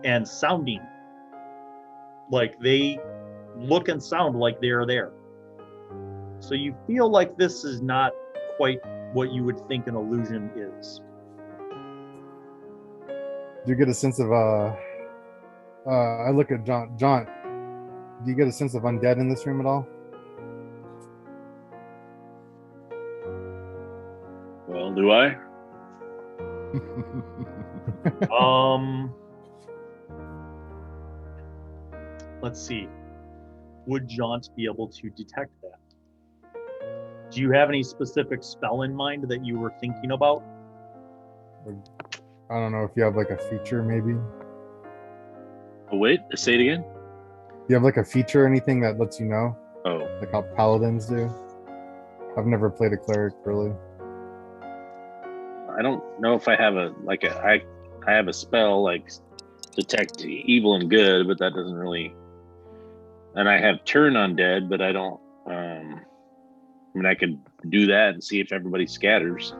and sounding. Like they look and sound like they're there. So you feel like this is not quite what you would think an illusion is. Do you get a sense of I look at Jaunt. Do you get a sense of undead in this room at all? Well, do I? Let's see. Would Jaunt be able to detect that? Do you have any specific spell in mind that you were thinking about? I don't know if you have like a feature, maybe. Oh, wait, say it again. You have like a feature or anything that lets you know? Oh, Like how paladins do? I've never played a cleric, really. I don't know if I have I have a spell like detect evil and good, but that doesn't really. And I have turn undead, but I don't. I mean, I could do that and see if everybody scatters.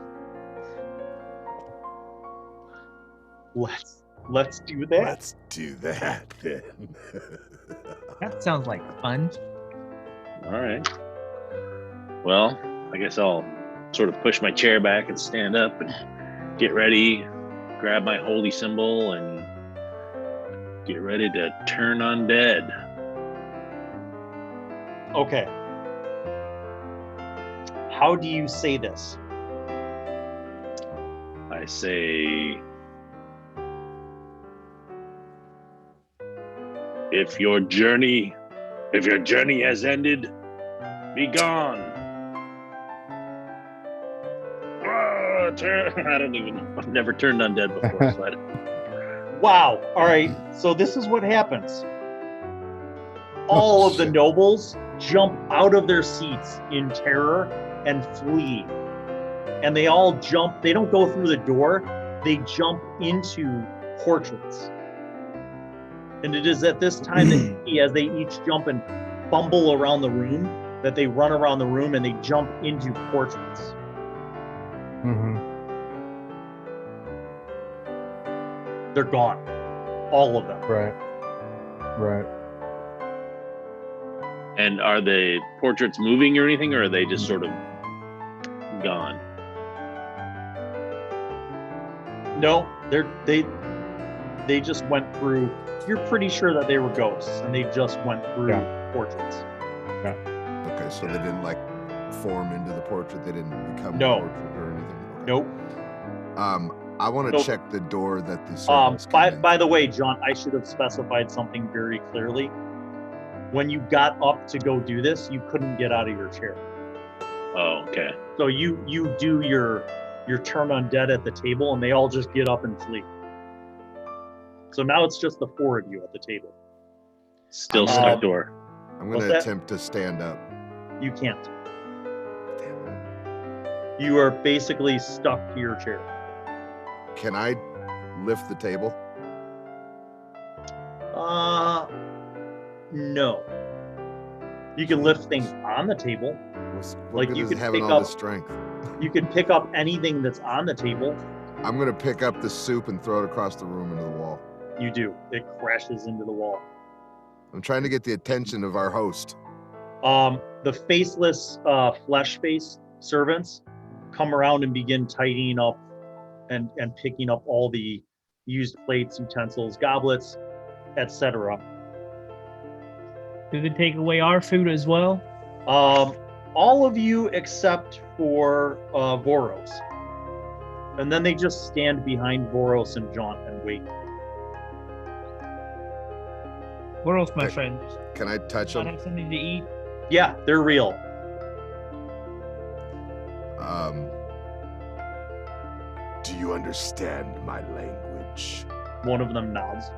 Let's do that. Let's do that then. That sounds like fun. All right. Well, I guess I'll sort of push my chair back and stand up and get ready, grab my holy symbol, and get ready to turn undead. Okay. How do you say this? I say, if your journey has ended, be gone. I don't even know. I've never turned undead before. So I don't... Wow. All right. So this is what happens. All of the nobles jump out of their seats in terror and flee. And they all jump. They don't go through the door. They jump into portraits. And it is at this time that you see, as they each jump and bumble around the room, that they run around the room and they jump into portraits. Mm-hmm. They're gone. All of them. Right. Right. And are the portraits moving or anything, or are they just sort of gone? No, they just went through. You're pretty sure that they were ghosts, and they just went through portraits. Okay, so they didn't like form into the portrait. They didn't become No. the portrait or anything. Okay. Nope. I want to So- check the door that the servants came in By the way, John, I should have specified something very clearly. When you got up to go do this, you couldn't get out of your chair. Oh, okay. So you do your turn undead at the table, and they all just get up and flee. So now it's just the four of you at the table. Still stuck door. I'm What's going to that? attempt to stand up. You can't. You are basically stuck to your chair. Can I lift the table? No. You can lift things on the table. What Like, good you is could having pick all up- the strength? You can pick up anything that's on the table. I'm going to pick up the soup and throw it across the room into the wall. You do. It crashes into the wall. I'm trying to get the attention of our host. The faceless, flesh-faced servants come around and begin tidying up and picking up all the used plates, utensils, goblets, etc. Do they take away our food as well? All of you except for Vörös. And then they just stand behind Vörös and Jaunt and wait. Where else, my Okay. friend? Can I touch Not him? have something to eat? Yeah, they're real. Do you understand my language? One of them nods.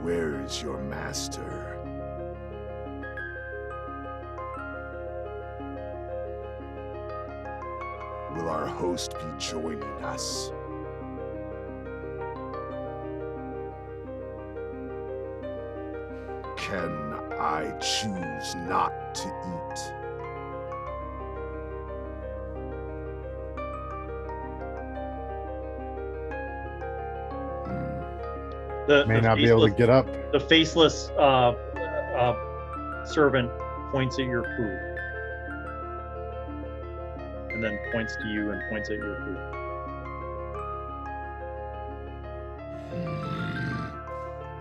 Where is your master? will our host be joining us? Can I choose not to eat? May not be able to get up. The faceless servant points at your food. And then points to you and points at your food.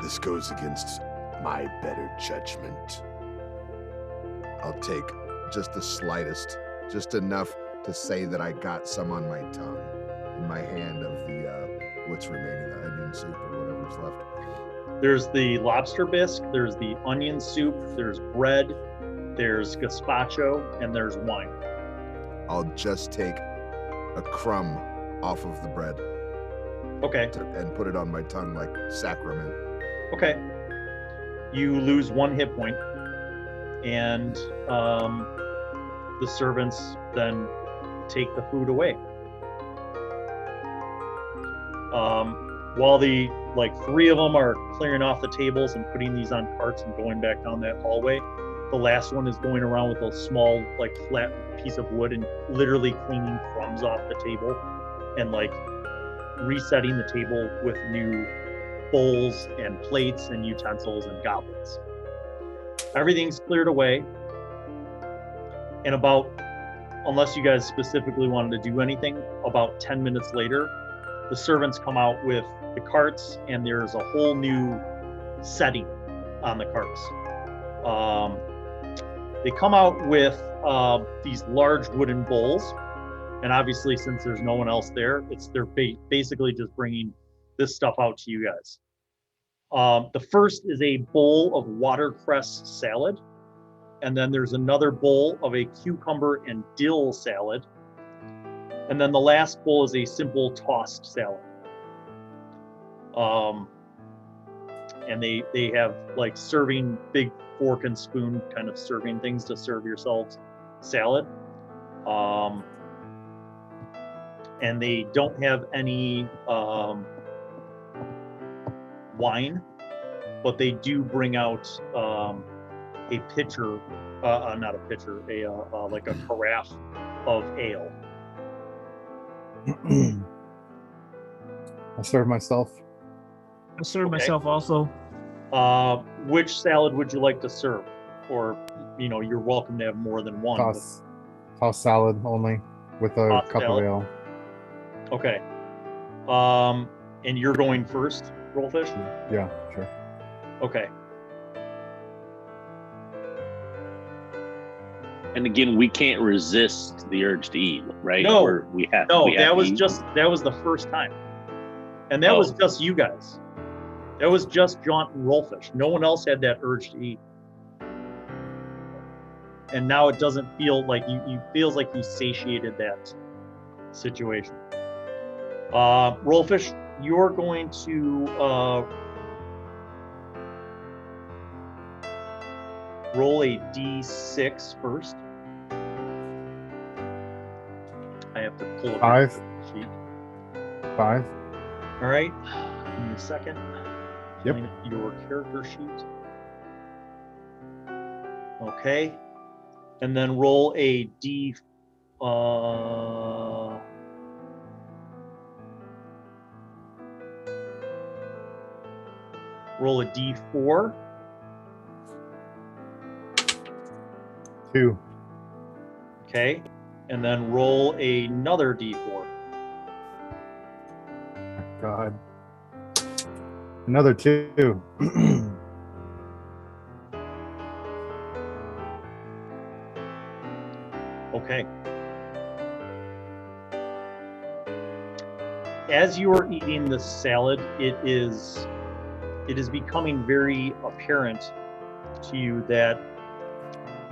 This goes against my better judgment. I'll take just the slightest, just enough to say that I got some on my tongue, in my hand of the what's remaining, the onion soup or whatever's left. There's the lobster bisque, there's the onion soup, there's bread, there's gazpacho, and there's wine. I'll just take a crumb off of the bread. Okay. And put it on my tongue like sacrament. Okay. You lose 1 hit point, and the servants then take the food away. While the 3 of them are clearing off the tables and putting these on carts and going back down that hallway, the last one is going around with a small flat piece of wood and literally cleaning crumbs off the table and resetting the table with new bowls and plates and utensils and goblets. Everything's cleared away, and unless you guys specifically wanted to do anything, about 10 minutes later, the servants come out with the carts, and there's a whole new setting on the carts. They come out with these large wooden bowls, and obviously, since there's no one else there, they're basically just bringing this stuff out to you guys. The first is a bowl of watercress salad, and then there's another bowl of a cucumber and dill salad, and then the last bowl is a simple tossed salad. And they have serving big fork and spoon kind of serving things to serve yourselves salad. And they don't have any wine, but they do bring out a pitcher, not a pitcher, a carafe of ale. I serve myself. I serve myself also. Which salad would you like to serve? Or, you're welcome to have more than one. Toss salad only with a cup of ale. Okay. And you're going first, Rolfish? Yeah, sure. Okay. And again, we can't resist the urge to eat, right? No, that was the first time. And that was just you guys. That was just Jaunt and Rolfish. No one else had that urge to eat. And now it doesn't feel like you feels like you satiated that situation. Rolfish, you're going to roll a d6 first. I have to pull up your sheet. 5. All right. Give me a second. Yep. Find your character sheet. Okay. And then roll a d. Roll a d4. 2. Okay. And then roll another d4. God. Another 2. Okay. As you are eating the salad, it is becoming very apparent to you that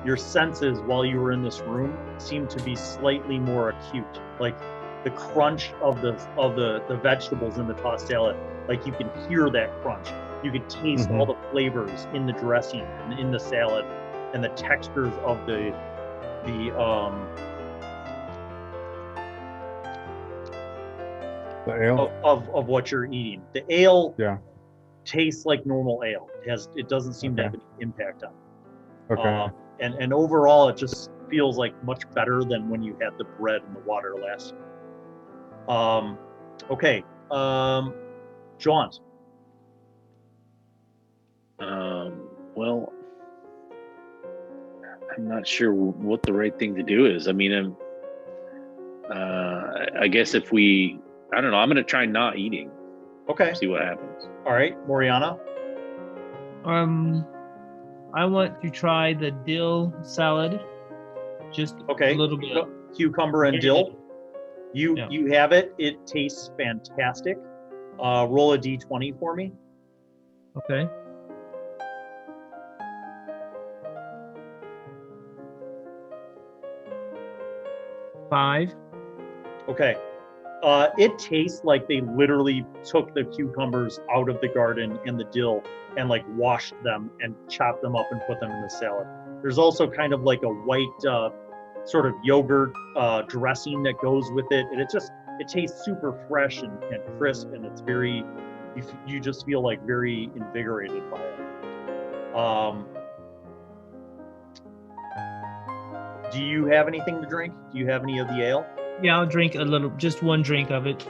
your senses while you were in this room seem to be slightly more acute. Like the crunch of the vegetables in the tossed salad, like you can hear that crunch. You can taste all the flavors in the dressing and in the salad, and the textures of The ale. of what you're eating. The ale Yeah. tastes like normal ale. It doesn't seem to have any impact on it. Okay. And overall, it just feels like much better than when you had the bread and the water last. Okay. Jaunt. Well, I'm not sure what the right thing to do is. I mean, I guess if I don't know, I'm going to try not eating. Okay. See what happens. All right, Moriana. I want to try the dill salad. Just Okay. a little bit. Cucumber and dill. You have it. It tastes fantastic. Roll a d20 for me. Okay. Five. Okay. It tastes like they literally took the cucumbers out of the garden and the dill and like washed them and chopped them up and put them in the salad. There's also kind of like a white sort of yogurt dressing that goes with it. And it tastes super fresh and crisp, and it's very, you just feel like very invigorated by it. Do you have anything to drink? Do you have any of the ale? Yeah, I'll drink a little, just one drink of it.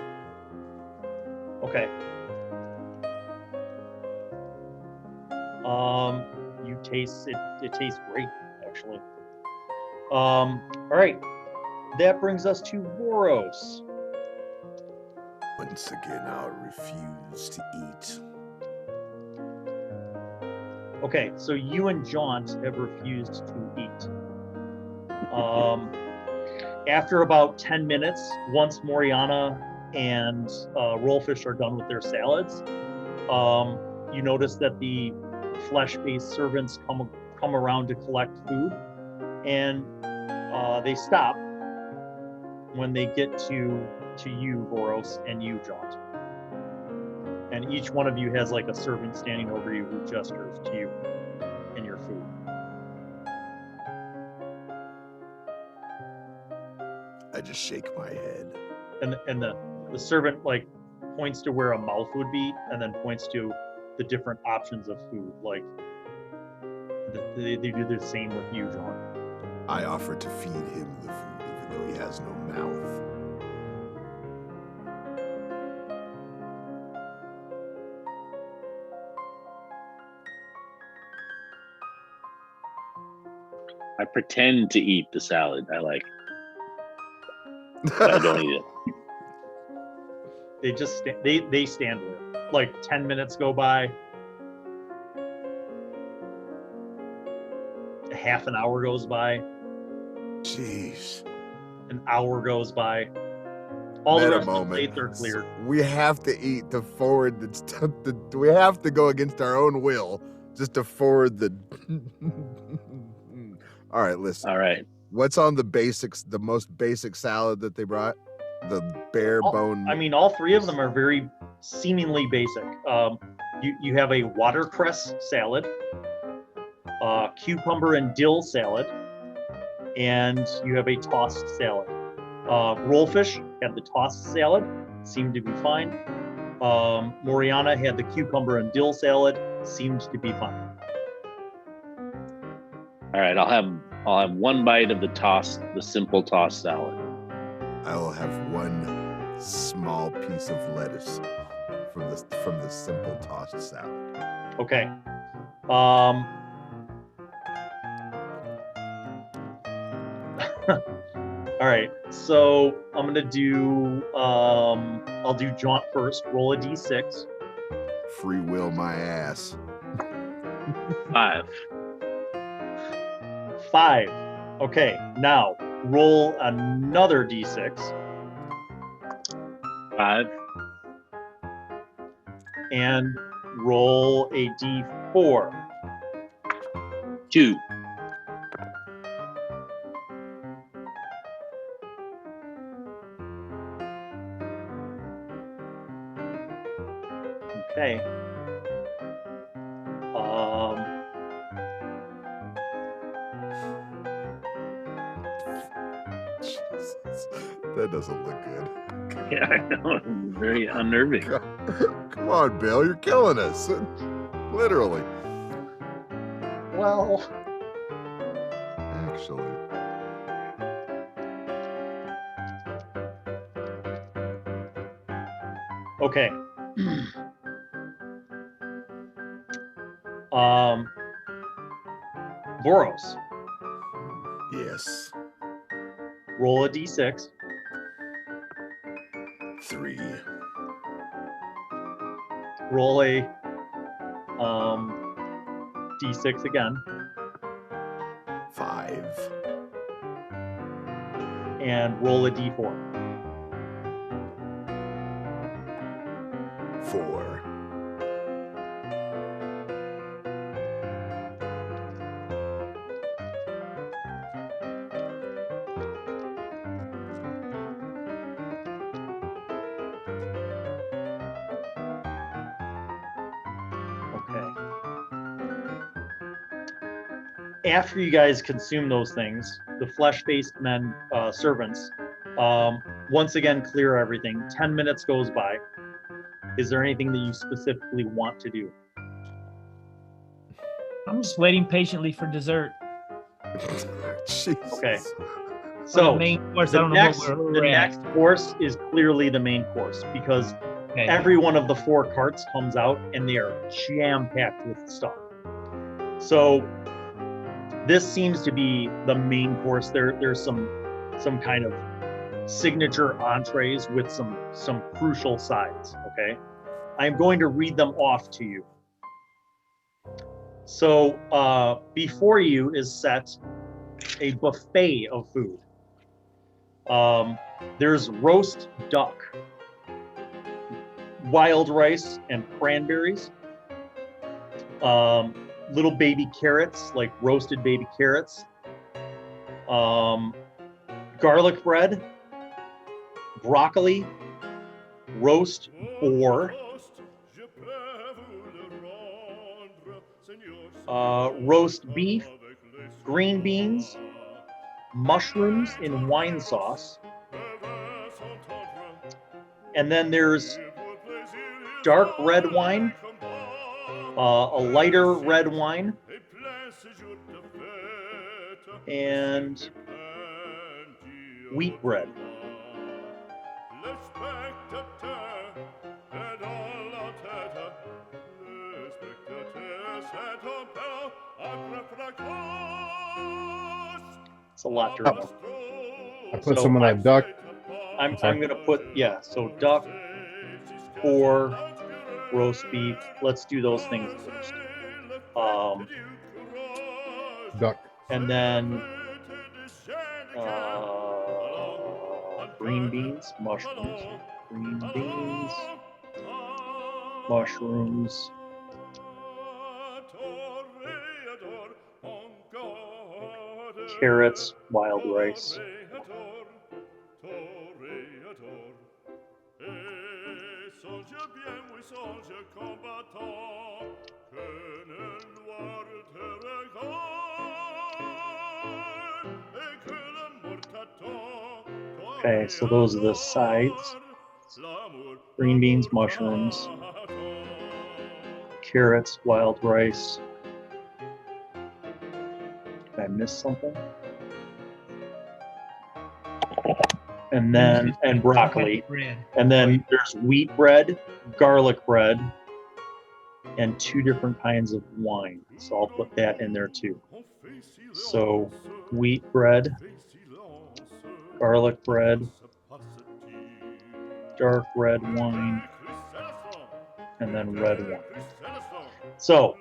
Okay. You taste it. It tastes great, actually. All right. That brings us to Vörös. Once again, I'll refuse to eat. Okay, so you and Jaunt have refused to eat. After about 10 minutes, once Moriana and Rolfish are done with their salads, you notice that the flesh-based servants come around to collect food, and they stop when they get to you, Vörös, and you, Jaunt. And each one of you has like a servant standing over you who gestures to you and your food. I just shake my head. And the servant like points to where a mouth would be, and then points to the different options of food. Like they do the same with you, Jaunt. I offer to feed him the food, even though he has no mouth. I pretend to eat the salad. I like, but I don't eat it. They just they stand there. Like 10 minutes go by. A half an hour goes by. Jeez. An hour goes by. All the rest of the plates are cleared. We have to eat to forward we have to go against our own will just to forward the. All right, listen. All right. What's on the most basic salad that they brought? The bare bone. I mean, all three of them are very seemingly basic. You have a watercress salad, cucumber and dill salad, and you have a tossed salad. Rolfish had the tossed salad, seemed to be fine. Moriana had the cucumber and dill salad, seemed to be fine. All right, I'll have one bite of the simple tossed salad. I will have one small piece of lettuce from the simple tossed salad. Okay. All right, so I'm gonna do I'll do Jaunt first. Roll a d6. Free will my ass. 5. 5. Okay, now roll another d6. 5. And roll a d4. 2. Okay. That doesn't look good. Yeah, I know. Very unnerving. Come on, Bill. You're killing us. Literally. Well, Actually. okay. Vörös, Yes. roll a d6. 3. Roll a d6 again, 5. and roll a d4. 4. After you guys consume those things, the flesh-faced men, servants, once again clear everything. 10 minutes goes by. Is there anything that you specifically want to do? I'm just waiting patiently for dessert. Jesus. Okay. For So the main course, I the don't next, know where the we're at. next course is clearly the main course because Okay. every one of the 4 carts comes out and they are jam-packed with stuff. So this seems to be the main course. There's some kind of signature entrees with some crucial sides. Okay, I'm going to read them off to you. So before you is set a buffet of food. There's roast duck, wild rice and cranberries, little baby carrots, like roasted baby carrots, garlic bread, broccoli, roast boar, roast beef, green beans, mushrooms in wine sauce, and then there's dark red wine, a lighter red wine, and wheat bread. It's a lot to remember. I put So some of that duck. I'm Sorry. gonna put, yeah, so duck, or roast beef. Let's do those things first. Duck. And then green beans, mushrooms, green beans, mushrooms, carrots, wild rice. Okay, so those are the sides. Green beans, mushrooms, carrots, wild rice. Did I miss something? And then, and broccoli. Bread. And then there's wheat bread, garlic bread, and 2 different kinds of wine. So I'll put that in there too. So wheat bread, garlic bread, dark red wine, and then red wine. So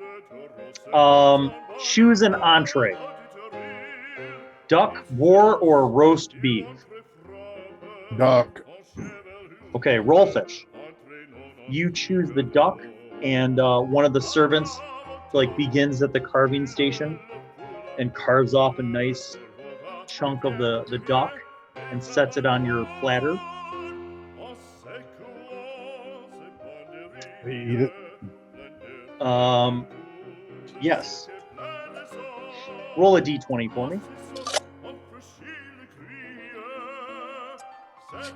choose an entree. Duck, boar, or roast beef? Duck. Okay, Rolfish. You choose the duck, and one of the servants begins at the carving station and carves off a nice chunk of the duck and sets it on your platter. We eat it. Yes. Roll a d20 for me.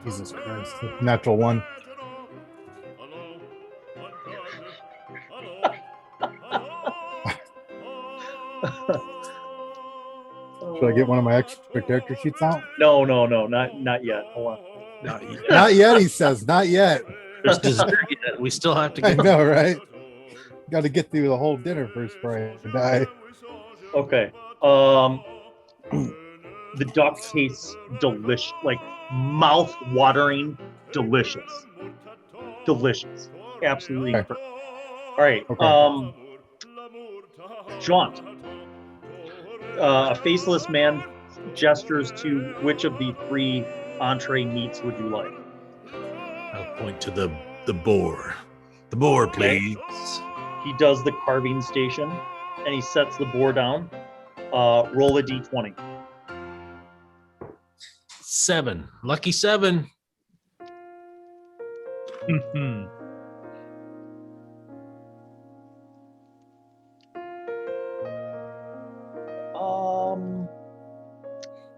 Jesus Christ. Natural one. Should I get one of my extra character sheets out? No, not yet. Hold on. Not yet. Not yet, he says. Not yet. There's dessert yet. We still have to I get. know, right? Got to get through the whole dinner first before I die. Okay. The duck tastes delicious, like mouth-watering, delicious. Delicious. Absolutely. Okay. All right. Okay. Jaunt. A faceless man gestures to which of the 3 entree meats would you like? I'll point to the boar. The boar, please. He does the carving station, and he sets the boar down. Roll a d20. 7. Lucky 7.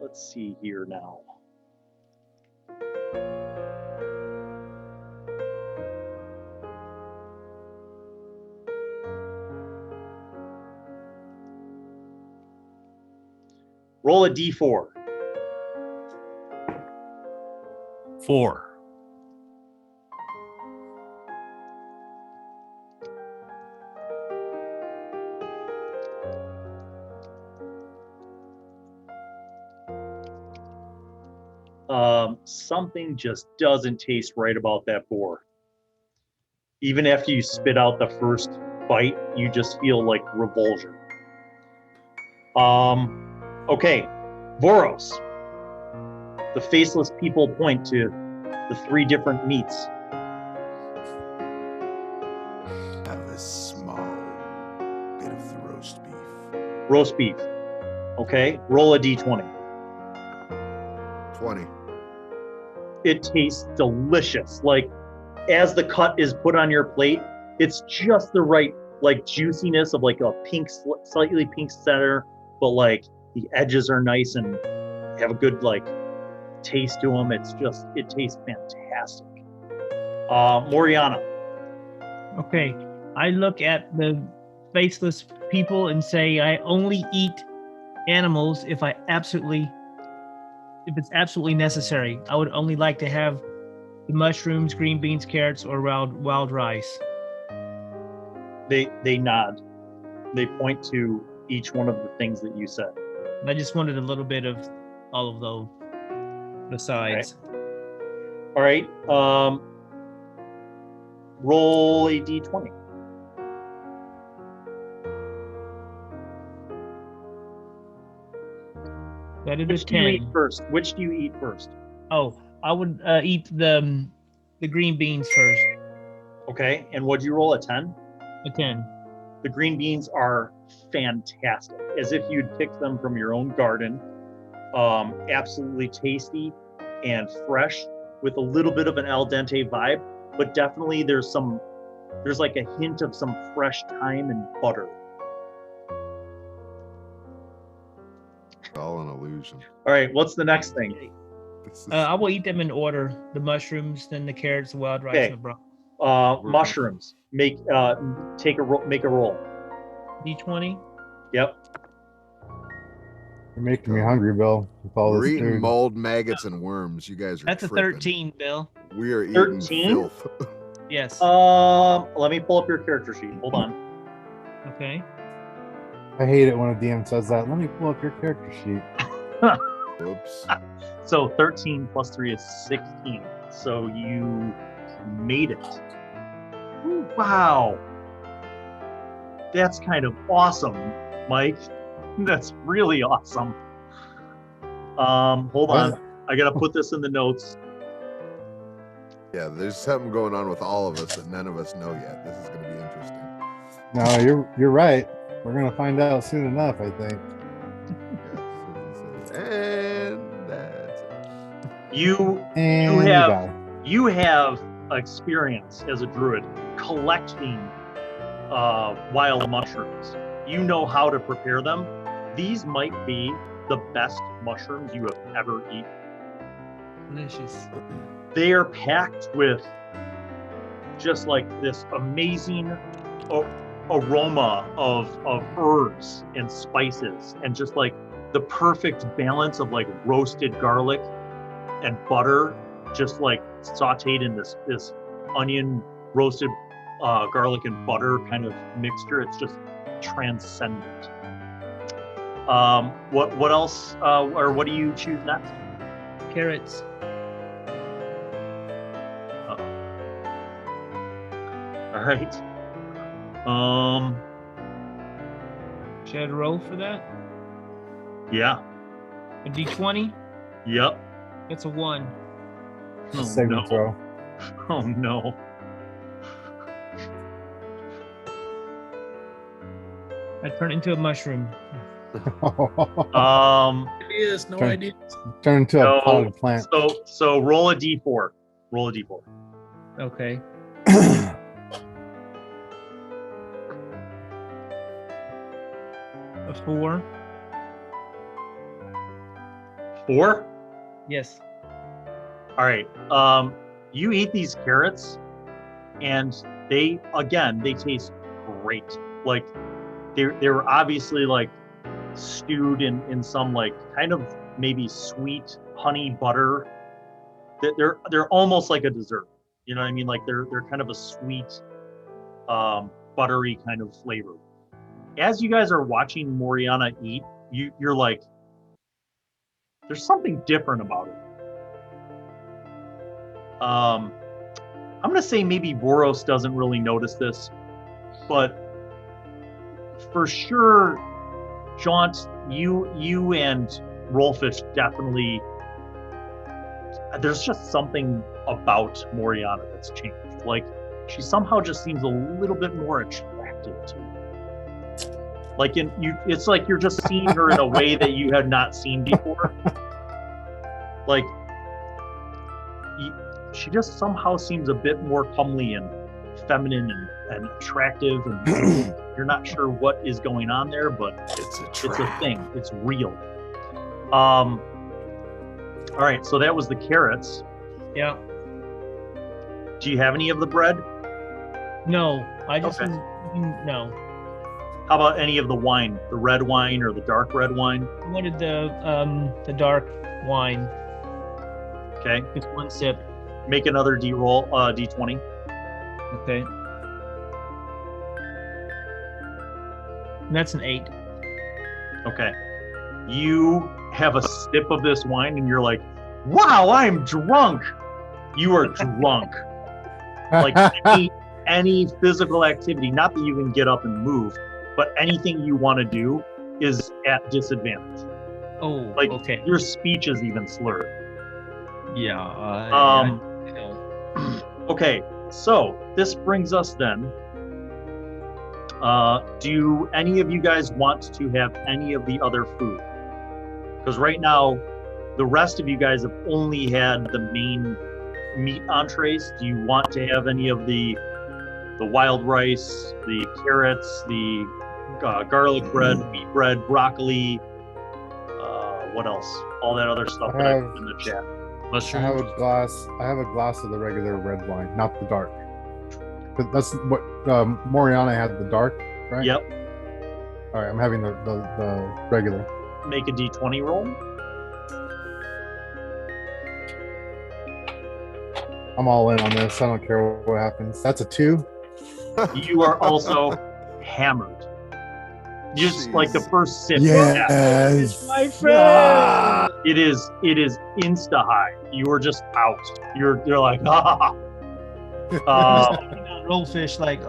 Let's see here now. Roll a d4. 4. Something just doesn't taste right about that boar. Even after you spit out the first bite, you just feel like revulsion. Okay, Vörös. The faceless people point to the 3 different meats. Have a small bit of the roast beef. Roast beef. Okay, roll a d20. 20. It tastes delicious. Like, as the cut is put on your plate, it's just the right, like, juiciness of like a pink, slightly pink center, but like the edges are nice and have a good like taste to them. It tastes fantastic. Moriana. Okay, I look at the faceless people and say I only eat animals if it's absolutely necessary. I would only like to have the mushrooms, green beans, carrots, or wild rice. They nod. They point to each one of the things that you said. And I just wanted a little bit of all of those besides. All right. Roll a d20. That is Which a do you eat 10. first? Which do you eat first? Oh, I would eat the green beans first. Okay. And would you roll a 10? A 10. The green beans are fantastic, as if you'd picked them from your own garden. Absolutely tasty and fresh, with a little bit of an al dente vibe, but definitely there's like a hint of some fresh thyme and butter. It's all an illusion. All right, what's the next thing? I will eat them in order: the mushrooms, then the carrots, the wild rice, Okay. and the broccoli. Mushrooms. Make a roll. D20. Yep. You're making me hungry, Bill. With all We're this eating food. mold, maggots, and worms. You guys are That's a tripping. 13, Bill. We are eating 13? filth. Yes. Let me pull up your character sheet. Hold on. Okay. I hate it when a DM says that. Let me pull up your character sheet. Whoops. So 13 plus 3 is 16. So you made it. Ooh, wow. That's kind of awesome, Mike. That's really awesome. Hold on. I gotta put this in the notes. Yeah, there's something going on with all of us that none of us know yet. This is going to be interesting. No, you're right. We're gonna find out soon enough, I think. And that's it. You And we have die. you have experience as a druid collecting wild mushrooms. You know how to prepare them. These might be the best mushrooms you have ever eaten. Delicious. they are packed with just like this amazing aroma of herbs and spices, and just like the perfect balance of like roasted garlic and butter, just like sauteed in this onion roasted garlic and butter kind of mixture. It's just transcendent. What else, or what do you choose next? Carrots. All right. Should I roll for that? Yeah. A D20? Yep. It's a 1. Oh, Saving no. throw. Oh no. I turn into a mushroom. Ideas, no Turn- ideas. Turn into a potted plant. So roll a D4. Roll a D4. Okay. A 4. 4? Yes. All right. You eat these carrots, and they taste great. Like they were obviously like stewed in some like kind of maybe sweet honey butter. They're almost like a dessert. You know what I mean? Like they're kind of a sweet, buttery kind of flavor. As you guys are watching Moriana eat, you're like, there's something different about it. I'm gonna say maybe Vörös doesn't really notice this, but for sure, Jaunt, you and Rolfish definitely. There's just something about Moriana that's changed. Like she somehow just seems a little bit more attractive to you. Like it's like you're just seeing her in a way that you had not seen before. Like she just somehow seems a bit more comely and feminine and attractive, and you're not sure what is going on there, but it's a thing. It's real. All right, so that was the carrots. Yeah. Do you have any of the bread? No, I just Okay. no. How about any of the wine, the red wine or the dark red wine? I wanted the dark wine. Okay. Just one sip. Make another D-roll, D20. Okay. And that's an 8. Okay. You have a sip of this wine and you're like, wow, I'm drunk. You are drunk. Like any physical activity, not that you can get up and move, but anything you want to do is at disadvantage. Oh, Like okay. your speech is even slurred. Yeah. I know. Okay, so this brings us then. Do any of you guys want to have any of the other food? Because right now, the rest of you guys have only had the main meat entrees. Do you want to have any of the wild rice, the carrots, the garlic bread, wheat bread, broccoli? What else? All that other stuff that I put in the chat. I have a glass of the regular red wine, not the dark. But that's what Moriana had, the dark, right? Yep. All right, I'm having the regular. Make a D20 roll. I'm all in on this. I don't care what happens. That's a 2. You are also hammered. Just like the first sip. Yes. My friend. It is insta high. You are just out. You're like ah. Rolfish, like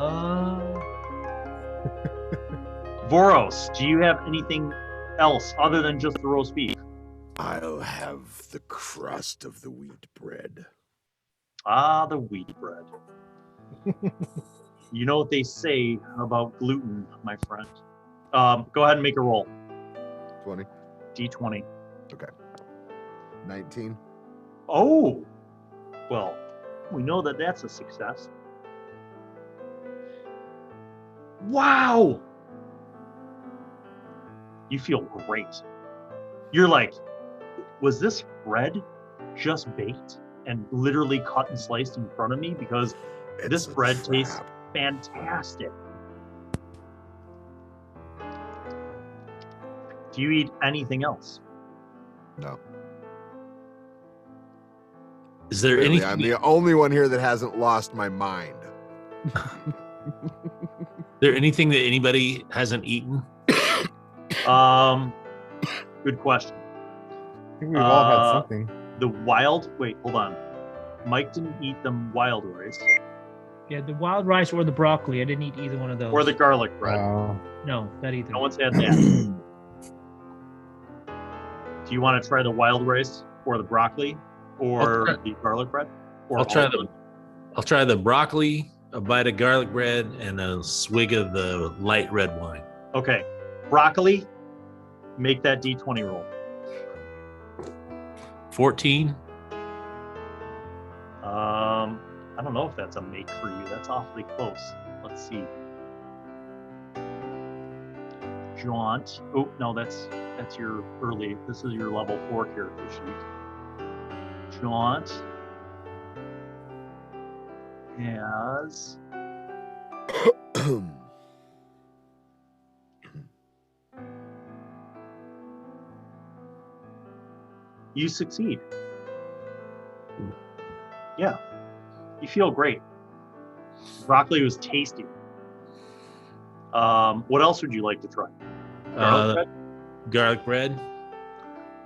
Vörös, do you have anything else other than just the roast beef? I'll have the crust of the wheat bread. Ah, the wheat bread. You know what they say about gluten, my friend. Go ahead and make a roll. 20. D20. Okay. 19. Oh, well, we know that that's a success. Wow. You feel great. You're like, was this bread just baked and literally cut and sliced in front of me because this bread tastes fantastic. Do you eat anything else? No. Is there Really, anything? I'm the only one here that hasn't lost my mind. There anything that anybody hasn't eaten? Good question. I think we've all had something. Wait, hold on. Mike didn't eat the wild rice. Yeah, the wild rice or the broccoli. I didn't eat either one of those. Or the garlic bread. No, not either. No one's had that. Do you want to try the wild rice or the broccoli or the garlic bread? Or I'll try the broccoli, a bite of garlic bread, and a swig of the light red wine. Okay. Broccoli, make that D20 roll. 14. I don't know if that's a make for you. That's awfully close. Let's see. Jaunt. Oh, no, that's your early. This is your level 4 character sheet. Jaunt has you succeed. Yeah. You feel great. Broccoli was tasty. What else would you like to try? Garlic bread? Garlic bread.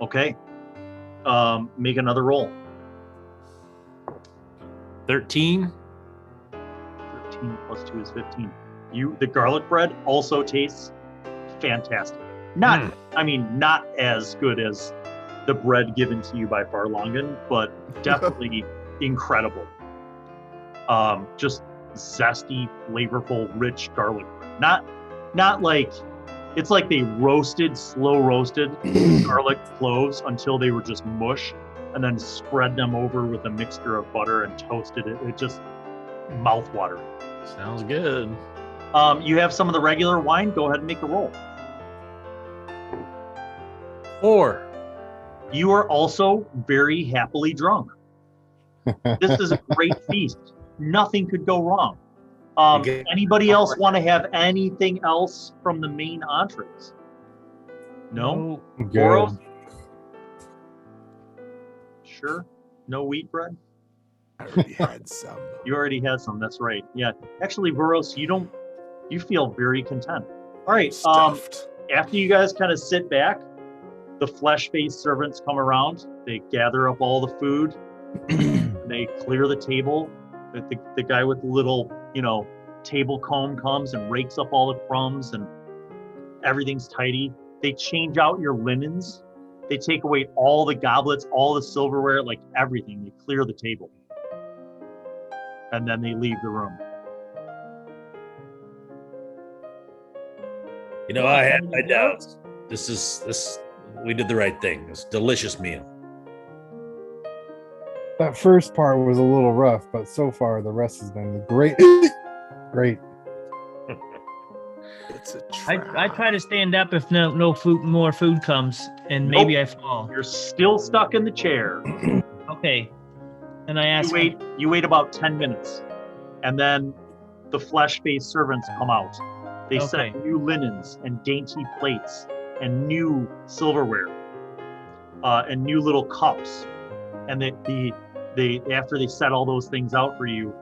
Okay. Make another roll. 13. 13 plus 2 is 15. The garlic bread also tastes fantastic. Not as good as the bread given to you by Fharlanghn, but definitely incredible. Just zesty, flavorful, rich garlic bread. Not like, it's like they slow roasted garlic cloves until they were just mush, and then spread them over with a mixture of butter and toasted it. It just mouth-watering. Sounds good. You have some of the regular wine. Go ahead and make a roll. 4. You are also very happily drunk. This is a great feast. Nothing could go wrong. Anybody else want to have anything else from the main entrees? No? Vörös? Sure? No wheat bread? I already had some. You already had some, that's right. Yeah. Actually, Vörös, you feel very content. All right. After you guys kind of sit back, the flesh-faced servants come around. They gather up all the food. They clear the table. The guy with the little, table comb comes and rakes up all the crumbs, and everything's tidy. They change out your linens. They take away all the goblets, all the silverware, like everything. They clear the table. And then they leave the room. I had my doubts. We did the right thing. It's a delicious meal. That first part was a little rough, but so far the rest has been great. Great. It's a trap. I try to stand up if more food comes, and maybe I fall. You're still stuck in the chair. Okay. And I ask. You wait about 10 minutes, and then the flesh-faced servants come out. They set new linens and dainty plates and new silverware and new little cups. And they after they set all those things out for you,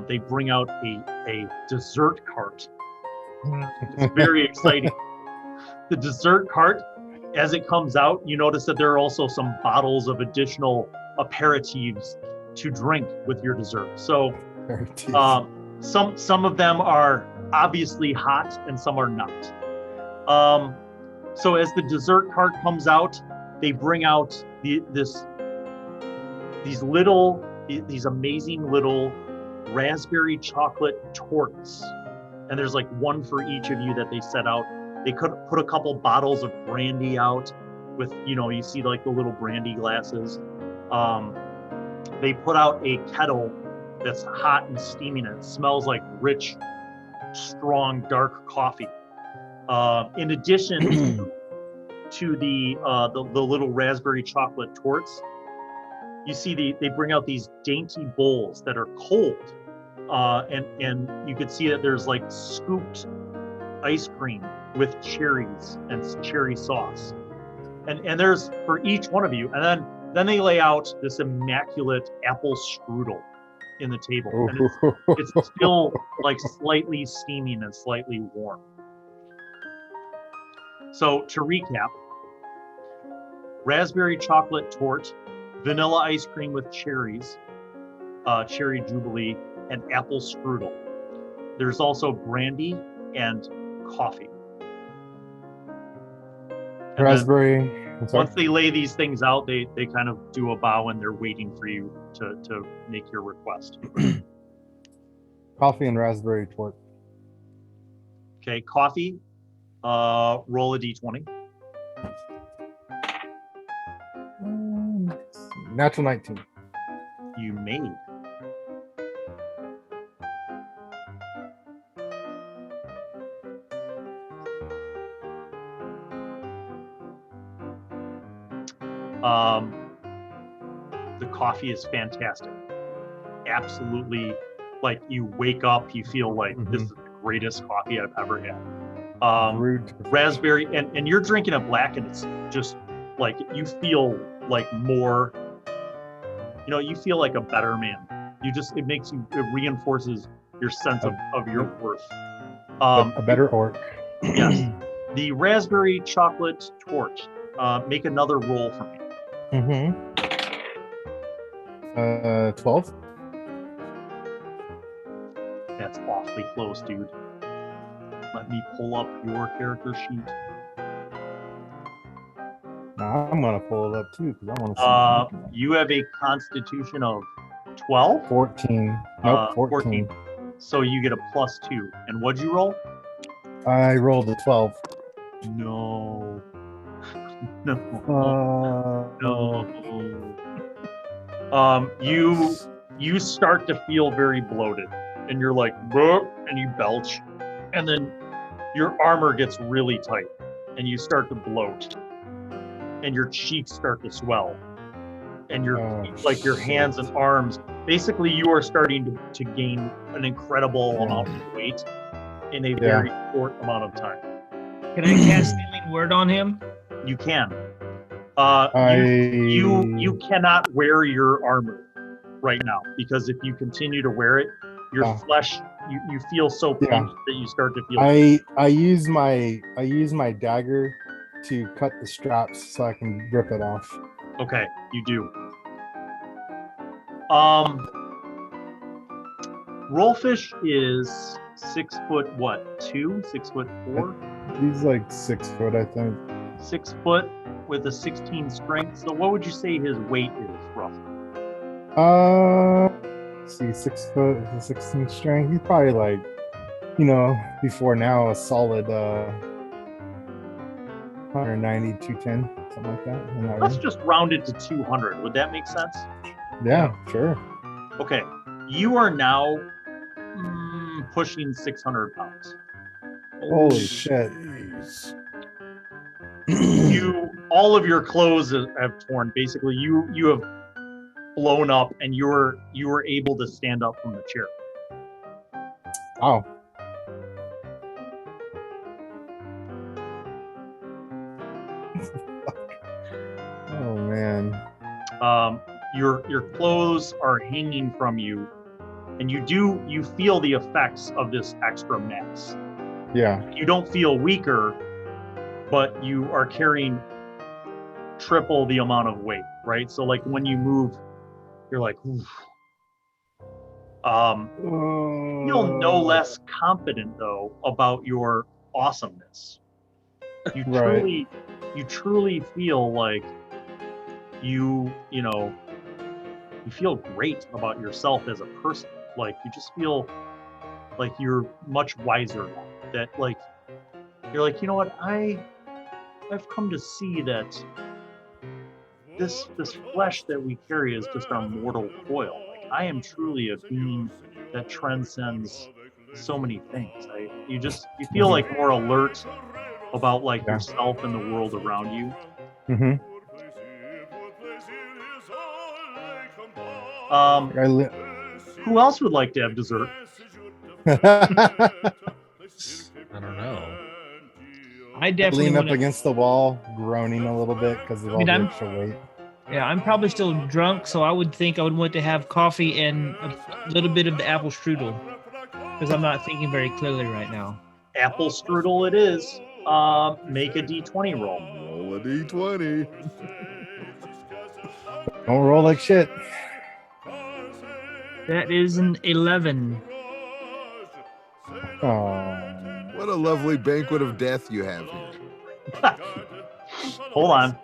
they bring out a dessert cart. It's very exciting. The dessert cart, as it comes out, you notice that there are also some bottles of additional aperitifs to drink with your dessert. So some of them are obviously hot and some are not. So as the dessert cart comes out, they bring out these amazing little raspberry chocolate torts. And there's like one for each of you that they set out. They could put a couple bottles of brandy out with, you see like the little brandy glasses. They put out a kettle that's hot and steaming, and it smells like rich, strong, dark coffee. In addition to the little raspberry chocolate torts, you see they bring out these dainty bowls that are cold, and you could see that there's like scooped ice cream with cherries and cherry sauce, and there's for each one of you, and then they lay out this immaculate apple strudel in the table, and it's still like slightly steaming and slightly warm. So to recap, raspberry chocolate torte, vanilla ice cream with cherries, cherry jubilee, and apple strudel. There's also brandy and coffee. And Raspberry. once they lay these things out, they kind of do a bow and they're waiting for you to make your request. Coffee and raspberry torte. Okay, coffee, roll a d20. Natural 19. You made. The coffee is fantastic. Absolutely, like you wake up, you feel like this is the greatest coffee I've ever had. Raspberry, and you're drinking it black, and it's just like you feel like more. You know, you feel like a better man. It reinforces your sense of your worth. A better orc. Yes. The raspberry chocolate torte. Make another roll for me. 12. That's awfully close, dude. Let me pull up your character sheet. Now I'm gonna pull it up too because I want to see. You have a constitution of 12? 14. Nope, 14. So you get a +2. And what'd you roll? I rolled a 12. No. You start to feel very bloated, and you're like, and you belch, and then your armor gets really tight, and you start to bloat, and your cheeks start to swell, and your hands and arms. Basically, you are starting to gain an incredible amount of weight in a very short amount of time. Can I cast Healing Word on him? You can. You cannot wear your armor right now, because if you continue to wear it, your flesh you feel so pinched that you start to feel. I use my dagger to cut the straps so I can rip it off. Okay, you do. Rolfish is 6'2", 6'4". He's like 6 foot, I think. 6 foot with a 16 strength. So what would you say his weight is, roughly? Let's see, 6 foot with a 16 strength. He's probably like, before now, a solid 190, 210, something like that. Let's just round it to 200. Would that make sense? Yeah, sure. Okay, you are now pushing 600 pounds. Holy shit. All of your clothes have torn. Basically, you have blown up, and you were able to stand up from the chair. Oh. Oh man. Your clothes are hanging from you, and you feel the effects of this extra mass. Yeah. You don't feel weaker, but you are carrying triple the amount of weight, right? So like when you move, you're like, oof. You feel no less confident though about your awesomeness. You truly feel like you feel great about yourself as a person. Like you just feel like you're much wiser now. That like you're like, you know what, I've come to see that this flesh that we carry is just our mortal coil. Like I am truly a being that transcends so many things. You feel like more alert about like yourself and the world around you. Who else would like to have dessert? I don't know. I definitely lean up wanna- against the wall, groaning a little bit because of all the extra weight. Yeah, I'm probably still drunk, so I would think I would want to have coffee and a little bit of the apple strudel because I'm not thinking very clearly right now. Apple strudel it is. Make a D20 roll. Roll a D20. Don't roll like shit. That is an 11. Oh, What a lovely banquet of death you have here. Hold on.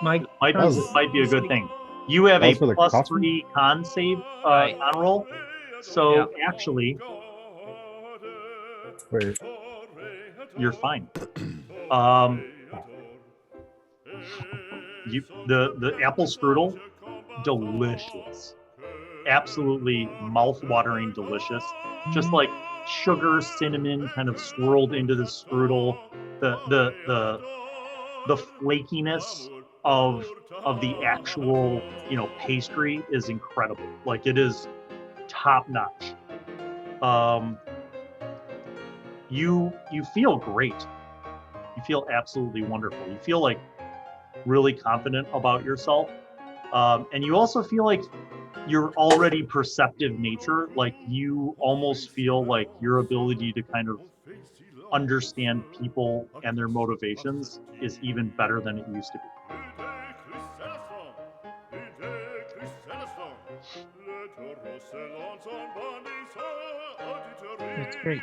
Mike, Might be a good thing. You have That a was for the plus coffee? 3 con save Right. on roll. So actually, wait. you're fine. The apple strudel, delicious. Absolutely mouth-watering delicious. Just like sugar, cinnamon kind of swirled into the strudel. The flakiness of the actual, pastry is incredible. Like it is top notch. You feel great. You feel absolutely wonderful. You feel like really confident about yourself. And you also feel like you're already perceptive nature. Like you almost feel like your ability to kind of understand people and their motivations is even better than it used to be. That's great.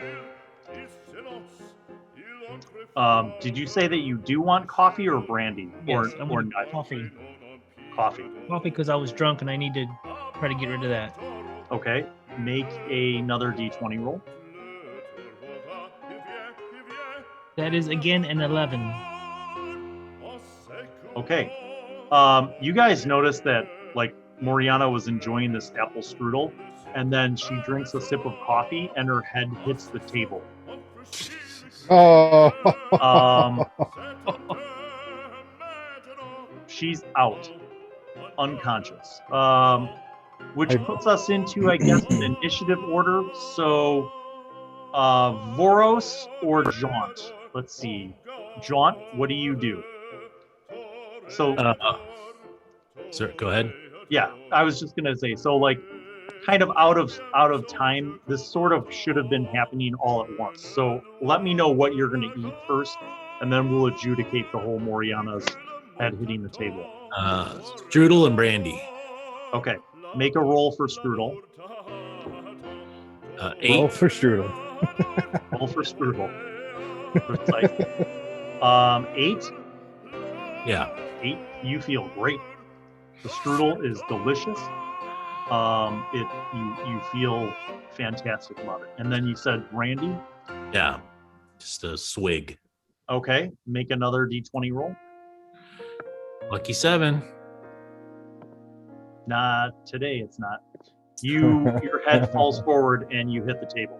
Did you say that you do want coffee or brandy? Yes, I or want not? coffee. Coffee. Coffee because I was drunk and I need to try to get rid of that. Okay. Make another D20 roll. That is again an 11. Okay. You guys noticed that like Moriana was enjoying this apple strudel, and then she drinks a sip of coffee and her head hits the table. Oh. She's out, unconscious. Which puts us into, I guess, an initiative order. So, Vörös or Jaunt? Let's see. Jaunt, what do you do? So, Sir, go ahead. yeah, I was just gonna say. So, like, kind of out of time. This sort of should have been happening all at once. So, let me know what you're gonna eat first, and then we'll adjudicate the whole Moriana's head hitting the table. Strudel and brandy. Okay, make a roll for strudel. 8. Roll for strudel. Roll for strudel. Precise. 8. Yeah. 8. You feel great. The strudel is delicious. You feel fantastic about it. And then you said brandy. Yeah. Just a swig. Okay, make another D20 roll. Lucky 7. Nah, today it's not. Your head falls forward and you hit the table.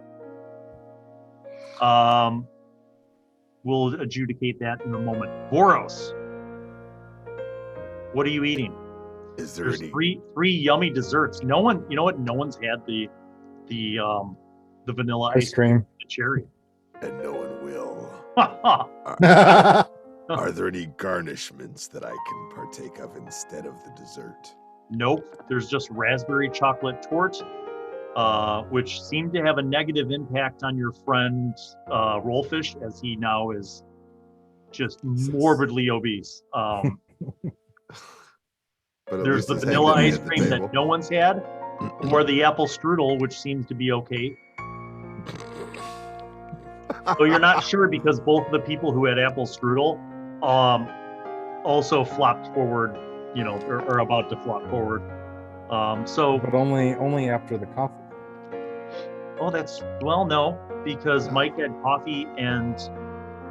We'll adjudicate that in a moment. Vörös, what are you eating? Is there There's any? three yummy desserts. No one, you know what? No one's had the vanilla Ice cream. the cherry. And no one will. Oh. Are there any garnishments that I can partake of instead of the dessert? Nope. There's just raspberry chocolate torte, which seemed to have a negative impact on your friend Rolfish, as he now is just morbidly obese. But at There's least the his head vanilla didn't ice hit the cream table. that no one's had, or the apple strudel, which seems to be okay. So you're not sure because both of the people who had apple strudel also flopped forward, or about to flop forward. But only after the coffee. Oh, no, because Mike had coffee and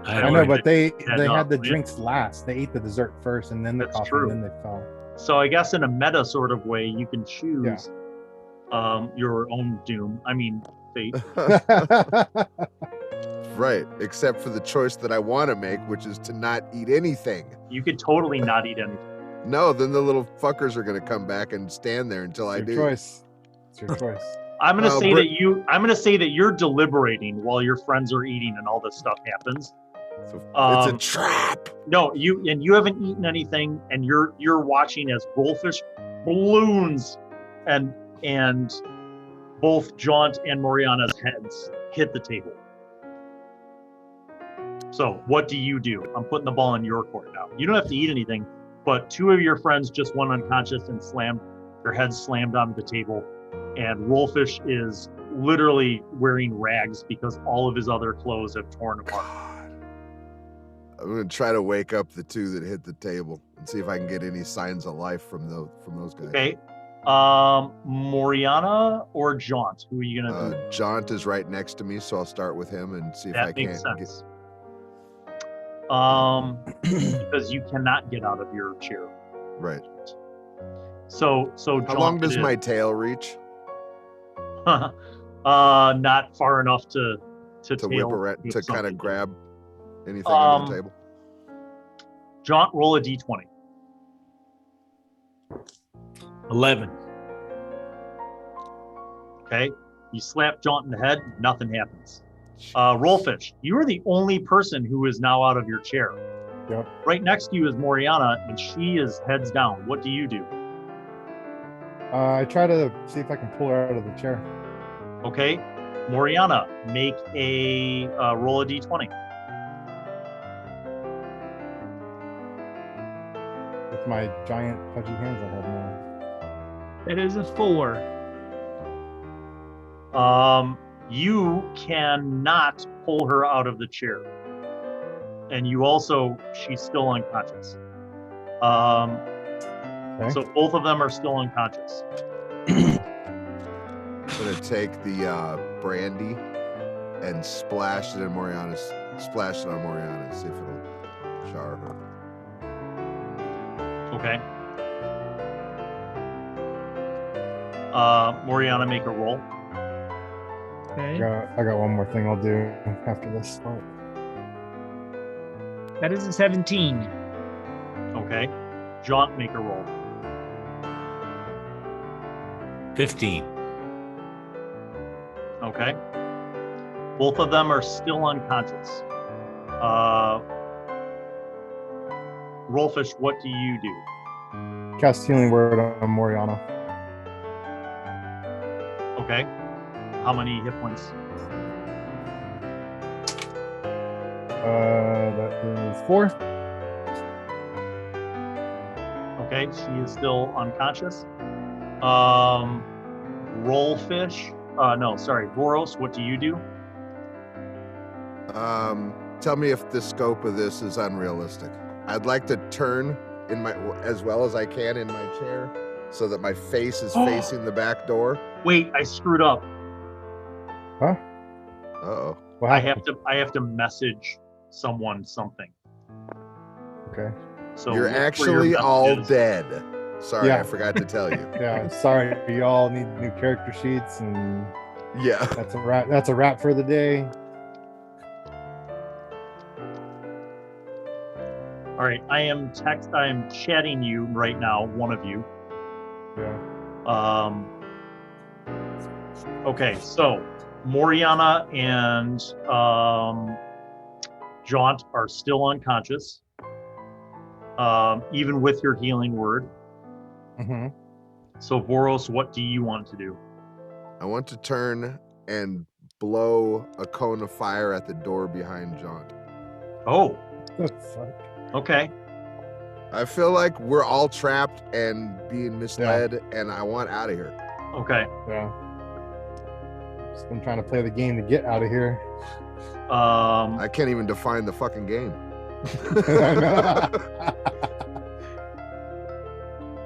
I know, but they had had the yeah. drinks last. They ate the dessert first, and then the That's coffee, true. and then they fell. So I guess in a meta sort of way, you can choose your own doom. I mean, fate. Right, except for the choice that I want to make, which is to not eat anything. You could totally not eat anything. No, then the little fuckers are gonna come back and stand there until I It's do. your choice. It's your choice. I'm gonna Well, say that I'm gonna say that you're deliberating while your friends are eating and all this stuff happens. So it's a trap. No, you haven't eaten anything, and you're watching as Rolfish balloons and both Jaunt and Moriana's heads hit the table. So what do you do? I'm putting the ball in your court now. You don't have to eat anything, but two of your friends just went unconscious and their heads slammed onto the table, and Rolfish is literally wearing rags because all of his other clothes have torn apart. I'm gonna try to wake up the two that hit the table and see if I can get any signs of life from those guys. Okay. Moriana or Jaunt? Who are you gonna do? Jaunt is right next to me, so I'll start with him and see if I That makes can't sense. Because you cannot get out of your chair. Right. So How Jaunt long does it my is. tail reach Not far enough to to tail whip around whip to kind something. of grab anything under the table? Jaunt, roll a d20. 11. Okay. You slap Jaunt in the head, nothing happens. Rolfish, you are the only person who is now out of your chair. Yep. Right next to you is Moriana, and she is heads down. What do you do? I try to see if I can pull her out of the chair. Okay. Moriana, make a roll a d20. With my giant pudgy hands I have now. That is a 4. You cannot pull her out of the chair. And she's still unconscious. Okay. So both of them are still unconscious. I'm gonna take the brandy and splash it on Moriana, see if it'll jar her. Okay. Moriana, make a roll. Okay. I got one more thing I'll do after this part. That is a 17. Okay. Jaunt, make a roll. 15. Okay. Both of them are still unconscious. Rolfish, what do you do? Cast Healing Word on Moriana. Okay. How many hit points? That is 4. Okay, she is still unconscious. Vörös, what do you do? Tell me if the scope of this is unrealistic. I'd like to turn as well as I can in my chair so that my face is facing the back door. Wait, I screwed up. Huh? Uh-oh. What I happened? have to message someone something. Okay. So You're look for your actually all messages. dead. Sorry, Yeah. I forgot to tell you. Yeah, sorry. You all need new character sheets, and Yeah. that's a wrap. That's a wrap for the day. All right, I am chatting you right now, one of you. Yeah. Okay, so Moriana and Jaunt are still unconscious, even with your healing word. Mm-hmm. So Vörös, what do you want to do? I want to turn and blow a cone of fire at the door behind Jaunt. Oh, The fuck? okay. I feel like we're all trapped and being misled, and I want out of here. Okay. Yeah. Just been trying to play the game to get out of here. I can't even define the fucking game.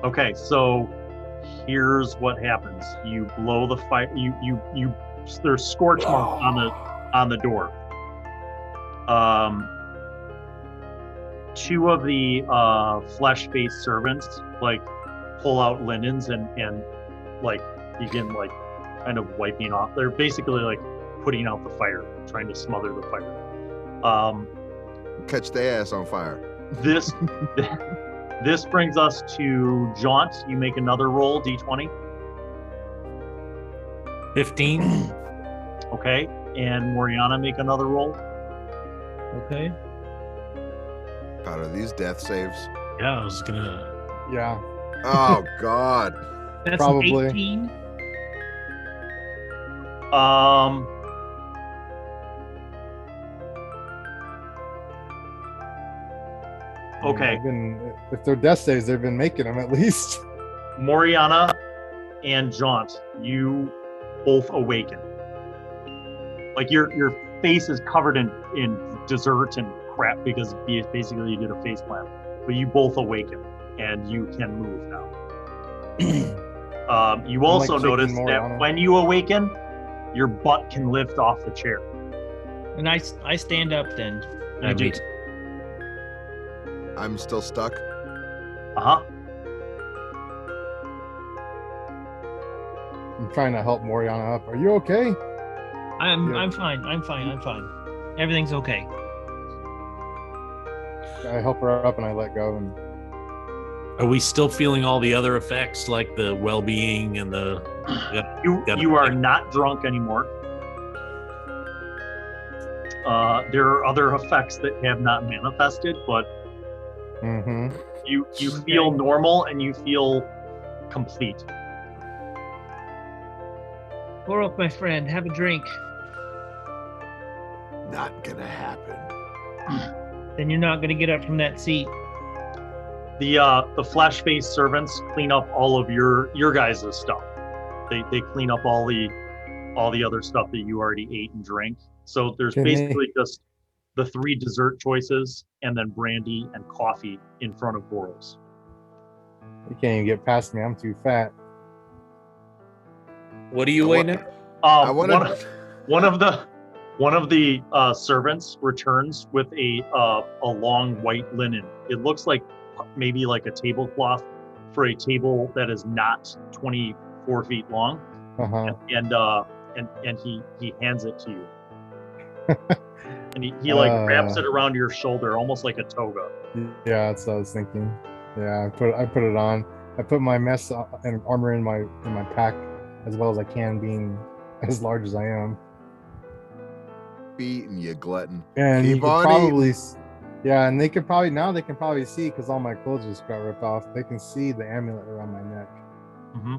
Okay, so here's what happens. You blow the fire. There's scorch marks on the door. Two of the flesh-faced servants like pull out linens and like begin like kind of wiping off. They're basically like putting out the fire, trying to smother the fire. Catch their ass on fire. This This brings us to Jaunt. You make another roll, d20. 15. Okay. And Moriana, make another roll. Okay. God, are these death saves? Yeah, I was gonna. Yeah, Oh God. That's Probably. 18. Okay. If they're death saves, they've been making them at least. Moriana and Jaunt, you both awaken. Like your face is covered in dessert and crap because basically you did a face plant. But you both awaken and you can move now. You also notice that when you awaken, your butt can lift off the chair. And I stand up then. You do. I'm still stuck. Uh-huh. I'm trying to help Moriana up. Are you okay? I'm fine. I'm fine. Everything's okay. I help her up and I let go. And Are we still feeling all the other effects like the well-being and the? You are not drunk anymore. There are other effects that have not manifested, but you feel normal and you feel complete. Pour up, my friend. Have a drink. Not gonna happen. Then you're not gonna get up from that seat. The flash-faced servants clean up all of your guys' stuff. They clean up all the other stuff that you already ate and drank. So there's basically just the 3 dessert choices and then brandy and coffee in front of Vörös. you can't even get past me. I'm too fat. What are you waiting at? One of the servants returns with a long white linen. It looks like maybe like a tablecloth for a table that is not 24 feet long, and he hands it to you, and he like wraps it around your shoulder, almost like a toga. Yeah, that's what I was thinking. Yeah, I put it on. I put my mess and armor in my pack as well as I can, being as large as I am. Beating you, glutton. And Keep you could on probably, eating. yeah, and they can probably see because all my clothes just got ripped off. They can see the amulet around my neck. Mm-hmm.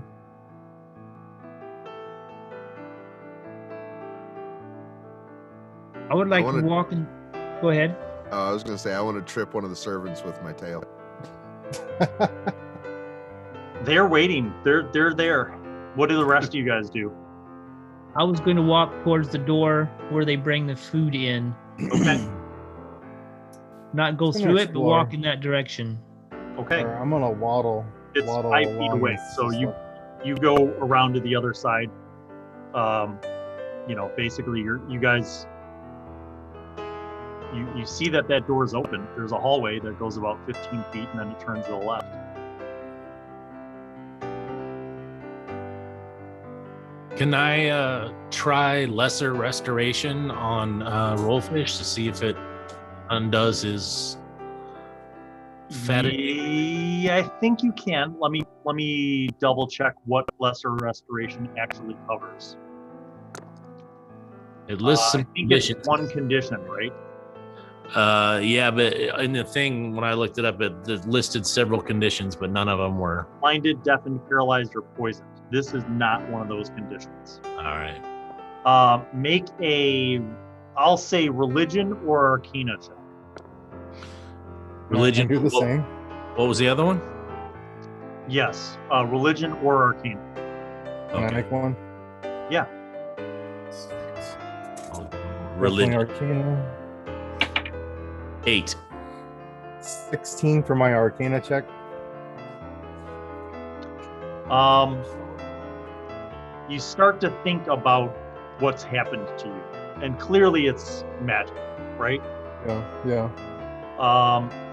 I would like to walk and go ahead. I was gonna say I want to trip one of the servants with my tail. They're waiting. They're there. What do the rest of you guys do? I was going to walk towards the door where they bring the food in. Okay. Not go through it, but walk in that direction. Okay. Or I'm gonna waddle. It's waddle 5 feet along away, this- so this you go around to the other side. Basically you guys you see that door is open. There's a hallway that goes about 15 feet and then it turns to the left. Can I try lesser restoration on Rolfish to see if it undoes his fetish? Yeah, I think you can. Let me double check what lesser restoration actually covers. It lists some I think conditions. it's one condition, right? Yeah, but in the thing when I looked it up, it listed several conditions, but none of them were. Blinded, deafened, paralyzed, or poisoned. This is not one of those conditions. All right. Make I'll say religion or arcana check. Religion. Do the same. What was the other one? Yes, religion or arcana. Can I make one? Yeah. Religion. Arcana. 8. 16 for my arcana check. You start to think about what's happened to you, and clearly it's magic, right? Yeah.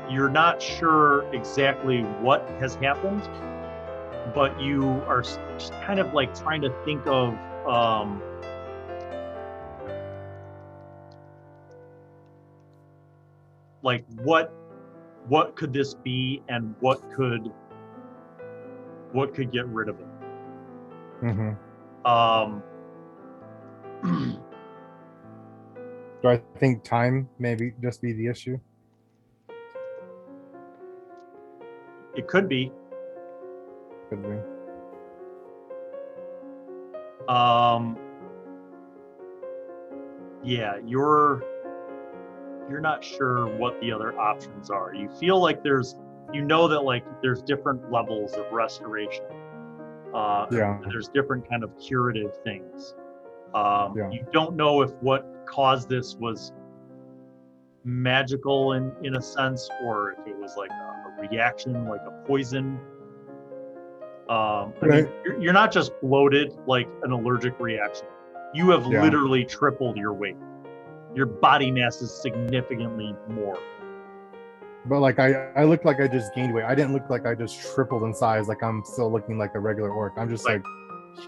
You're not sure exactly what has happened, but you are just kind of like trying to think of like what what could this be, and what could get rid of it. Do I think time maybe just be the issue? It could be. Could be. Yeah, you're not sure what the other options are. You feel like there's different levels of restoration. There's different kind of curative things. You don't know if what caused this was magical in a sense, or if it was like a reaction, like a poison. I mean, you're not just bloated like an allergic reaction. You have literally tripled your weight. Your body mass is significantly more. But like I look like I just gained weight. I didn't look like I just tripled in size. Like I'm still looking like a regular orc. I'm just like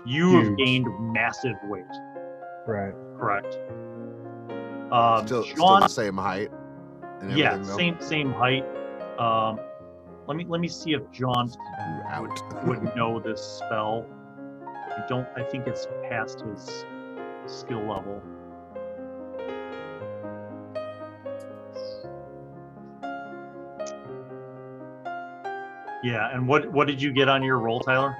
you have gained massive weight. Right. Correct. Still Jaunt, the same height. And yeah, everything, same height. Let me see if Jaunt would know this spell. I think it's past his skill level. Yeah, and what did you get on your roll, Tyler?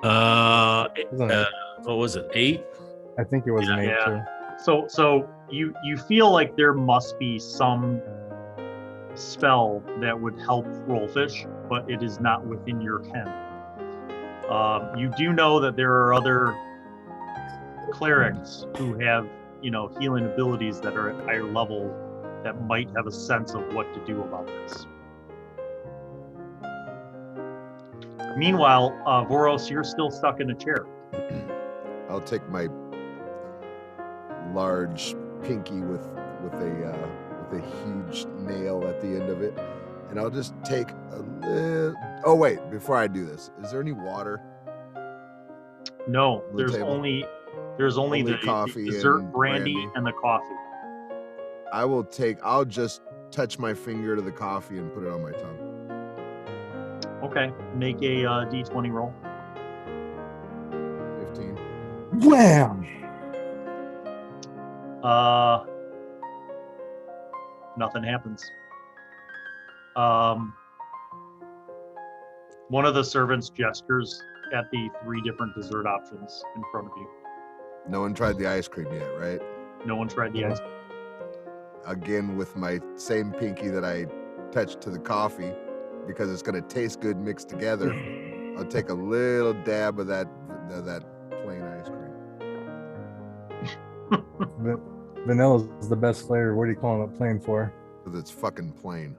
What was it? 8? I think it was an 8 too. So you feel like there must be some spell that would help Rolfish, but it is not within your ken. You do know that there are other clerics who have, healing abilities that are at higher level that might have a sense of what to do about this. Meanwhile, Vörös, you're still stuck in a chair. I'll take my large pinky with a huge nail at the end of it, and I'll just take a little. Oh wait, before I do this, is there any water? No, there's only the coffee, dessert and brandy and the coffee. I'll just touch my finger to the coffee and put it on my tongue. Okay, make a d20 roll. 15. Wham! Nothing happens. One of the servants gestures at the 3 different dessert options in front of you. No one tried the ice cream yet, right? No one tried the ice cream. Again, with my same pinky that I touched to the coffee, because it's going to taste good mixed together, I'll take a little dab of that plain ice cream. Vanilla is the best flavor. What are you calling it plain for? Because it's fucking plain.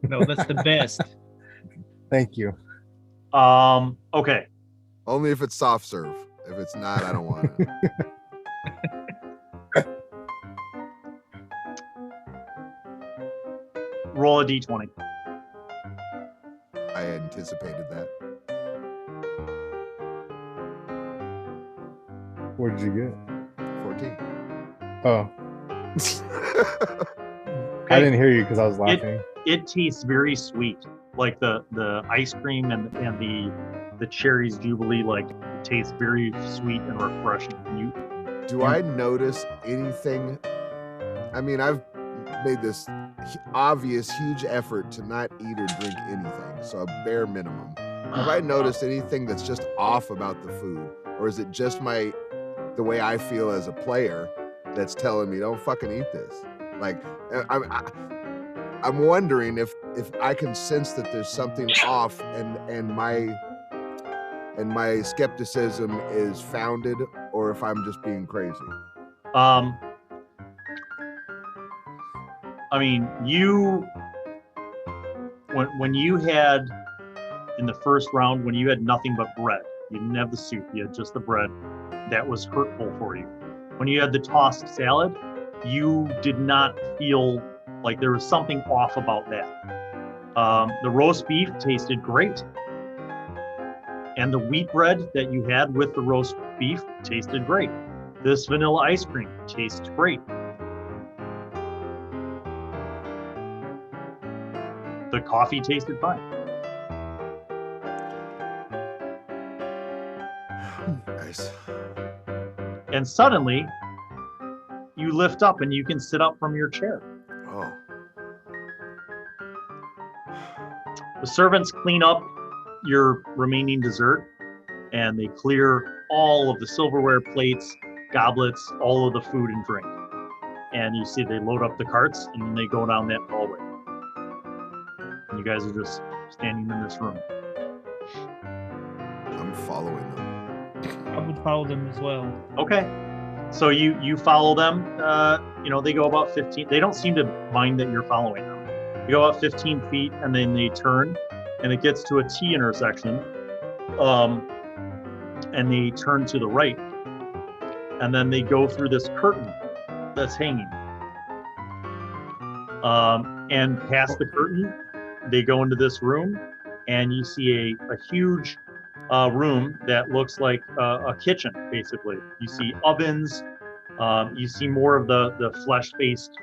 No, that's the best. Thank you. Okay. Only if it's soft serve. If it's not, I don't want it. Roll a d20. I anticipated that. What did you get? 14. Oh. I didn't hear you because I was laughing. It tastes very sweet, like the ice cream and the cherries jubilee. Like it tastes very sweet and refreshing. Do I notice anything? I mean, I've made this obvious huge effort to not eat or drink anything, so a bare minimum. Have I noticed anything that's just off about the food, or is it just the way I feel as a player that's telling me don't fucking eat this? Like I'm wondering if I can sense that there's something off, and my skepticism is founded, or if I'm just being crazy. I mean, when you had in the first round, when you had nothing but bread, you didn't have the soup, you had just the bread, that was hurtful for you. When you had the tossed salad, you did not feel like there was something off about that. The roast beef tasted great. And the wheat bread that you had with the roast beef tasted great. This vanilla ice cream tastes great. the coffee tasted fine. Nice. And suddenly, you lift up and you can sit up from your chair. Oh. The servants clean up your remaining dessert, and they clear all of the silverware, plates, goblets, all of the food and drink. And you see they load up the carts, and then they go down that hallway. And you guys are just standing in this room. I'm following them. I would follow them as well. Okay. So you follow them. They go about 15. They don't seem to mind that you're following them. You go about 15 feet, and then they turn, and it gets to a T intersection. And they turn to the right, and then they go through this curtain that's hanging. And past the curtain, they go into this room, and you see a huge room that looks like a kitchen, basically. You see ovens. You see more of the flesh-faced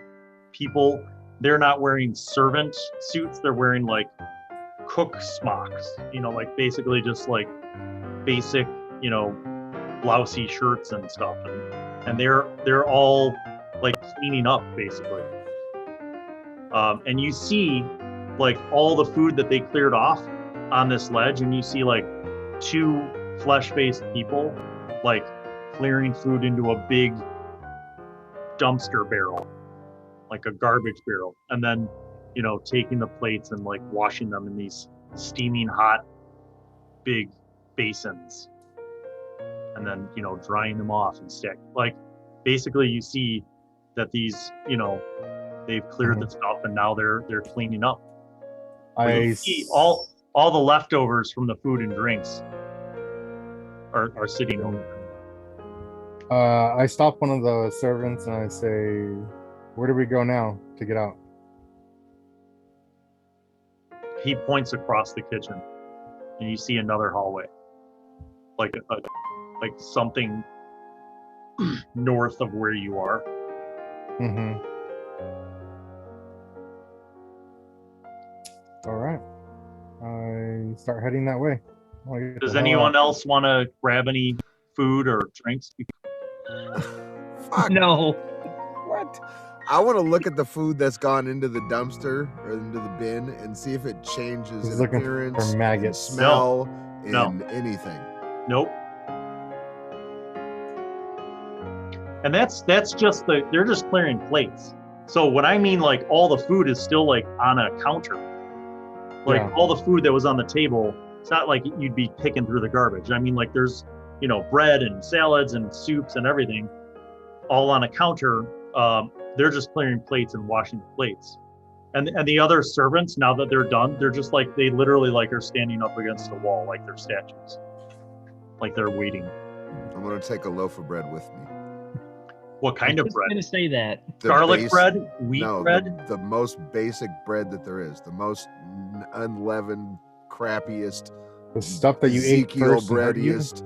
people. They're not wearing servant suits. They're wearing like cook smocks, like basically just like basic, blousey shirts and stuff. And they're all like cleaning up, basically. And you see like all the food that they cleared off on this ledge, and you see like 2 flesh-faced people like clearing food into a big dumpster barrel, like a garbage barrel, and then taking the plates and like washing them in these steaming hot big basins, and then drying them off and stack. Like basically you see that these they've cleared the stuff, and now they're cleaning up. You see all the leftovers from the food and drinks are sitting over there. I stop one of the servants and I say, "Where do we go now to get out?" He points across the kitchen, and you see another hallway, like something north of where you are. Mm-hmm. All right. I start heading that way. Does anyone else want to grab any food or drinks? Fuck. No. What? I want to look at the food that's gone into the dumpster or into the bin and see if it changes He's in looking appearance, for maggots. smell, No. in anything. Nope. And that's just they're just clearing plates. So what I mean, like all the food is still like on a counter. Like all the food that was on the table, it's not like you'd be picking through the garbage. I mean, like there's, bread and salads and soups and everything all on a counter. They're just clearing plates and washing the plates. And the other servants, now that they're done, they're just like, they literally like are standing up against a wall like they're statues. Like they're waiting. I'm going to take a loaf of bread with me. What kind of I was bread? going to say that. The Garlic bread? Wheat bread? The most basic bread that there is. The most unleavened, crappiest, The stuff that you ate Ezekiel first and hurt you? breadiest,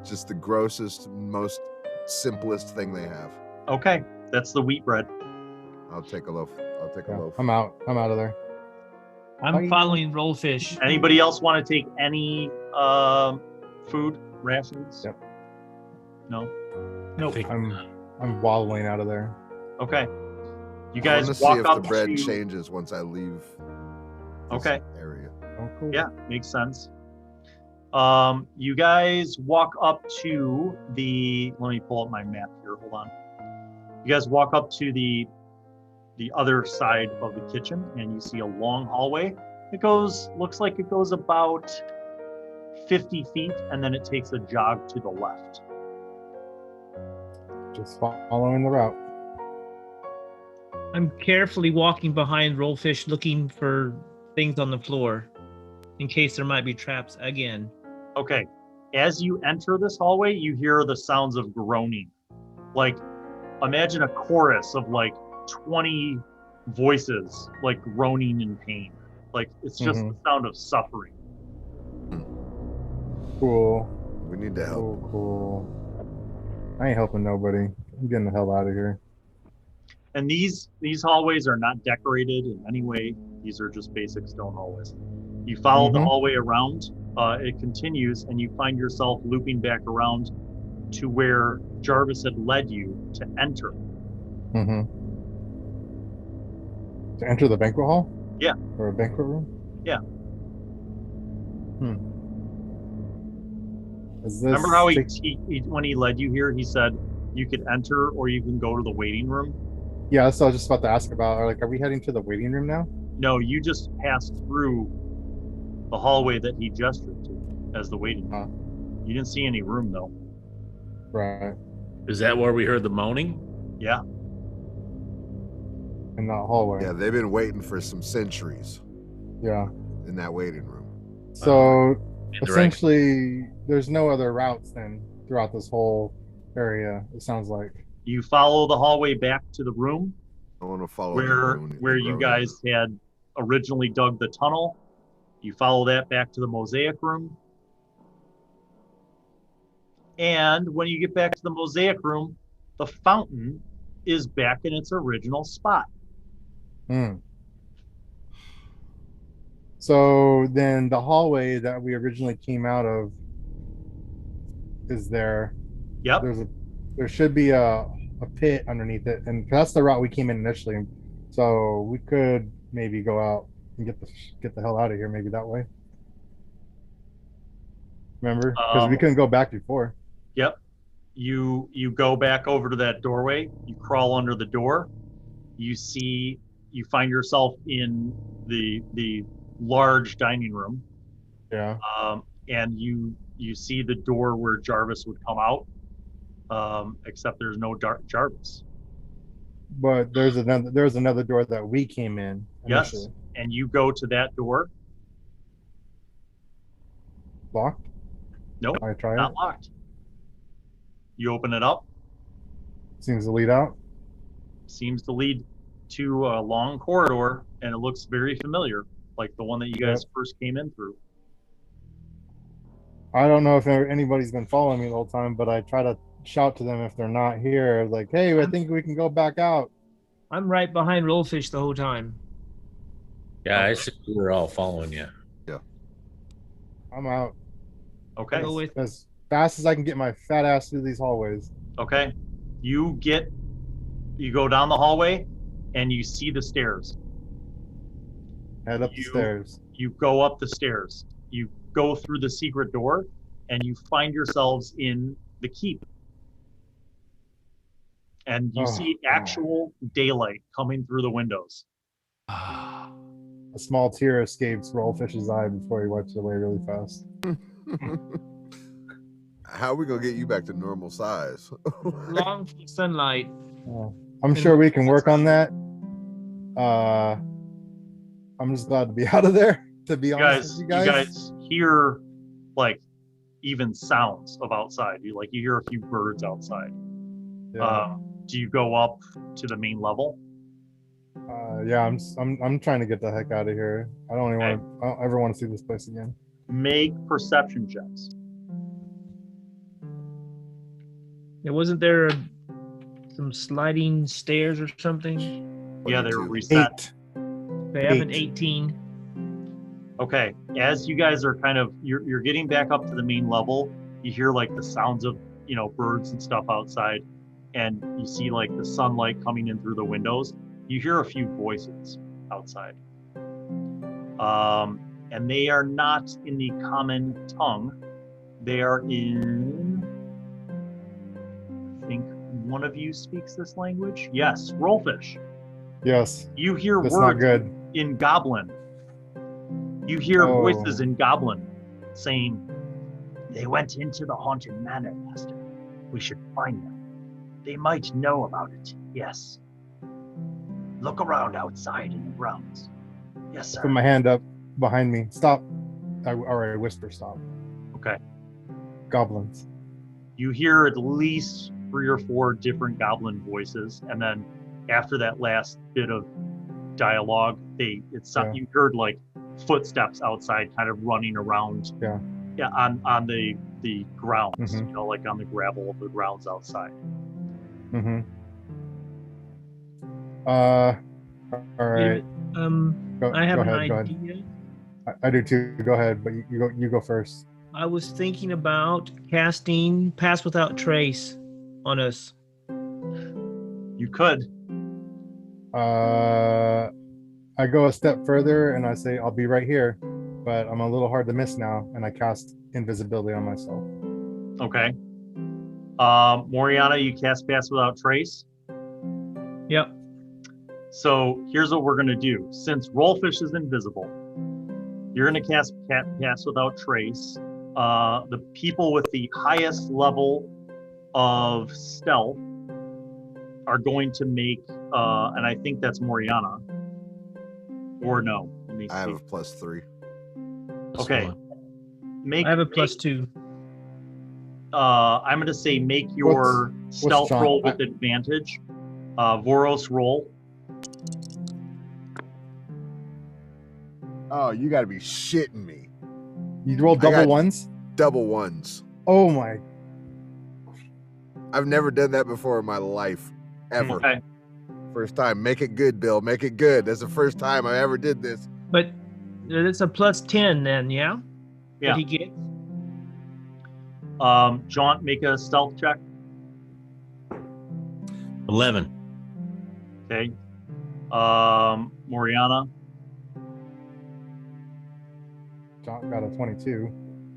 just the grossest, most simplest thing they have. Okay, that's the wheat bread. I'll take a loaf. Yeah, I'm out of there. I'm Bye. following Rolfish. Anybody else want to take any food rations? Yep. No. Nope. I'm waddling out of there. Okay. You I guys want to walk see if up the bread to. changes once I leave this Okay. area. Oh, cool. Yeah, makes sense. You guys walk up to the. Let me pull up my map here. Hold on. You guys walk up to the other side of the kitchen, and you see a long hallway. Looks like it goes about 50 feet, and then it takes a jog to the left. Just following the route. I'm carefully walking behind Rolfish looking for things on the floor in case there might be traps again. Okay. As you enter this hallway, you hear the sounds of groaning. Like, imagine a chorus of like 20 voices, like groaning in pain. Like, it's just the sound of suffering. Cool. We need to help. Cool. I ain't helping nobody. I'm getting the hell out of here. And these hallways are not decorated in any way. These are just basic stone hallways. You follow the hallway around, it continues, and you find yourself looping back around to where Jarvis had led you to enter. To enter the banquet hall? Yeah. Or a banquet room? Yeah. Is this Remember how he when he led you here, he said you could enter or you can go to the waiting room? Yeah, that's what I was just about to ask about. Are we heading to the waiting room now? No, you just passed through the hallway that he gestured to as the waiting room. You didn't see any room though. Right. Is that where we heard the moaning? Yeah. In that hallway. Yeah, they've been waiting for some centuries. Yeah. In that waiting room. So essentially, there's no other routes then throughout this whole area. It sounds like. You follow the hallway back to the room. I want to follow where you guys had originally dug the tunnel. You follow that back to the mosaic room. And when you get back to the mosaic room, the fountain is back in its original spot. So then the hallway that we originally came out of is there. Yep. There should be a pit underneath it, and that's the route we came in initially. So we could maybe go out and get the hell out of here. Maybe that way. Remember, because we couldn't go back before. Yep. You go back over to that doorway. You crawl under the door. You find yourself in the large dining room. Yeah. And you see the door where Jarvis would come out. Except there's no Jarvis. But there's another door that we came in initially. Yes. And you go to that door. Locked? Nope. I try not it. Locked. You open it up. Seems to lead out. Seems to lead to a long corridor, and it looks very familiar, like the one that you guys first came in through. I don't know if anybody's been following me the whole time, but I try to shout to them if they're not here. Like, hey, I think we can go back out. I'm right behind Rolfish the whole time. Yeah, I see we were all following you. Yeah. I'm out. Okay. Go with As fast as I can get my fat ass through these hallways. Okay. You go down the hallway and you see the stairs. Head up the stairs. You go up the stairs. You go through the secret door and you find yourselves in the keep. And you see actual daylight coming through the windows. A small tear escapes Rolfish's eye before he wipes it away really fast. How are we gonna get you back to normal size? long sunlight. I'm sure we can work on that. I'm just glad to be out of there, to be honest with you guys. You guys hear like even sounds of outside. You hear a few birds outside. Yeah. Do you go up to the main level? Yeah, I'm trying to get the heck out of here. I don't ever want to see this place again. Make perception checks. Wasn't there some sliding stairs or something? Yeah, they were reset. They have an 18. Okay, as you guys are you're getting back up to the main level, you hear like the sounds of birds and stuff outside, and you see like the sunlight coming in through the windows. You hear a few voices outside, and they are not in the common tongue. They are in, I think one of you speaks this language. Yes, Rolfish. Yes. You hear That's words not good. in Goblin. You hear voices in Goblin saying, "They went into the haunted manor, Master. We should find them. They might know about it. Yes. Look around outside in the grounds." Yes, sir. Put my hand up behind me. Stop. I whisper, stop. Okay. Goblins. You hear at least 3 or 4 different goblin voices, and then after that last bit of dialogue, you heard like footsteps outside, kind of running around. Yeah, on the grounds, like on the gravel of the grounds outside. All right. I have go an ahead, go ahead. idea. I do too. Go ahead, but you go first. I was thinking about casting Pass Without Trace on us. You could. I go a step further and I say I'll be right here, but I'm a little hard to miss now, and I cast invisibility on myself. Okay. Moriana, you cast Pass Without Trace. Yep. So here's what we're gonna do. Since Rolfish is invisible, you're gonna cast Pass Without Trace. The people with the highest level of stealth are going to make, and I think that's Moriana. Or no? Let me see. I have a +3. Okay. I have a +2. I'm going to say make your stealth Jaunt? roll with advantage. Vörös roll. Oh, you got to be shitting me. You roll double ones? Double ones. Oh my. I've never done that before in my life. Ever. Okay. First time. Make it good, Bill. Make it good. That's the first time I ever did this. But it's a +10 then, yeah? Yeah. That he gets? Jaunt, make a stealth check. 11. Okay. Moriana. Jaunt got a 22.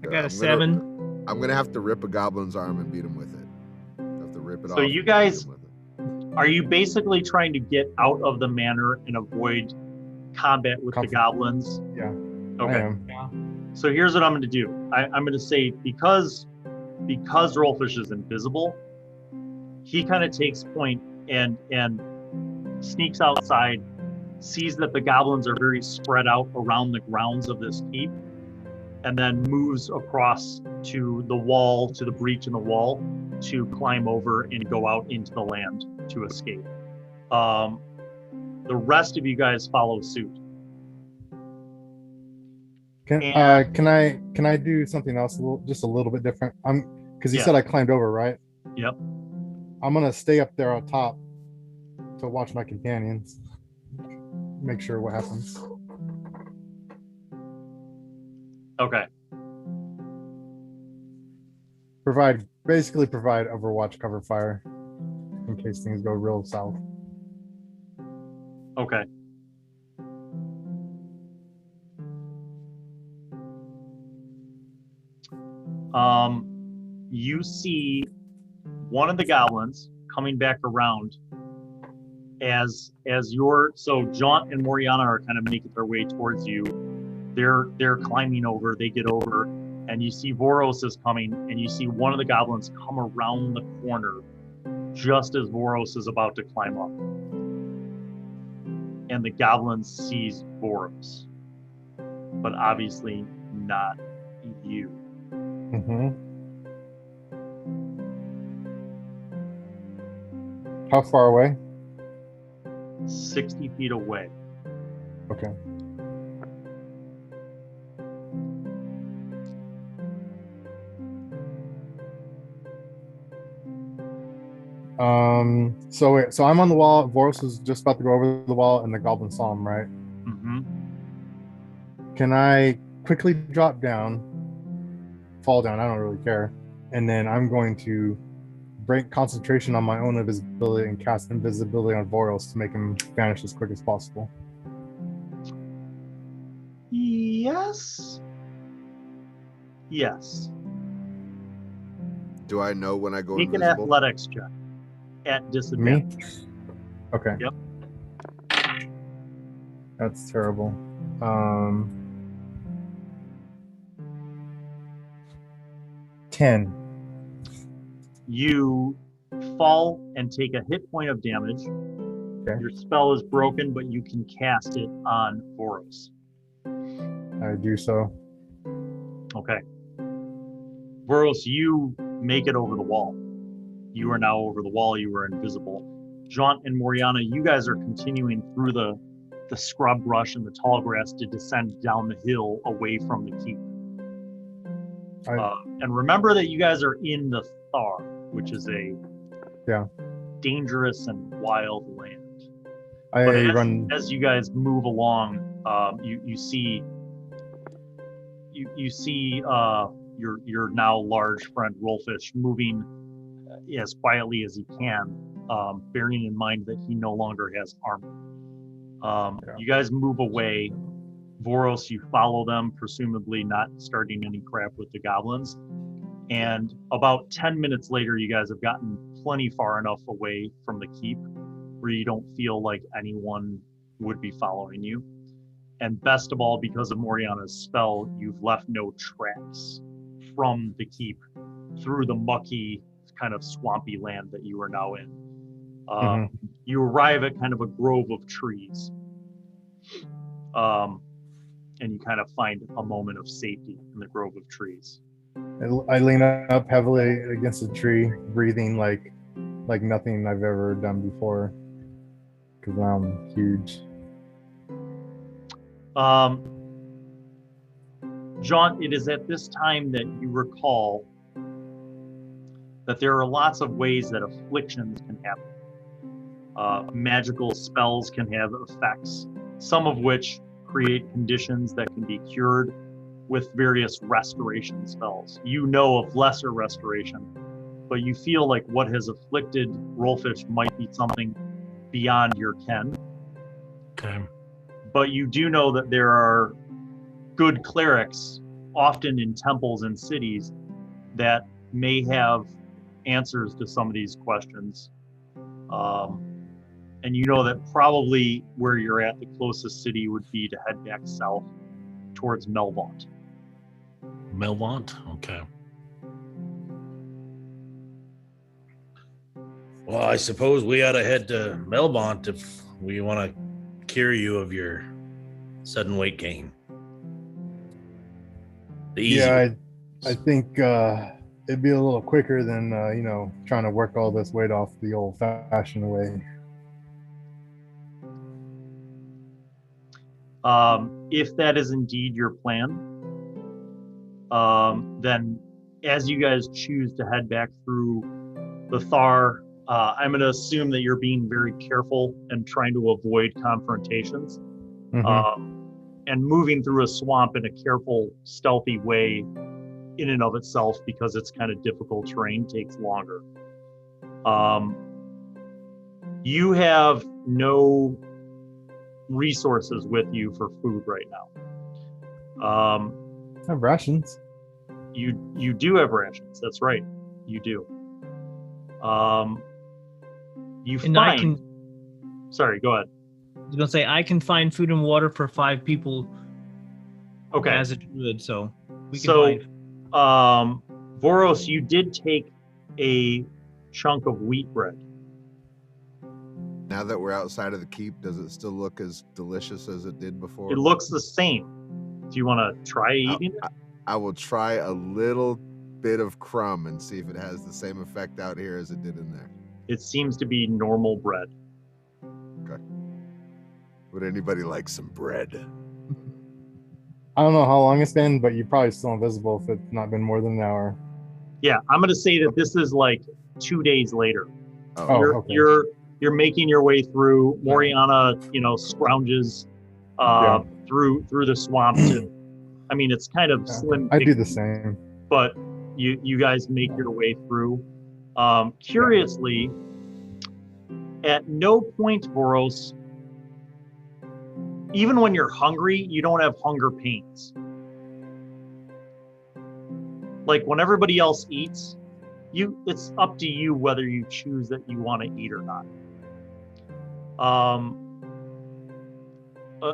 I got a 7. I'm going to have to rip a goblin's arm and beat him with it. I have to rip it off. So you guys, are you basically trying to get out of the manor and avoid combat with the goblins? Yeah. Okay. I am. So here's what I'm going to do. I'm going to say because Rolfish is invisible, he kind of takes point and sneaks outside, sees that the goblins are very spread out around the grounds of this keep, and then moves across to the wall, to the breach in the wall, to climb over and go out into the land to escape. The rest of you guys follow suit. Can I do something else just a little bit different? Because you said I climbed over, right? Yep. I'm gonna stay up there on top to watch my companions. Make sure what happens. Okay. Basically provide Overwatch cover fire in case things go real south. Okay. You see one of the goblins coming back around as so Jaunt and Moriana are kind of making their way towards you. They're climbing over, they get over, and you see Vörös is coming, and you see one of the goblins come around the corner just as Vörös is about to climb up. And the goblin sees Vörös, but obviously not you. Mm-hmm. How far away? 60 feet away. Okay. So I'm on the wall. Vörös was just about to go over the wall, and the goblin saw him, right? Mm-hmm. Can I quickly drop down, fall down? I don't really care. And then I'm going to break concentration on my own invisibility and cast invisibility on Vörös to make him vanish as quick as possible. Yes. Yes. Do I know when I go Make an invisible? athletics check at disadvantage. Me? Okay. Yep. That's terrible. 10. You fall and take a hit point of damage. Okay. Your spell is broken, but you can cast it on Vörös. I do so. Okay. Vörös, you make it over the wall. You are now over the wall. You are invisible. Jaunt and Moriana, you guys are continuing through the scrub brush and the tall grass to descend down the hill away from the keep. And remember that you guys are in the Thar, which is a dangerous and wild land. But run. as you guys move along, you see your now large friend Rolfish moving as quietly as he can, bearing in mind that he no longer has armor. You guys move away. Vörös, you follow them, presumably not starting any crap with the goblins. And about 10 minutes later, you guys have gotten plenty far enough away from the keep where you don't feel like anyone would be following you. And best of all, because of Moriana's spell, you've left no tracks from the keep through the mucky, kind of swampy land that you are now in. You arrive at kind of a grove of trees. And you kind of find a moment of safety in the grove of trees. I lean up heavily against a tree, breathing like nothing I've ever done before, because I'm huge. Jaunt, it is at this time that you recall that there are lots of ways that afflictions can happen. Magical spells can have effects, some of which create conditions that can be cured with various restoration spells. You know of lesser restoration, but you feel like what has afflicted Rolfish might be something beyond your ken. Okay. But you do know that there are good clerics, often in temples and cities, that may have answers to some of these questions. And you know that probably where you're at, the closest city would be to head back south towards Melvaunt. Melvaunt? Okay. Well, I suppose we ought to head to Melvaunt if we want to cure you of your sudden weight gain. I think it'd be a little quicker than trying to work all this weight off the old-fashioned way. If that is indeed your plan, then as you guys choose to head back through the Thar, I'm going to assume that you're being very careful and trying to avoid confrontations. And moving through a swamp in a careful, stealthy way in and of itself, because it's kind of difficult terrain, takes longer. You have no resources with you for food right now. I have rations. You do have rations. That's right. You do. Sorry, go ahead. I was gonna say I can find food and water for 5 people. Okay. As a druid, so we can find. Vörös, you did take a chunk of wheat bread. Now that we're outside of the keep, does it still look as delicious as it did before? It looks the same. Do you want to try eating it? I will try a little bit of crumb and see if it has the same effect out here as it did in there. It seems to be normal bread. Okay. Would anybody like some bread? I don't know how long it's been, but you're probably still invisible if it's not been more than an hour. Yeah, I'm going to say that this is like 2 days later. Okay. You're making your way through. Moriana, scrounges through the swamp. It's kind of slim. I do the same. But you guys make your way through. Curiously, at no point, Vörös, even when you're hungry, you don't have hunger pains. Like when everybody else eats, it's up to you whether you choose that you want to eat or not.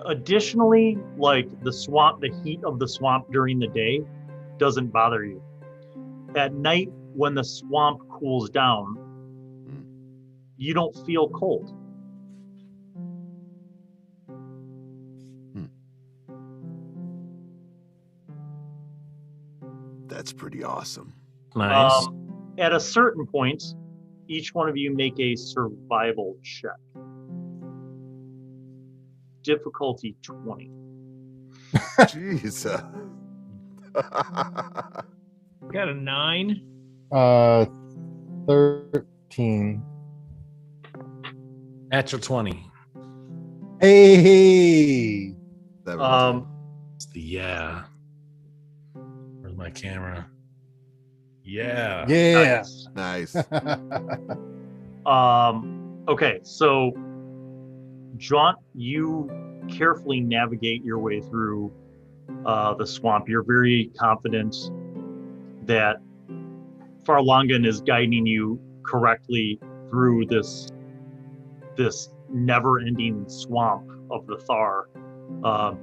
Additionally, like the heat of the swamp during the day doesn't bother you. At night, when the swamp cools down, you don't feel cold. That's pretty awesome. Nice. At a certain point, each one of you make a survival check. Difficulty 20. Jesus. Got a 9. 13. Natural 20. Hey. It's the yeah. Where's my camera? Yeah. Yeah. Nice. Okay, so Jaunt, you carefully navigate your way through the swamp. You're very confident that Fharlanghn is guiding you correctly through this never-ending swamp of the Thar,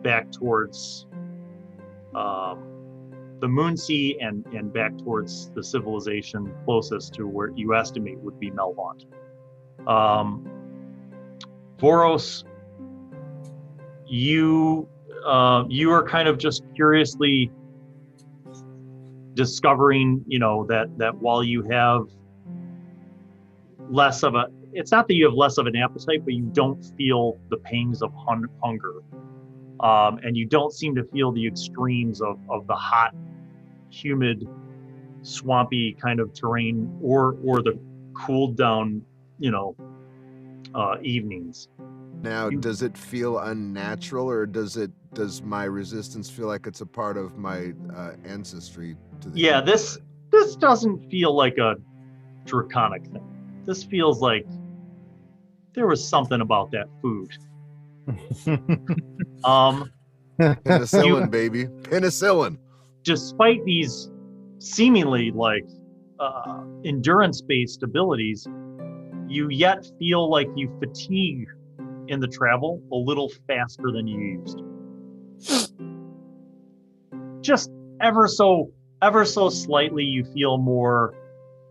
back towards the Moonsea and back towards the civilization closest to where you estimate would be Melvant. Vörös, you are kind of just curiously discovering, that while you have less of it's not that you have less of an appetite, but you don't feel the pangs of hunger. And you don't seem to feel the extremes of the hot, humid, swampy kind of terrain or the cooled down, evenings. Now, does it feel unnatural, or does my resistance feel like it's a part of my ancestry to the Yeah, this doesn't feel like a draconic thing. This feels like there was something about that food. Penicillin, baby. Penicillin. Despite these seemingly like endurance-based abilities, you yet feel like you fatigue in the travel a little faster than you used. Just ever so slightly, you feel more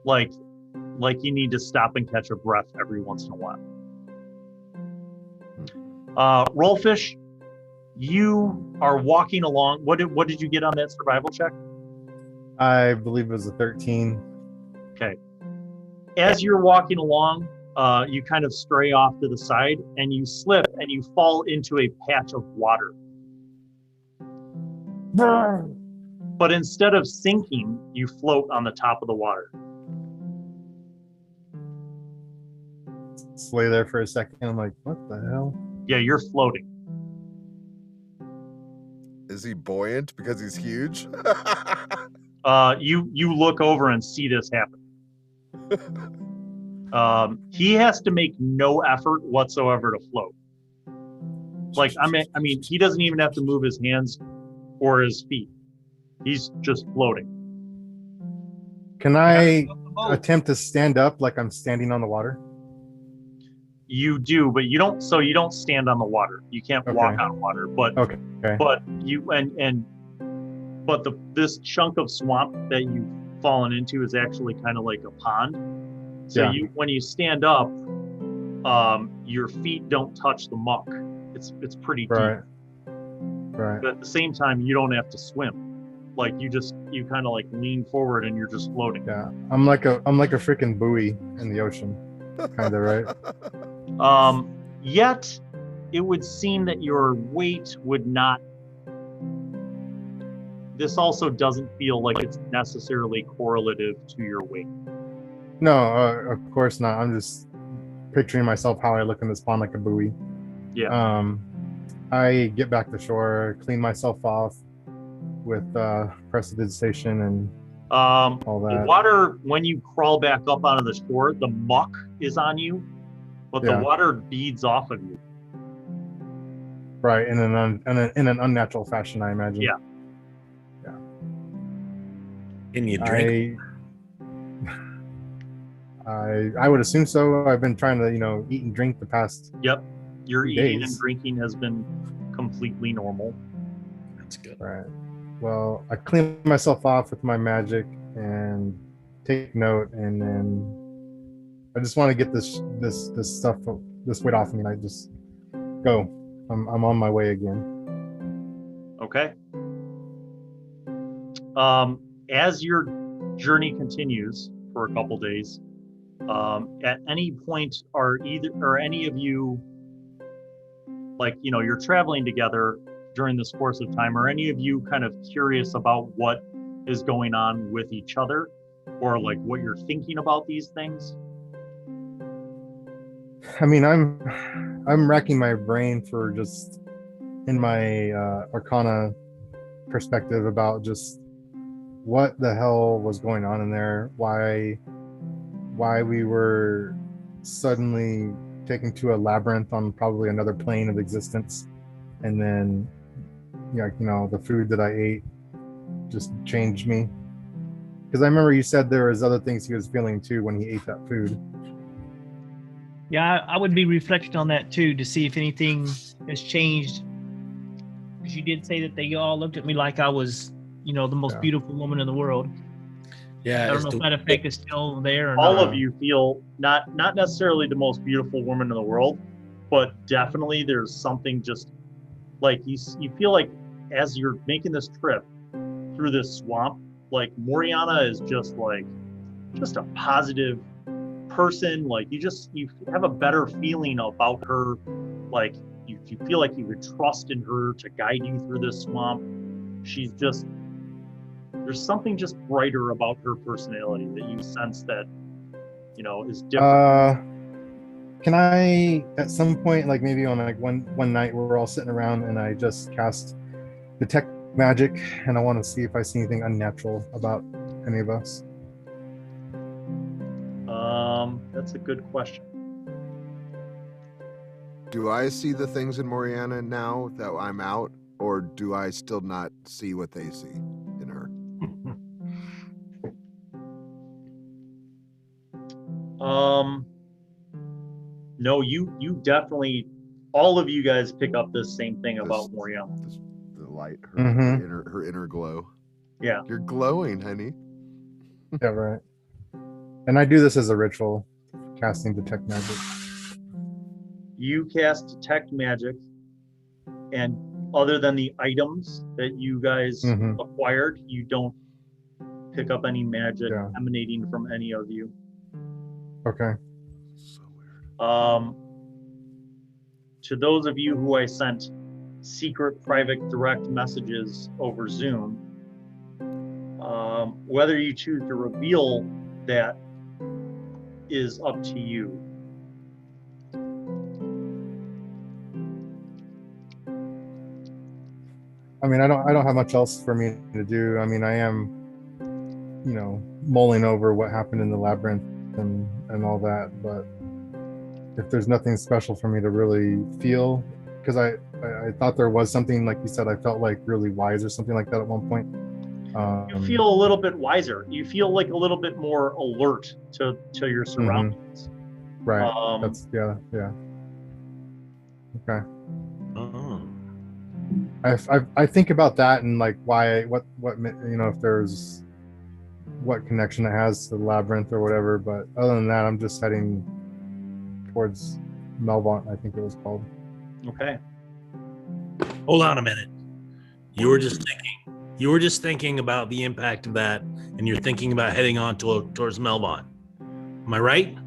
like you need to stop and catch a breath every once in a while. Rolfish, you are walking along. What did you get on that survival check? I believe it was a 13. Okay. As you're walking along, you kind of stray off to the side and you slip and you fall into a patch of water. But instead of sinking, you float on the top of the water. Just lay there for a second. I'm like, what the hell? Yeah, you're floating. Is he buoyant because he's huge? You look over and see this happen. He has to make no effort whatsoever to float. Like, I mean, he doesn't even have to move his hands or his feet. He's just floating. Can I attempt to stand up like I'm standing on the water? You do, but you don't. So you don't stand on the water. You can't walk on water. But but you but this chunk of swamp that you've fallen into is actually kind of like a pond. So when you stand up, your feet don't touch the muck. It's pretty deep. Right. But at the same time, you don't have to swim. Like you kind of like lean forward and you're just floating. Yeah, I'm like a freaking buoy in the ocean, kind of, right? Yet, it would seem that your weight would not. This also doesn't feel like it's necessarily correlative to your weight. No, of course not. I'm just picturing myself how I look in this pond like a buoy. Yeah. I get back to shore, clean myself off with prestidigitation and all that. The water, when you crawl back up onto the shore, the muck is on you, but the water beads off of you. Right, in an unnatural fashion, I imagine. Yeah. Yeah. Can you drink? I would assume so. I've been trying to, eat and drink the past. Yep. Your eating days. and drinking has been completely normal. That's good. Right. Well, I clean myself off with my magic and take note, and then I just want to get this stuff, this weight off of me. And I just go. I'm on my way again. Okay. As your journey continues for a couple days, at any point are any of you, like, you're traveling together during this course of time, are any of you kind of curious about what is going on with each other, or like what you're thinking about these things? I mean, I'm racking my brain for just in my Arcana perspective about just what the hell was going on in there, why we were suddenly taken to a labyrinth on probably another plane of existence, and then the food that I ate just changed me. Because I remember you said there was other things he was feeling too when he ate that food. Yeah, I would be reflecting on that too to see if anything has changed. Because you did say that they all looked at me like I was, the most beautiful woman in the world. Yeah, I don't know if that effect is still there or all not. of you feel not necessarily the most beautiful woman in the world, but definitely there's something just like you feel like as you're making this trip through this swamp, like Moriana is just a positive person. Like you have a better feeling about her. Like you feel like you could trust in her to guide you through this swamp. She's just, there's something just brighter about her personality that you sense that, is different. Can I, at some point, like maybe on one night where we're all sitting around and I just cast detect magic and I want to see if I see anything unnatural about any of us? That's a good question. Do I see the things in Moriana now that I'm out, or do I still not see what they see in her? No, you definitely, all of you guys pick up this same thing about Moriana. The light, Mm-hmm. her inner glow. Yeah. You're glowing, honey. Yeah, right. And I do this as a ritual, casting detect magic. You cast detect magic, and other than the items that you guys acquired, you don't pick up any magic emanating from any of you. Okay. So weird. To those of you who I sent secret private direct messages over Zoom, whether you choose to reveal that is up to you. I mean, I don't have much else for me to do. I mean, I am, mulling over what happened in the labyrinth and all that, but if there's nothing special for me to really feel, because I thought there was something, like you said, I felt like really wise or something like that at one point. You feel a little bit wiser. You feel like a little bit more alert to your surroundings. Right. That's yeah. Okay. I think about that and like why, what if there's what connection it has to the labyrinth or whatever, but other than that, I'm just heading towards Melvant, I think it was called. Okay. Hold on a minute. You were just thinking about the impact of that, and you're thinking about heading on towards Melvant. Am I right?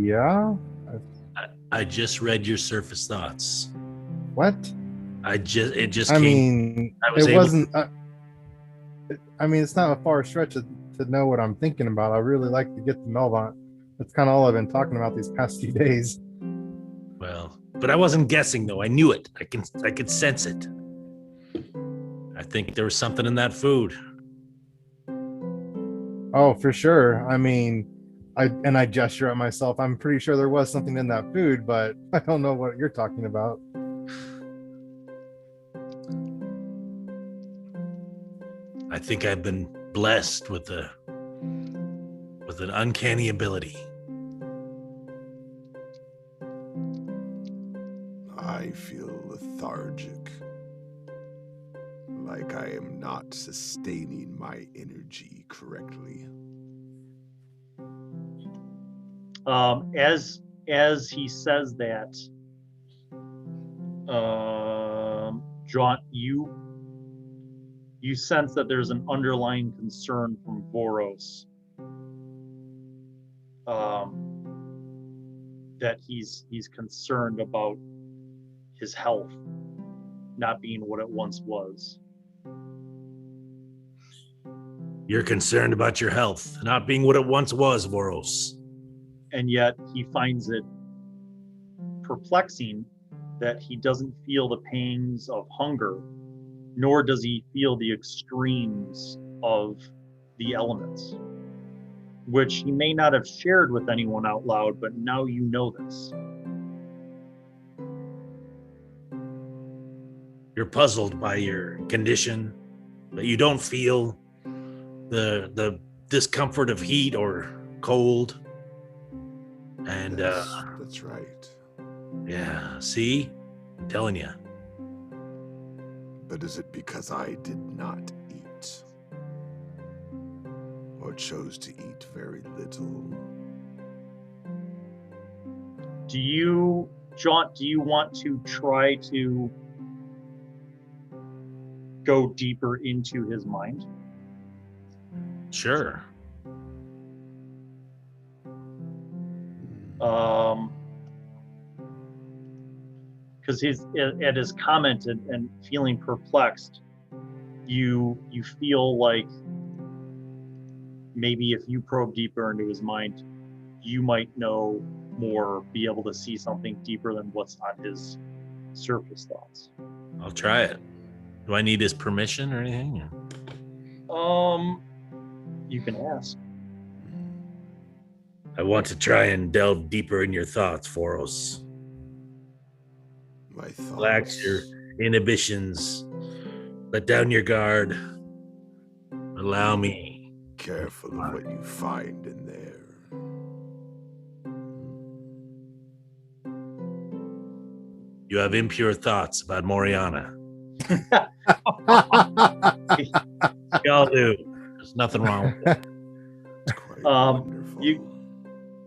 Yeah. I just read your surface thoughts. What? It just I came. mean, it wasn't. I mean, it's not a far stretch to know what I'm thinking about. I really like to get to Melvant. That's kind of all I've been talking about these past few days. Well, but I wasn't guessing though. I knew it. I could sense it. I think there was something in that food. Oh, for sure. I mean, I gesture at myself. I'm pretty sure there was something in that food, but I don't know what you're talking about. I think I've been blessed with an uncanny ability. I feel lethargic, like I am not sustaining my energy correctly. As he says that, Jaunt, you sense that there's an underlying concern from Vörös, that he's concerned about his health not being what it once was. You're concerned about your health not being what it once was, Vörös. and yet he finds it perplexing that he doesn't feel the pangs of hunger, nor does he feel the extremes of the elements, which he may not have shared with anyone out loud, but now you know this. You're puzzled by your condition, but you don't feel the discomfort of heat or cold. And that's right. Yeah, see? I'm telling you. But is it because I did not eat? Or chose to eat very little? Jaunt, do you want to try to go deeper into his mind? Sure. Because he's at his comment and feeling perplexed, you feel like maybe if you probe deeper into his mind, you might know more, be able to see something deeper than what's on his surface thoughts. I'll try it. Do I need his permission or anything? You can ask. I want to try and delve deeper in your thoughts, Vörös. My thoughts. Relax your inhibitions. Let down your guard. Allow me. Careful of what you find in there. You have impure thoughts about Moriana. We all do. There's nothing wrong with it. It's quite wonderful.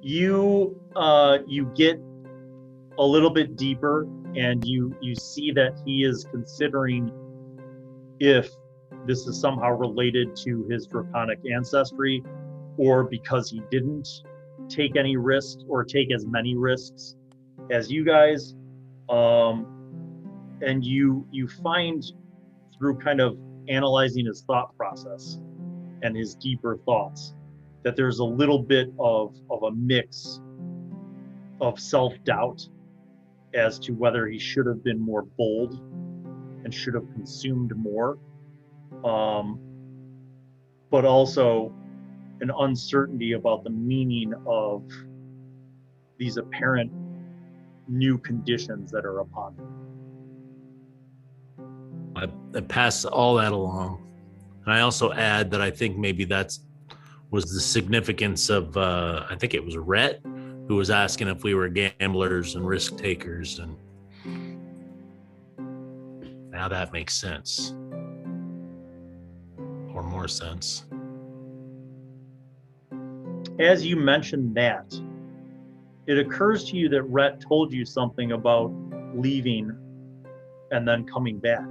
You get a little bit deeper, and you see that he is considering if this is somehow related to his draconic ancestry, or because he didn't take any risks or take as many risks as you guys. And you find through kind of analyzing his thought process and his deeper thoughts that there's a little bit of a mix of self-doubt as to whether he should have been more bold and should have consumed more, but also an uncertainty about the meaning of these apparent new conditions that are upon him. I pass all that along. And I also add that I think maybe was the significance of, I think it was Rhett, who was asking if we were gamblers and risk takers. And now that makes sense. Or more sense. As you mentioned that, it occurs to you that Rhett told you something about leaving and then coming back.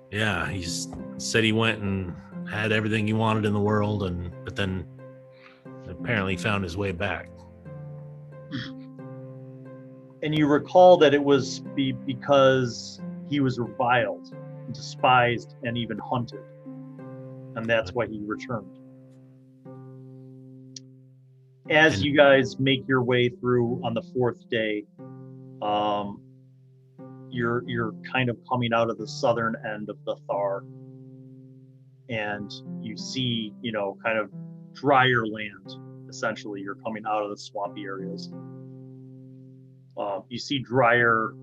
Yeah, he said he went and had everything he wanted in the world, but then apparently found his way back. And you recall that it was because he was reviled, despised, and even hunted. And that's why he returned. As you guys make your way through on the fourth day, you're kind of coming out of the southern end of the Thar, and you see, kind of drier land. Essentially, you're coming out of the swampy areas. You see drier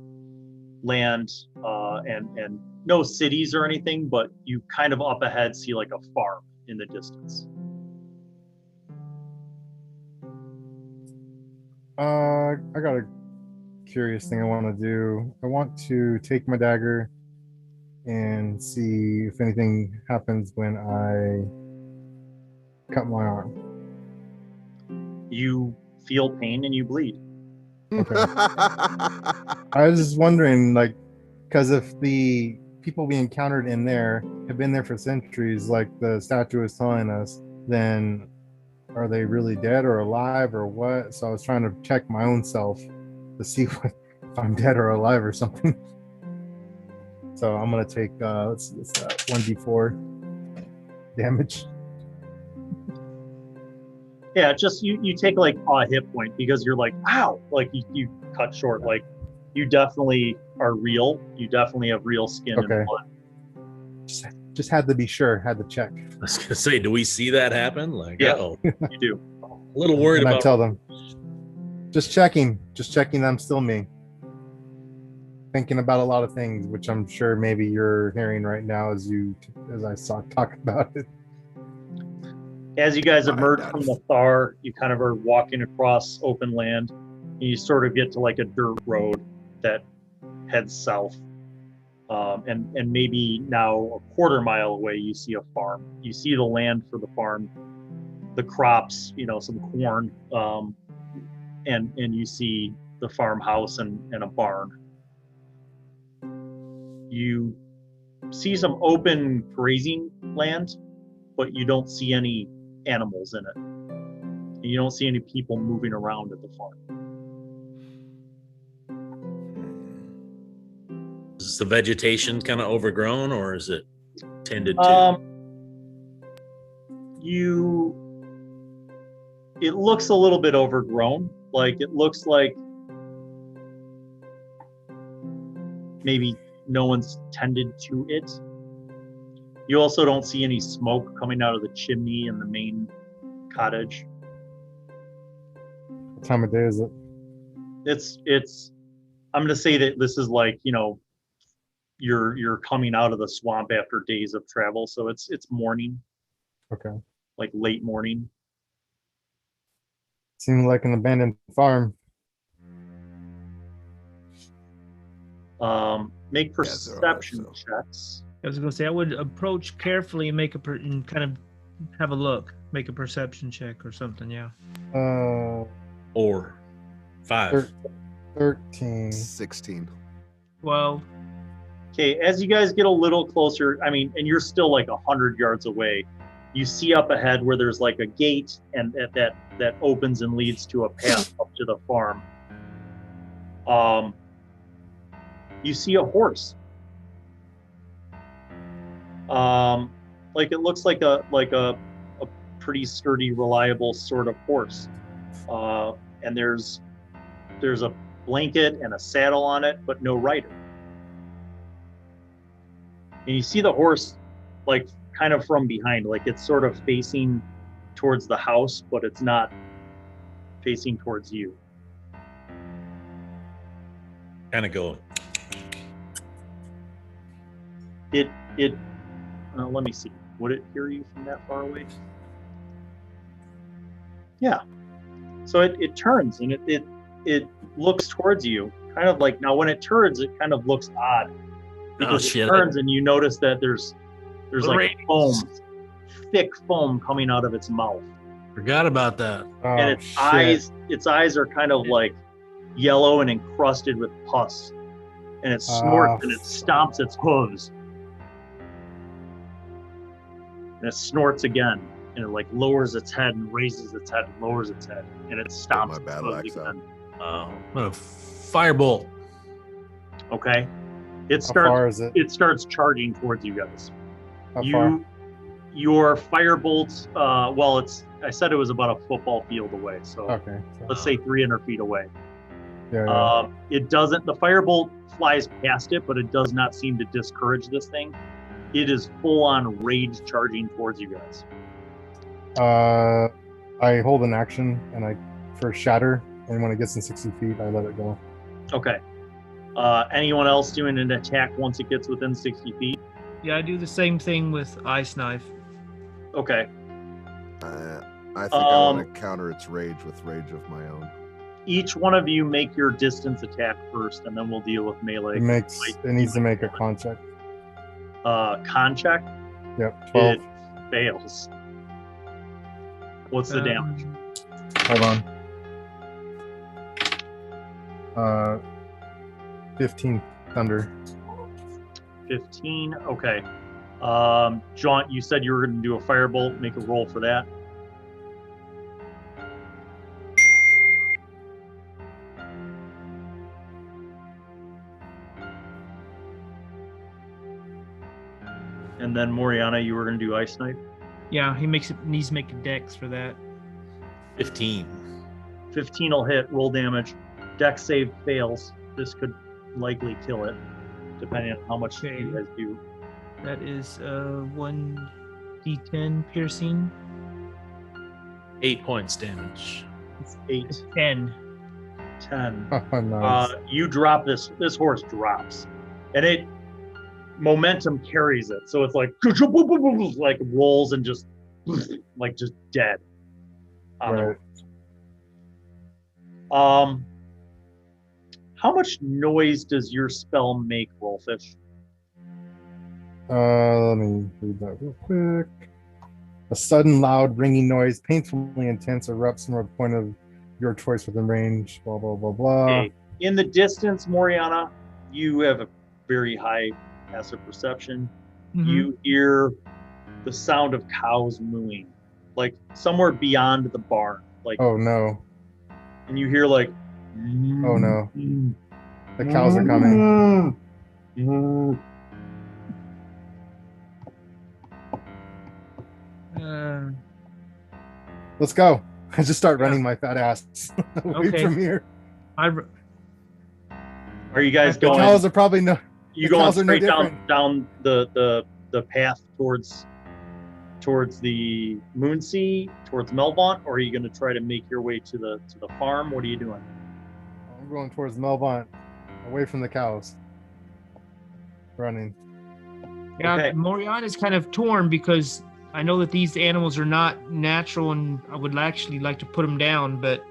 land and no cities or anything, but you kind of up ahead see like a farm in the distance. I got a curious thing I want to do. I want to take my dagger and see if anything happens when I cut my arm. You feel pain and you bleed. Okay. I was just wondering, because if the people we encountered in there have been there for centuries, like the statue is telling us, then are they really dead or alive or what? So I was trying to check my own self to see if I'm dead or alive or something. So I'm gonna take 1d4 damage. Yeah, just you take like a hit point because you're like, ow, like you cut short. Like you definitely are real. You definitely have real skin and Okay. blood. Just had to be sure, had to check. I was gonna say, do we see that happen? Like, Yeah. oh, You do. a little worried And I about. tell them, just checking I'm still me. Thinking about a lot of things, which I'm sure maybe you're hearing right now as I talk about it. As you guys Find emerge out from if- the Thar, you kind of are walking across open land, and you sort of get to like a dirt road that heads south. And maybe now a quarter mile away, you see a farm. You see the land for the farm, the crops, some corn, and you see the farmhouse and a barn. You see some open grazing land, but you don't see any animals in it. And you don't see any people moving around at the farm. Is the vegetation kind of overgrown, or is it tended to? It looks a little bit overgrown. Like it looks like maybe no one's tended to it. You also don't see any smoke coming out of the chimney in the main cottage. What time of day is it? It's I'm gonna say that this is like, you're coming out of the swamp after days of travel, so it's morning, Okay. like late morning. Seems like an abandoned farm. Make there are perception also. checks. I was gonna say I would approach carefully and and kind of have a look, make a perception check or something. Yeah. Or 5. 13. 16. 12. Okay, as you guys get a little closer, and you're still like 100 yards away, you see up ahead where there's like a gate and that opens and leads to a path up to the farm. You see a horse. Like it looks like a pretty sturdy, reliable sort of horse. And there's a blanket and a saddle on it, but no rider. And you see the horse like kind of from behind, like it's sort of facing towards the house, but it's not facing towards you. Kind of go. Let me see. Would it hear you from that far away? Yeah. So it turns and it looks towards you, kind of like, now when it turns, it kind of looks odd because shit. it turns and you notice that there's like Ratings. foam, thick foam coming out of its mouth, Forgot about that. Oh, and its eyes are kind of like yellow and encrusted with pus, and it snorts and it stomps its hooves. And it snorts again, and it like lowers its head and raises its head and lowers its head, and it stomps my its battle hooves axe out. again. I'm gonna firebolt. Okay, it How far starts. is it? It starts charging towards you guys. How far? Your firebolt. I said it was about a football field away, so Okay. let's say 300 feet away. Yeah. It doesn't. The firebolt flies past it, but it does not seem to discourage this thing. It is full on rage charging towards you guys. I hold an action and I first shatter, and when it gets in 60 feet, I let it go. Okay. Anyone else doing an attack once it gets within 60 feet? Yeah, I do the same thing with Ice Knife. Okay. I think I want to counter its rage with rage of my own. Each one of you make your distance attack first, and then we'll deal with melee. It needs to make a con check. Con check? Yep. 12. It fails. What's the damage? Hold on. 15 thunder. 15. Okay. Jaunt, you said you were going to do a firebolt. Make a roll for that. And then Moriana, you were going to do ice knife. Yeah, he needs to make a dex for that. 15. 15 will hit. Roll damage. Dex save fails. This could likely kill it, depending on how much you guys do. That is 1d10 piercing. 8 points damage. It's 8. It's 10. 10. Oh, nice. You drop this horse drops, and it momentum carries it, so it's like rolls and just dead on the Right. How much noise does your spell make, Rolfish? Let me read that real quick. A sudden, loud, ringing noise, painfully intense, erupts from a point of your choice within range. Blah blah blah blah. Okay. In the distance, Moriana, you have a very high passive perception. Mhm. You hear the sound of cows mooing, like somewhere beyond the barn. Like, Oh no! and you hear like, Oh no! The cows are coming. Let's go! I just start running my fat ass away Okay. from here. Are you guys The going? cows are probably no. You the going cows are no straight down different. the path towards the Moonsea, towards Melvaunt, or are you going to try to make your way to the farm? What are you doing? I'm going towards Melvaunt, away from the cows. Running. Yeah, Okay. Moriana is kind of torn because I know that these animals are not natural, and I would actually like to put them down. But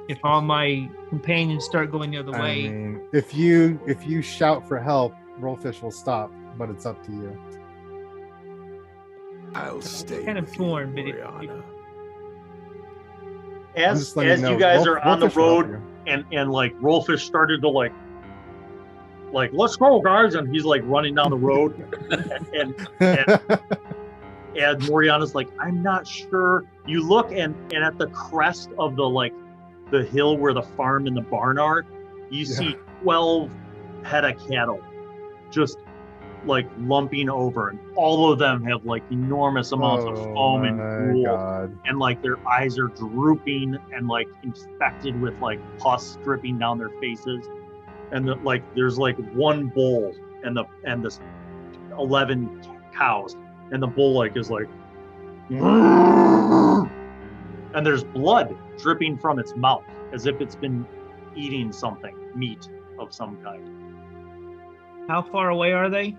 if all my companions start going the other I way, mean, if you shout for help, Rolfish will stop, but it's up to you. I'll stay. kind of with torn, you, but Moriana. I'm As just letting you guys are on the Rolfish will help road, you. and like Rolfish started to like let's go guys, and he's like running down the road, and Moriana's like, I'm not sure. You look and at the crest of the hill where the farm and the barn are, you see 12 head of cattle just like lumping over, and all of them have like enormous amounts of foam and my drool, God. and like their eyes are drooping and like infected with like pus dripping down their faces, and there's like one bull and this 11 cows, and the bull like is like, and there's blood dripping from its mouth as if it's been eating something, meat of some kind. how far away are they?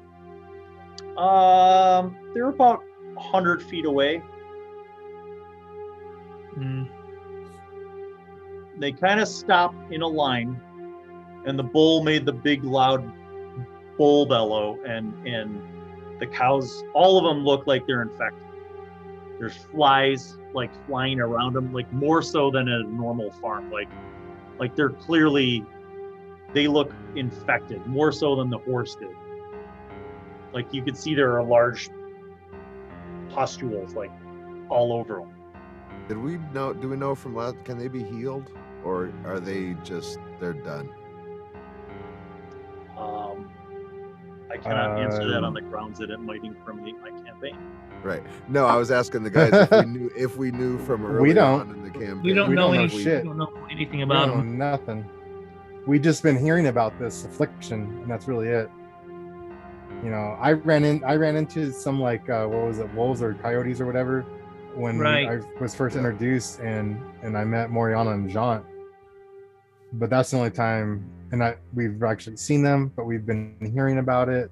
They're about 100 feet away. They kind of stop in a line, and the bull made the big loud bull bellow, and the cows, all of them look like they're infected. There's flies like flying around them, like more so than a normal farm. Like they're clearly, they look infected more so than the horse did. Like you could see there are large pustules like all over them. Do we know from that? Can they be healed, or are they they're done? I cannot answer that on the grounds that it might incriminate my campaign. Right. No, I was asking the guys if we knew from early We don't. on in the campaign. We don't We know don't know anything. shit. We don't know anything We about don't know them. nothing. We just been hearing about this affliction, and that's really it. You know, I ran into some like what was it, wolves or coyotes or whatever, when Right. I was first introduced, and I met Moriana and Jaunt. But that's the only time, and we've actually seen them, but we've been hearing about it.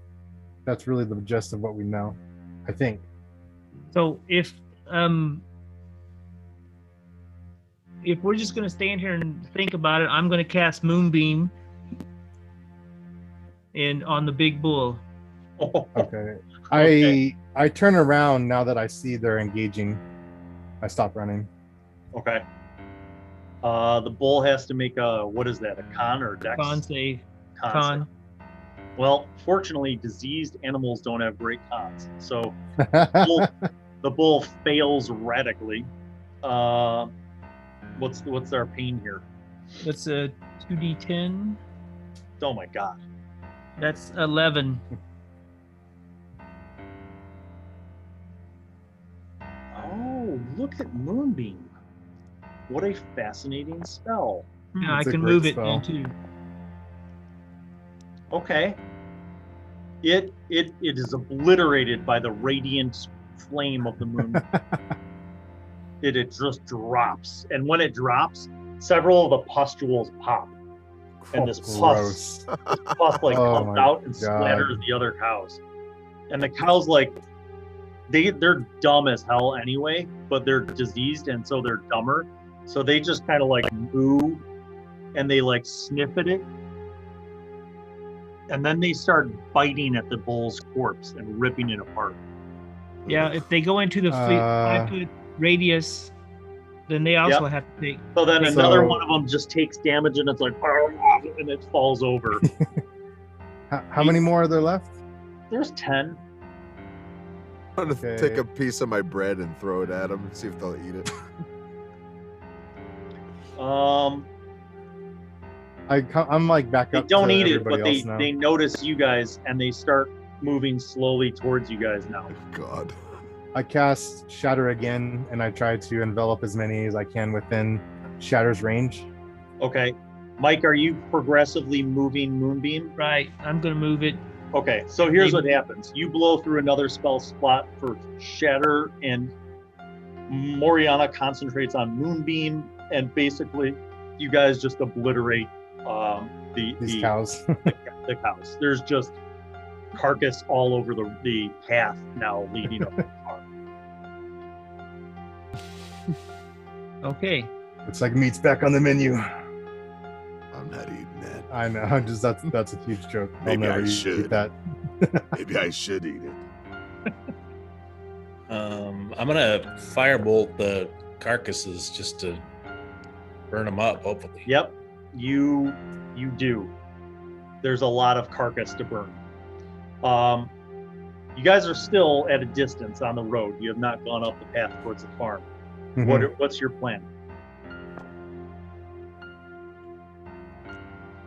That's really the gist of what we know, I think. So if we're just gonna stand here and think about it, I'm gonna cast Moonbeam on the big bull. Okay. Okay. I turn around now that I see they're engaging. I stop running. Okay. The bull has to make what is that, a con or dex? Con save. Con Con. save. Well, fortunately, diseased animals don't have great cons, so the bull fails radically. What's our pain here? That's a 2d10. Oh my god. That's 11. Oh, look at Moonbeam. What a fascinating spell. Yeah, I It's a can great move it spell. then too. Okay. It is obliterated by the radiant flame of the moon. It just drops. And when it drops, several of the pustules pop. And this pus like Oh comes my out and God. splatters the other cows. And the cows like they're dumb as hell anyway, but they're diseased and so they're dumber. So they just kind of like moo and they like sniff at it. And then they start biting at the bull's corpse and ripping it apart. Yeah, if they go into the 5-foot radius, then they also have to take. So then So- another one of them just takes damage and it's like, and it falls over. How many more are there left? There's 10. I'm gonna Okay. take a piece of my bread and throw it at them and see if they'll eat it. I'm like back They up. don't to eat it, everybody but else now. they notice you guys and they start moving slowly towards you guys now. God. I cast Shatter again, and I try to envelop as many as I can within Shatter's range. Okay. Mike, are you progressively moving Moonbeam? Right, I'm gonna move it. Okay, so here's what happens. You blow through another spell slot for Shatter, and Moriana concentrates on Moonbeam, and basically you guys just obliterate These cows. the cows. There's just carcass all over the path now leading up to the farm. Okay. It's like meat's back on the menu. I'm not eating that. I know. That's a huge joke. I'll Maybe never I eat should. that. Maybe I should eat it. I'm gonna firebolt the carcasses just to burn them up. Hopefully. Yep, you do. There's a lot of carcass to burn. You guys are still at a distance on the road. You have not gone up the path towards the farm. Mhm. What's your plan?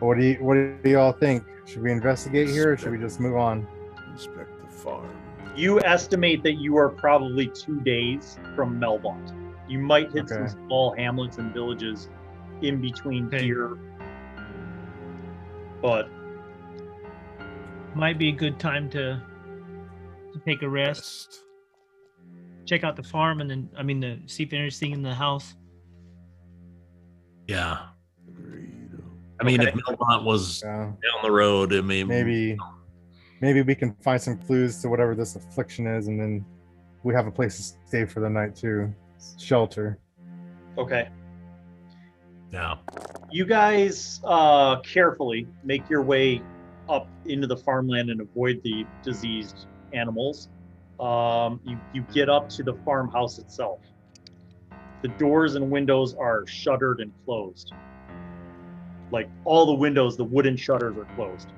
What do y'all think? Should we investigate here, or should we just move on? Inspect the farm. You estimate that you are probably 2 days from Melvont. You might hit some Okay. small hamlets and villages in between Okay. here, but Might be a good time to take a rest, check out the farm, and then see if there's anything in the house. Yeah. Agreed. I mean, Okay. if Melvont was Yeah. down the road, I mean, Maybe we can find some clues to whatever this affliction is, and then we have a place to stay for the night too. Shelter. okay. yeah. You guys carefully make your way up into the farmland and avoid the diseased animals. You get up to the farmhouse itself. The doors and windows are shuttered and closed. Like all the windows, the wooden shutters are closed.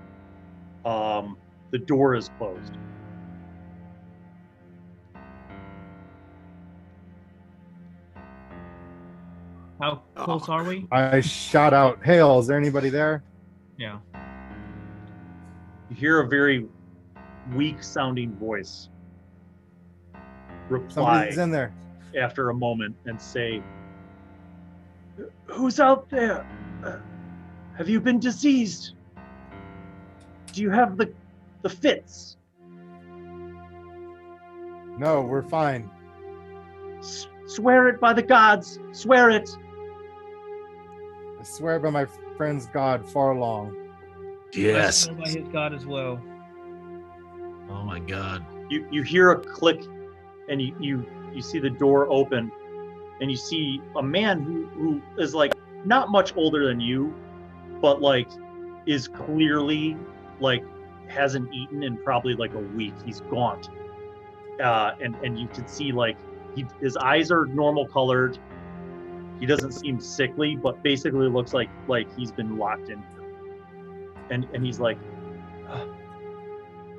The door is closed. How close are we? I shout out, "Hail! Is there anybody there?" Yeah. You hear a very weak-sounding voice reply Somebody's in there. after a moment and say, "Who's out there? Have you been diseased? Do you have the fits? No, we're fine. Swear it by the gods. Swear it." I swear by my friend's god, Fharlanghn. Yes. By his god as well. Oh my God. You hear a click, and you see the door open, and you see a man who is like not much older than you, but like is clearly like hasn't eaten in probably like a week. He's gaunt, and you can see like his eyes are normal colored. He doesn't seem sickly, but basically looks like he's been locked in. And he's like,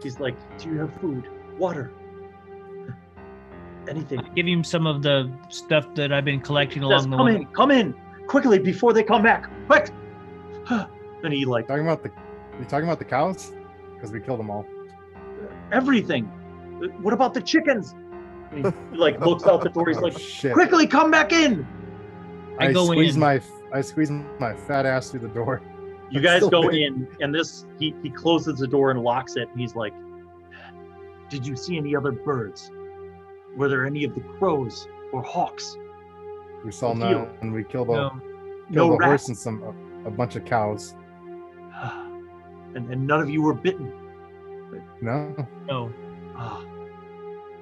"Do you have food, water, anything?" Give him some of the stuff that I've been collecting along the way. Come in, quickly before they come back, quick! And he like You talking about the cows? Because we killed them all. everything. What about the chickens? And he like looks out the door. He's like, Shit. "Quickly come back in!" I go squeeze in. I squeeze my fat ass through the door. You I'm guys still go big. in, and he closes the door and locks it, and he's like, "Did you see any other birds? Were there any of the crows or hawks? We saw With none, you? and we killed No. No a horse rats? and a bunch of cows. And none of you were bitten?" No, No. Ah.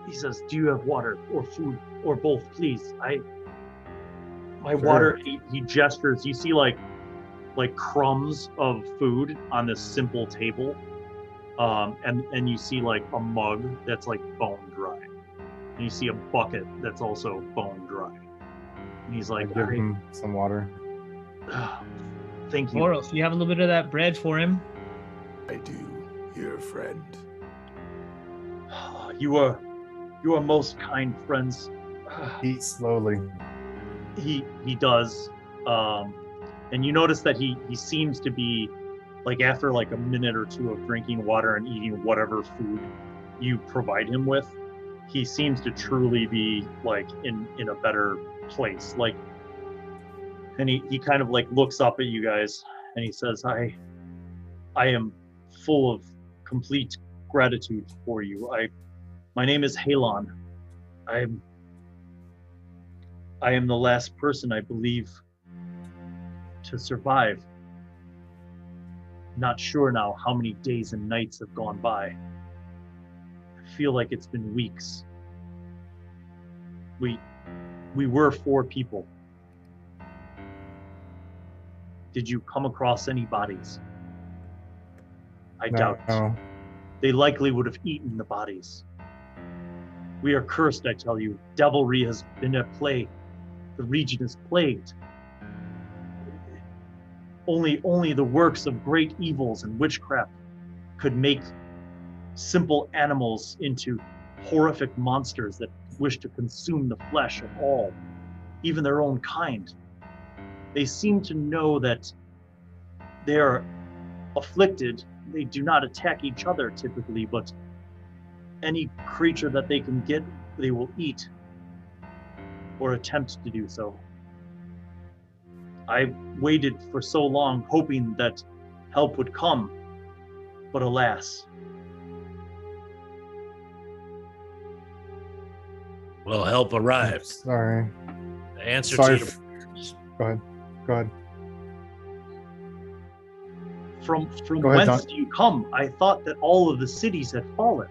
He says, "Do you have water or food or both, please? My Sure. water." He gestures. You see like crumbs of food on this simple table, and you see like a mug that's like bone dry, and you see a bucket that's also bone dry. And he's I like, give him some water. "Thank you." Vörös, you have a little bit of that bread for him? I do, your friend. You are most kind friends. Eat slowly. He does, and you notice that he seems to be like, after like a minute or two of drinking water and eating whatever food you provide him with, he seems to truly be like in a better place. Like, and he kind of like looks up at you guys and he says, I am full of complete gratitude for you. My name is Fharlanghn. I am the last person, I believe, to survive. Not sure now how many days and nights have gone by. I feel like it's been weeks. We were 4 people. Did you come across any bodies? I doubt it. No. They likely would have eaten the bodies. We are cursed, I tell you. Devilry has been at play. The region is plagued. Only the works of great evils and witchcraft could make simple animals into horrific monsters that wish to consume the flesh of all, even their own kind. They seem to know that they are afflicted. They do not attack each other typically, but any creature that they can get, they will eat or attempt to do so. I waited for so long, hoping that help would come, but alas. Well, help arrived. Sorry. The answer Sorry. to your Go ahead. From Go ahead, whence John. do you come? I thought that all of the cities had fallen.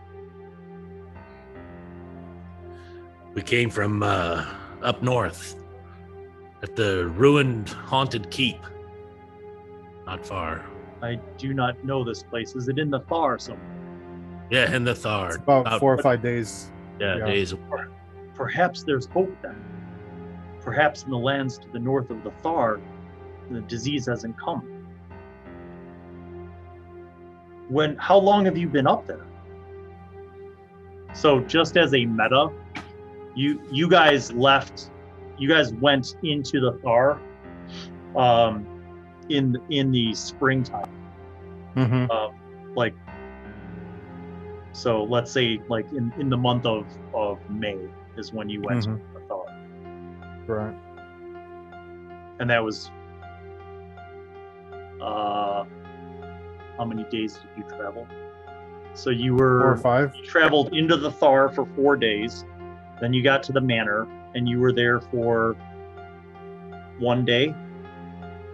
We came from up north at the ruined, haunted keep. Not far. I do not know this place. Is it in the Thar somewhere? Yeah, in the Thar. It's about 4 or 5 days. Yeah, yeah. days of Perhaps there's hope then. Perhaps in the lands to the north of the Thar, the disease hasn't come. How long have you been up there? So just as a meta, you guys went into the Thar in the springtime. Mm-hmm. So let's say like in the month of May is when you went to the Thar. Right. And that was how many days did you travel? So you 4 or 5. you traveled into the Thar for 4 days, then you got to the manor and you were there for 1 day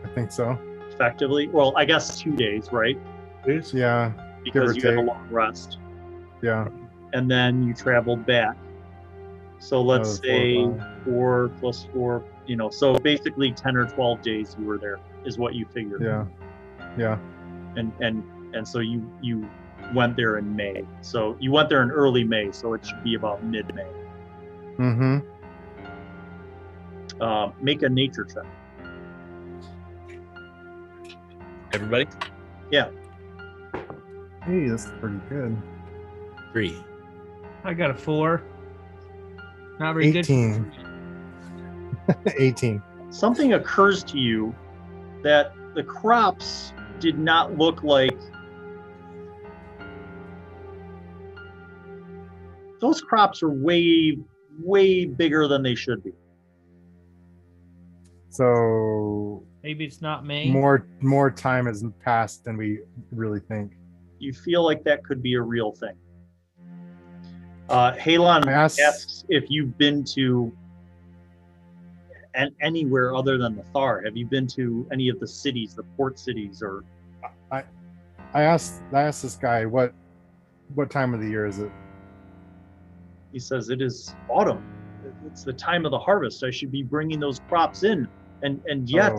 I think so. effectively. Well, I guess 2 days, right? Yeah. Because or you had a take. long rest. Yeah. And then you traveled back. So let's Another 4 or say 5. 4 plus 4, so basically 10 or 12 days you were there is what you figured. Yeah. Yeah. And so you went there in May. So you went there in early May, so it should be about mid-May. Mm-hmm. Make a nature check. everybody. Yeah. Hey, that's pretty good. 3. I got a 4. Not very 18. 18. Something occurs to you that the crops did not look like those crops are way bigger than they should be. So Maybe it's not May. more time has passed than we really think. You feel like that could be a real thing. Halon asks if you've been to anywhere other than the Thar. Have you been to any of the cities, the port cities, or? I asked this guy what time of the year is it? He says it is autumn. It's the time of the harvest. I should be bringing those crops in, and yet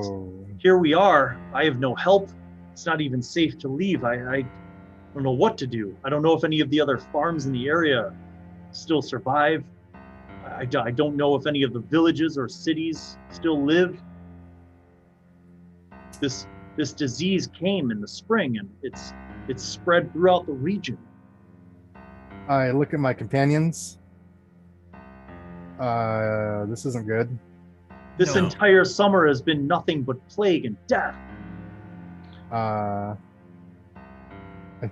here we are. I have no help. It's not even safe to leave. I don't know what to do. I don't know if any of the other farms in the area still survive. I don't know if any of the villages or cities still live. This disease came in the spring, and it's spread throughout the region. I look at my companions. This isn't good. This entire summer has been nothing but plague and death. I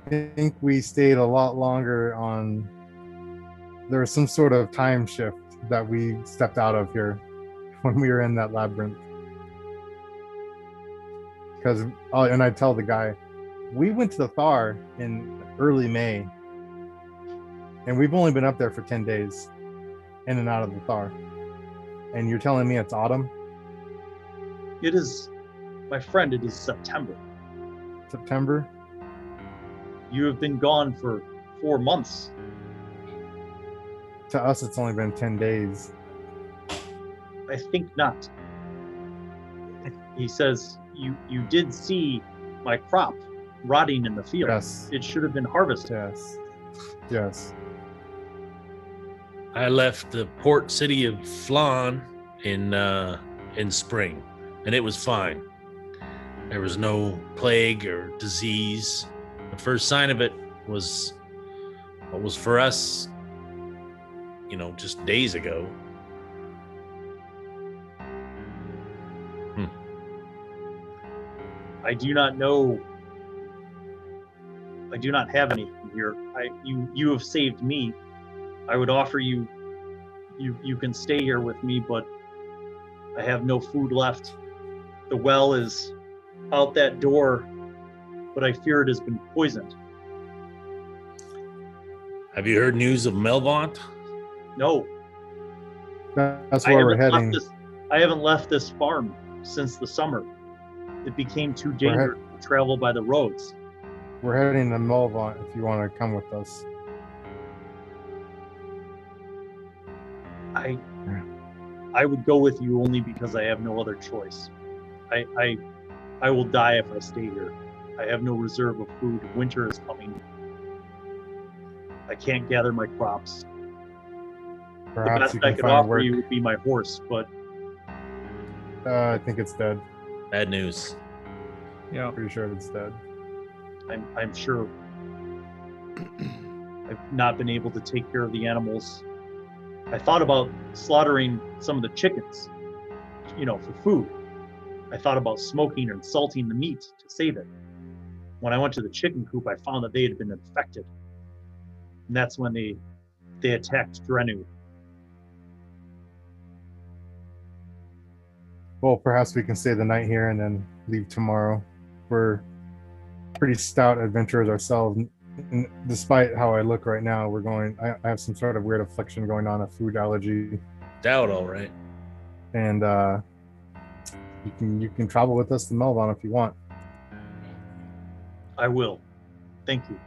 think we stayed a lot longer on. There was some sort of time shift that we stepped out of here when we were in that labyrinth. Because, and I tell the guy, we went to the Thar in early May, and we've only been up there for 10 days, in and out of the Thar. And you're telling me it's autumn? It is, my friend, it is September. September? You have been gone for 4 months. To us, it's only been 10 days. I think not. He says, you did see my crop rotting in the field. Yes. It should have been harvested. Yes. Yes. I left the port city of Fharlanghn in spring, and it was fine. There was no plague or disease. The first sign of it was what was for us, just days ago. I do not know. I do not have anything here. You have saved me. I would offer you can stay here with me, but I have no food left. The well is out that door, but I fear it has been poisoned. Have you heard news of Melvaunt? No. That's where we're heading. I haven't left this farm since the summer. It became too dangerous to travel by the roads. We're heading to Melvaunt if you want to come with us. I would go with you only because I have no other choice. I will die if I stay here. I have no reserve of food. Winter is coming. I can't gather my crops. Perhaps the best I could offer you would be my horse, but I think it's dead. Bad news. Yeah, pretty sure it's dead. I'm sure. I've not been able to take care of the animals. I thought about slaughtering some of the chickens, for food. I thought about smoking and salting the meat to save it. When I went to the chicken coop, I found that they had been infected. And that's when they attacked Grünewald. Well, perhaps we can stay the night here and then leave tomorrow. We're pretty stout adventurers ourselves. And despite how I look right now, I have some sort of weird affliction going on, a food allergy. Doubt, all right. And you can travel with us to Melvaunt if you want. I will. Thank you.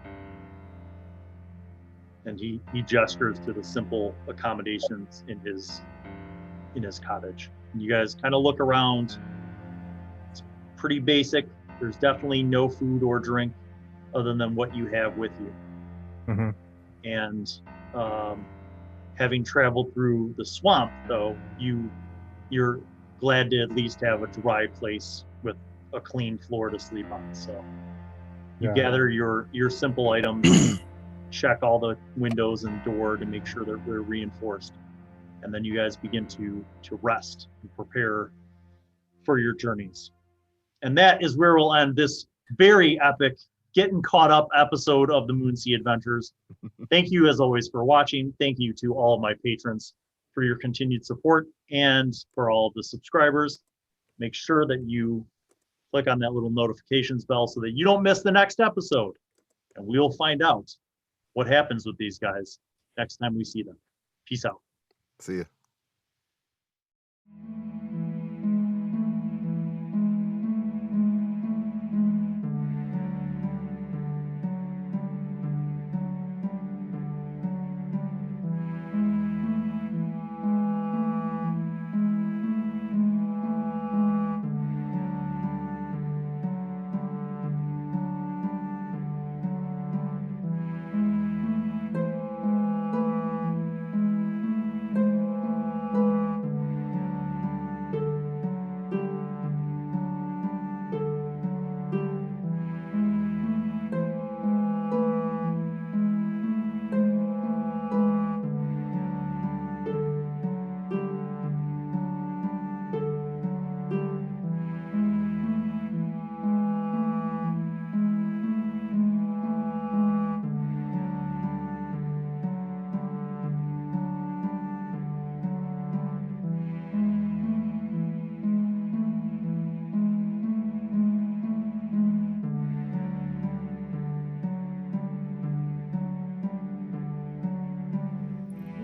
And he gestures to the simple accommodations in his cottage. And you guys kind of look around. It's pretty basic. There's definitely no food or drink other than what you have with you. Mm-hmm. And having traveled through the swamp, though, you're glad to at least have a dry place with a clean floor to sleep on. So you gather your simple items, check all the windows and door to make sure that they're reinforced. And then you guys begin to rest and prepare for your journeys. And that is where we'll end this very epic, getting caught up episode of the Moonsea Adventures. Thank you, as always, for watching. Thank you to all of my patrons for your continued support and for all of the subscribers. make sure that you click on that little notifications bell so that you don't miss the next episode. And we'll find out what happens with these guys next time we see them. Peace out. See ya.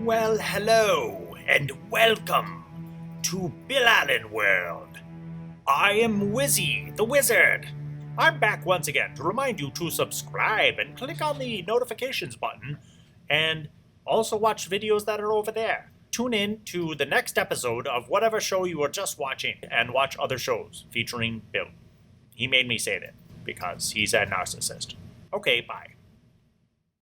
Well, hello, and welcome to Bill Allen World. I am Wizzy, the Wizard. I'm back once again to remind you to subscribe and click on the notifications button, and also watch videos that are over there. Tune in to the next episode of whatever show you were just watching, and watch other shows featuring Bill. He made me say that, because he's a narcissist. Okay, bye.